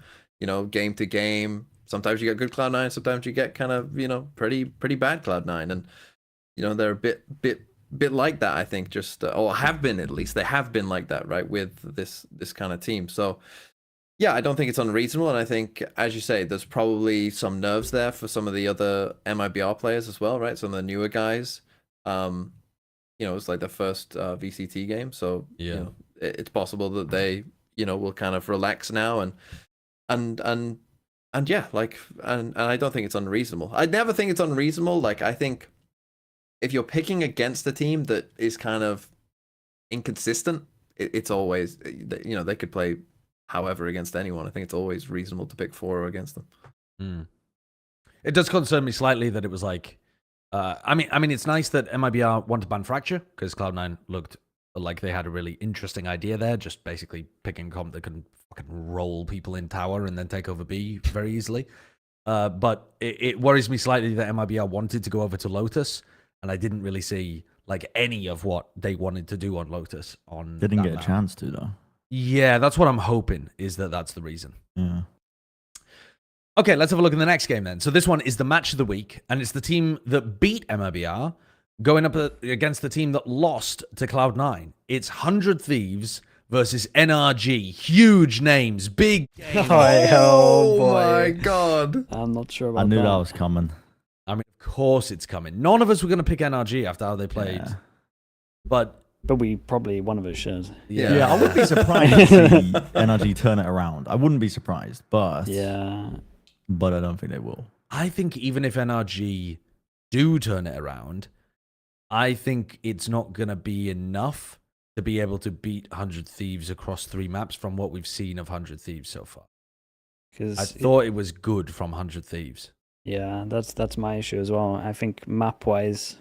game to game. Sometimes you get good Cloud9, sometimes you get kind of, pretty bad Cloud9. And, they're a bit like that, I think, just, or have been at least. They have been like that, right, with this kind of team. So, yeah, I don't think it's unreasonable. And I think, as you say, there's probably some nerves there for some of the other MIBR players as well, right? Some of the newer guys. It's like the first VCT game. So, it's possible that they, will kind of relax now and yeah, and I don't think it's unreasonable. I never think it's unreasonable. Like, I think if you're picking against a team that is kind of inconsistent, it's always, they could play however against anyone. I think it's always reasonable to pick for or against them. It does concern me slightly that it was like, I mean, it's nice that MIBR want to ban Fracture because Cloud9 looked like they had a really interesting idea there, just basically picking comp that can fucking roll people in tower and then take over B very easily. But it worries me slightly that MIBR wanted to go over to Lotus, and I didn't really see like any of what they wanted to do on Lotus. Didn't get map. a chance to though. Yeah, that's what I'm hoping, is that's the reason. Yeah. Okay, let's have a look at the next game then. So this one is the match of the week, and it's the team that beat MIBR going up against the team that lost to Cloud9. It's 100 Thieves versus NRG. Huge names, big games. Oh boy. my god. I'm not sure about I knew that. that was coming. I mean, of course it's coming. None of us were going to pick NRG after how they played. Yeah. But we probably, one of us should. Yeah, I wouldn't be surprised to see NRG turn it around. I wouldn't be surprised, but but I don't think they will. I think even if NRG do turn it around, I think it's not going to be enough to be able to beat 100 Thieves across 3 maps from what we've seen of 100 Thieves so far. I thought it was good from 100 Thieves. Yeah, that's my issue as well. I think map-wise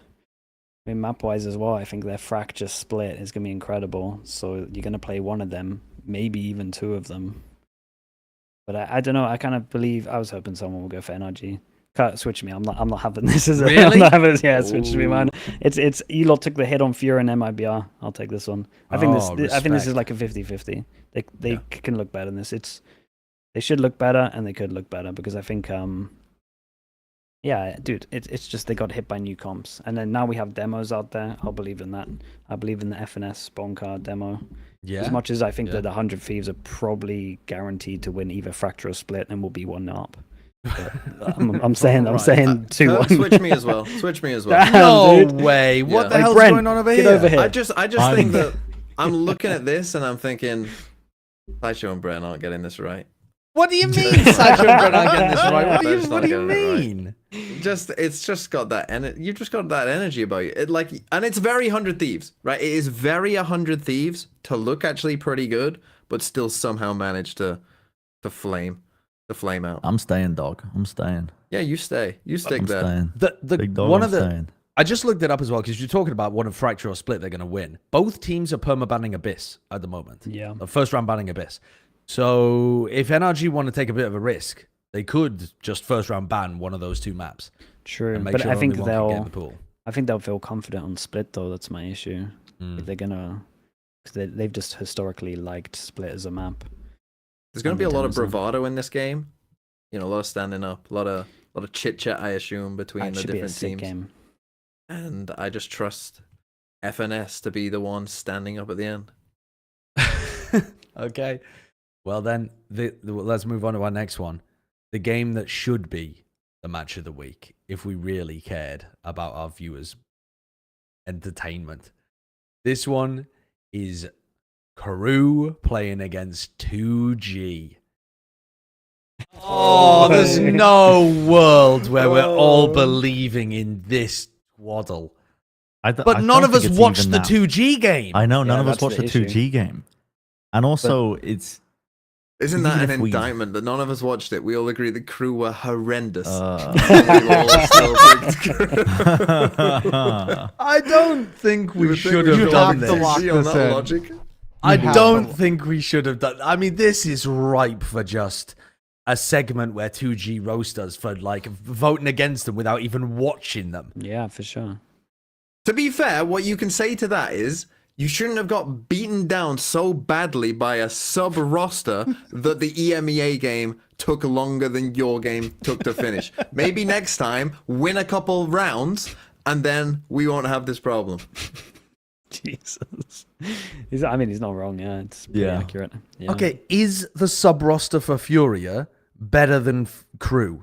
as well, I think their fracture split is going to be incredible. So you're going to play one of them, maybe even 2 of them. But I don't know. I kind of believe, I was hoping someone would go for NRG. Switch me. I'm not having this as a really? I'm not having, yeah, switch me, man. It's you lot took the hit on FURIA and MIBR. I'll take this one. I think this is like a 50-50. They can look better than this. They should look better and they could look better, because I think yeah, dude, it's just they got hit by new comps, and then now we have demos out there. I'll believe in that. I believe in the FNS spawn card demo. Yeah. As much as I think that the 100 Thieves are probably guaranteed to win either fracture or split, and will be 1 up. I'm saying 2-1. Switch me as well. Switch me as well. No way. What the Like, hell's Bren, going on over get here? over here. I just think that I'm looking at this and I'm thinking, Tejo and Bren aren't getting this right. What do you mean, Tejo and Bren aren't getting this right? What do you They're not mean? It's just got that you've just got that energy about you. And it's very 100 Thieves, right? It is very 100 Thieves to look actually pretty good, but still somehow manage to flame out. I'm staying, dog. I'm staying. Yeah, you stay. You stick I'm there. staying. The Big dog, one I'm of the staying. I just looked it up as well, because you're talking about one of Fracture or Split they're going to win. Both teams are perma-banning Abyss at the moment. Yeah. The first round banning Abyss. So if NRG want to take a bit of a risk, they could just first round ban one of those 2 maps. True, And make but sure I think only one can get in the pool. I think they'll feel confident on split though. That's my issue. If they're gonna, because they've just historically liked split as a map. There's going to be a lot of Denison. bravado in this game. You know, a lot of standing up, a lot of chit chat, I assume, between the Should be a different sick teams. game. And I just trust FNS to be the one standing up at the end. Okay. Well then, let's move on to our next one. The game that should be the match of the week, if we really cared about our viewers' entertainment. This one is Crew playing against 2G. Oh, there's no world where we're all believing in this twaddle. But none of us watched the 2G game. I know, none of us that's watched the the 2G game. And also, Isn't that Even an if we- indictment that none of us watched it? We all agree the crew were horrendous. Uh, We all still picked Crew. I don't think we would should think have we done should this. lock agree on this that in. logic. I have don't to- think we should have done. I mean, this is ripe for just a segment where 2G roast us for like voting against them without even watching them. Yeah, for sure. To be fair, what you can say to that is you shouldn't have got beaten down so badly by a sub roster that the EMEA game took longer than your game took to finish. Maybe next time, win a couple rounds, and then we won't have this problem. Jesus. He's not wrong. Yeah, it's pretty Yeah. accurate. Yeah. Okay, is the sub roster for Furia better than Crew?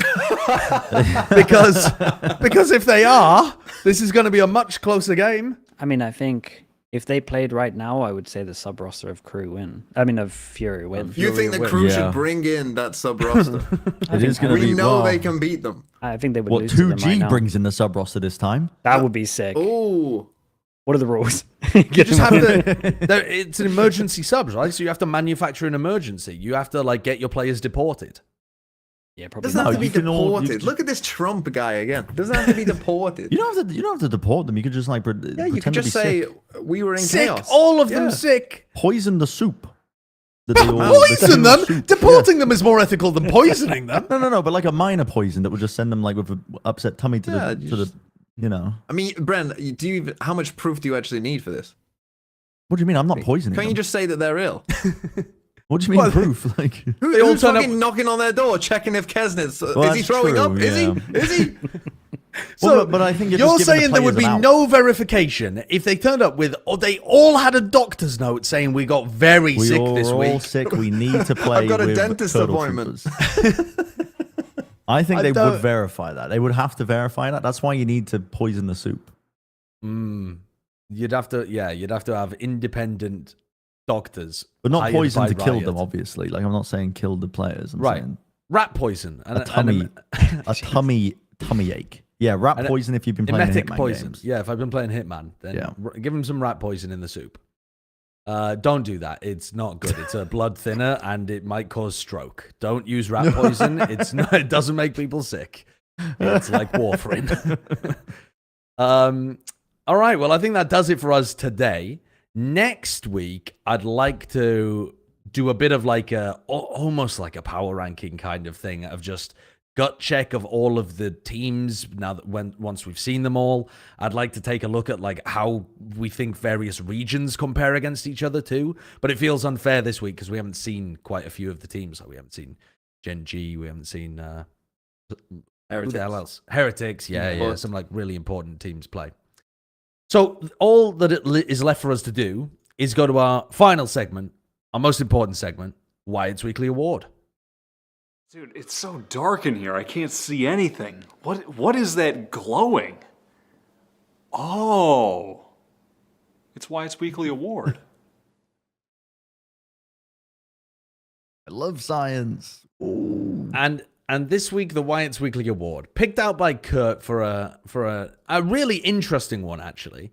because if they are, this is going to be a much closer game. I mean, I think if they played right now, I would say the sub roster of Crew win. I mean, of Fury win. You think the win. crew Yeah. should bring in that sub roster? it is going to We be. know well, they can beat them. I think they would What lose to them right 2G now. brings in the sub roster this time? That would be sick. Ooh. What are the rules? You just have to. It's an emergency subs, right? So you have to manufacture an emergency. You have to like get your players deported. Yeah, probably. Doesn't have to be you can all- you deported. can- Look at this Trump guy again. Doesn't have to be deported. You don't have to deport them. You could just like Yeah, you could just say we were in Sick, chaos. all of them Yeah. sick. poison the soup. That they all- the Poison them? soup. Deporting them is more ethical than poisoning them. No, but like a minor poison that would just send them like with an upset tummy to Yeah, the you know. I mean, Bren, do you? How much proof do you actually need for this? What do you mean? I'm not poisoning Can't them. you just say that they're ill? What do you mean proof? Like, Who's fucking knocking on their door, checking if Kesnitz Well, is he that's throwing true, up? Is yeah. he? Is he? So, but I think you're just giving the saying there would be players an out. no verification if they turned up with, or they all had a doctor's note saying we got very we sick are this all week. sick. We need to play. I've got a with dentist Turtle appointment. Troopers. I think I they don't- would verify that. They would have to verify that. That's why you need to poison the soup. You'd have to have independent doctors, But not hired poison by to kill Riot. them, obviously. Like, I'm not saying kill the players. I'm Right. saying Rat poison, and a tummy ache. Yeah, rat And poison if you've been playing emetic Hitman poison. games. Yeah, if I've been playing Hitman, then Yeah. give him some rat poison in the soup. Don't do that. It's not good. It's a blood thinner, and it might cause stroke. Don't use rat poison. It doesn't make people sick. It's like warfarin. All right. Well, I think that does it for us today. Next week, I'd like to do a bit of like almost like a power ranking kind of thing of just gut check of all of the teams now that once we've seen them all. I'd like to take a look at like how we think various regions compare against each other too. But it feels unfair this week because we haven't seen quite a few of the teams. Like we haven't seen Gen.G, we haven't seen who the hell else? Heretics, yeah. Some like really important teams play. So all that is left for us to do is go to our final segment, our most important segment, Wyatt's Weekly Award. Dude, it's so dark in here. I can't see anything. What is that glowing? Oh. It's Wyatt's Weekly Award. I love science. Ooh. And this week, the Wyatt's Weekly Award, picked out by Kurt for a really interesting one, actually,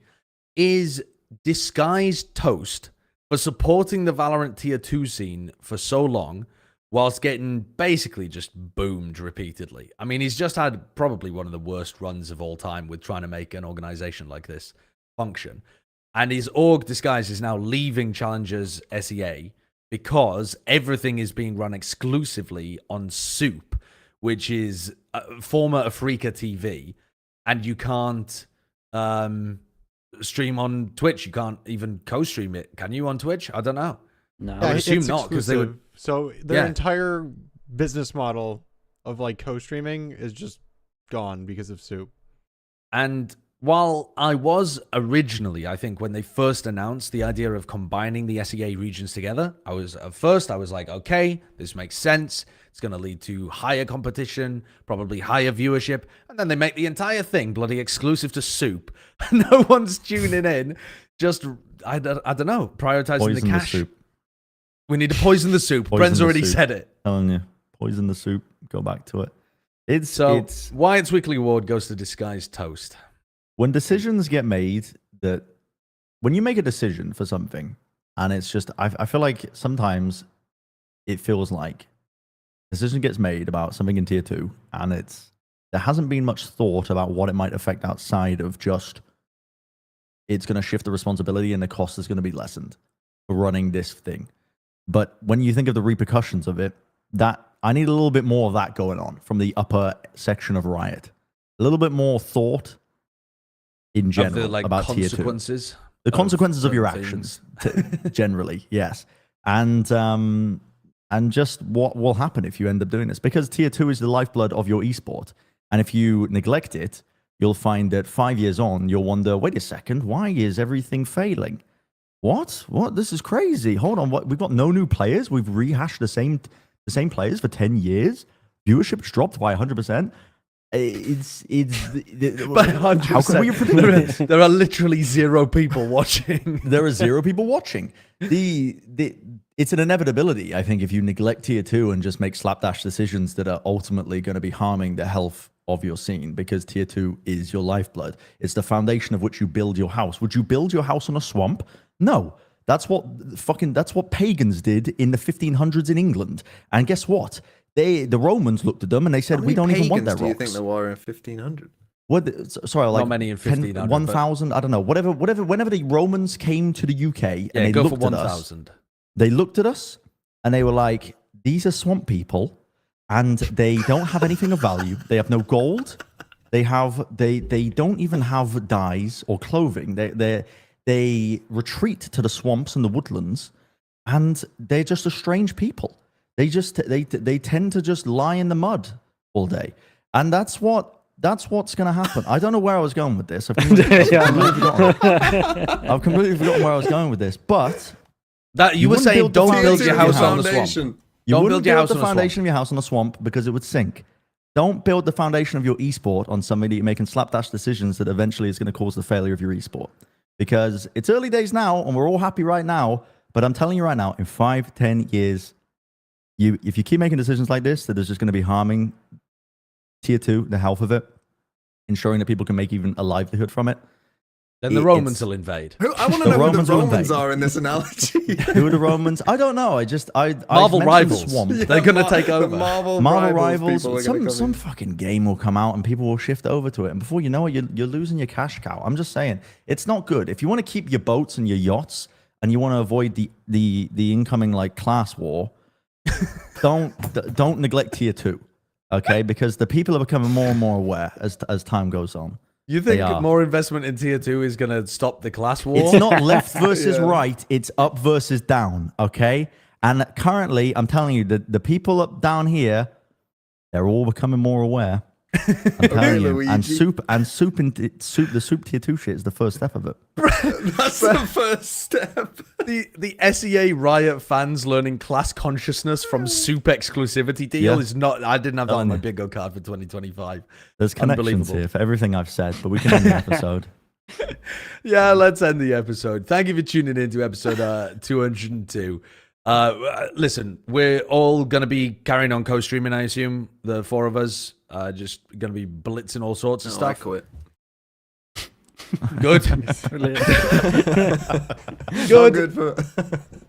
is Disguised Toast for supporting the Valorant Tier 2 scene for so long, whilst getting basically just boomed repeatedly. I mean, he's just had probably one of the worst runs of all time with trying to make an organization like this function. And his org, Disguise, is now leaving Challengers SEA because everything is being run exclusively on Soup, which is former Afrika TV, and you can't stream on Twitch. You can't even co-stream it. Can you on Twitch? I don't know. No. I would assume not, because they would. So their Yeah. entire business model of like co-streaming is just gone because of Soup. And while I was originally, I think when they first announced the idea of combining the SEA regions together, I was like, okay, this makes sense. It's going to lead to higher competition, probably higher viewership. And then they make the entire thing bloody exclusive to Soup. No one's tuning in. Just, I don't know, prioritizing Poison the the cash. soup. We need to poison the soup. Poison Bren's the already soup. said it. Telling you, poison the soup. Go back to it. It's Wyatt's Weekly Award goes to Disguised Toast. when decisions get made that when you make a decision for something and it's just I feel like sometimes it feels like a decision gets made about something in tier 2 and there hasn't been much thought about what it might affect outside of just it's going to shift the responsibility and the cost is going to be lessened for running this thing. But when you think of the repercussions of it, that I need a little bit more of that going on from the upper section of Riot. A little bit more thought in general Of the, about tier 2. consequences. The consequences of your certain actions, generally, yes. And just what will happen if you end up doing this. Because tier 2 is the lifeblood of your esport. And if you neglect it, you'll find that 5 years on, you'll wonder, wait a second, why is everything failing? What? This is crazy. Hold on, what? We've got no new players? We've rehashed the same players for 10 years? Viewership's dropped by 100%? It's By 100%. How can we predict this? There are literally 0 people watching. There are 0 people watching. It's an inevitability, I think, if you neglect tier 2 and just make slapdash decisions that are ultimately going to be harming the health of your scene, because tier 2 is your lifeblood. It's the foundation of which you build your house. Would you build your house on a swamp? No. That's what pagans did in the 1500s in England. And guess what? the Romans looked at them and they said, "We don't even want their Do you rocks." think there were in 1500? Sorry, like Not many in 1500, 1,000. I don't know. Whatever. Whenever the Romans came to the UK and Yeah, they go for looked at us, 1,000. they looked at us and they were like, "These are swamp people, and they don't have anything of value. They have no gold. They don't even have dyes or clothing. They retreat to the swamps and the woodlands, and they're just a strange people. They tend to just lie in the mud all day, and that's what's going to happen." I don't know where I was going with this. I've completely forgotten where I was going with this, but That you were wouldn't saying, don't build your house on the foundation. swamp. you Don't wouldn't build your build house the on a swamp. foundation of your house on a swamp because it would sink. Don't build the foundation of your esport on somebody making slapdash decisions that eventually is going to cause the failure of your esport. Because it's early days now, and we're all happy right now. But I'm telling you right now, in 5-10 years, if you keep making decisions like this, that is just going to be harming Tier 2, the health of it, ensuring that people can make even a livelihood from it. Then the Romans will invade. I want to The know Romans who the will Romans invade. are in this analogy. Who are the Romans? I don't know. Marvel mentioned rivals. Swamp. They're going to take The over. Marvel Rivals. people are gonna come Some in. fucking game will come out and people will shift over to it, and before you know it, you're losing your cash cow. I'm just saying, it's not good. If you want to keep your boats and your yachts, and you want to avoid the incoming like class war, don't neglect Tier 2, okay? Because the people are becoming more and more aware as time goes on. You think more investment in Tier 2 is going to stop the class war? It's not left versus right. It's up versus down, okay? And currently, I'm telling you, the people up down here, they're all becoming more aware. I'm telling you. And the soup Tier 2 shit is the first step of it. That's the first step. The SEA Riot fans learning class consciousness from soup exclusivity deal is not. I didn't have that on my bingo card for 2025. There's connections here for everything I've said, but we can end the episode. Yeah, let's end the episode. Thank you for tuning in to episode 202. Listen, we're all going to be carrying on co-streaming, I assume. The four of us just going to be blitzing all sorts of stuff. I quit. Good. Good.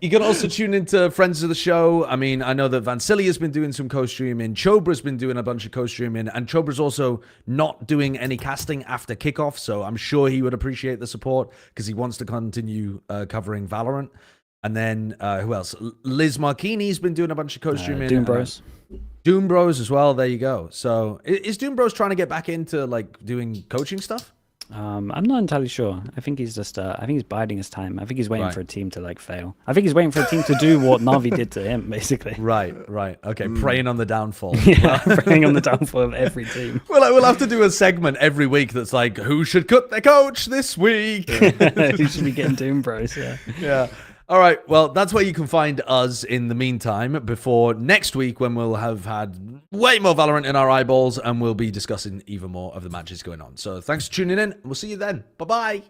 You can also tune into friends of the show. I mean, I know that Vansili has been doing some co-streaming. Chobra's been doing a bunch of co-streaming. And Chobra's also not doing any casting after kickoff. So I'm sure he would appreciate the support because he wants to continue covering Valorant. And then who else? Liz Marchini's been doing a bunch of co-streaming. Doom Bros. Doom Bros as well. There you go. So is Doom Bros trying to get back into like doing coaching stuff? I'm not entirely sure. I think he's just. I think he's biding his time. I think he's waiting for a team to like fail. I think he's waiting for a team to do what Navi did to him, basically. Right. Okay. Preying on the downfall. Yeah, preying on the downfall of every team. Well, we'll have to do a segment every week that's like, who should cut their coach this week? Who should be getting Doom Bros? Yeah. Yeah. All right. Well, that's where you can find us in the meantime before next week when we'll have had way more Valorant in our eyeballs and we'll be discussing even more of the matches going on. So thanks for tuning in. We'll see you then. Bye-bye.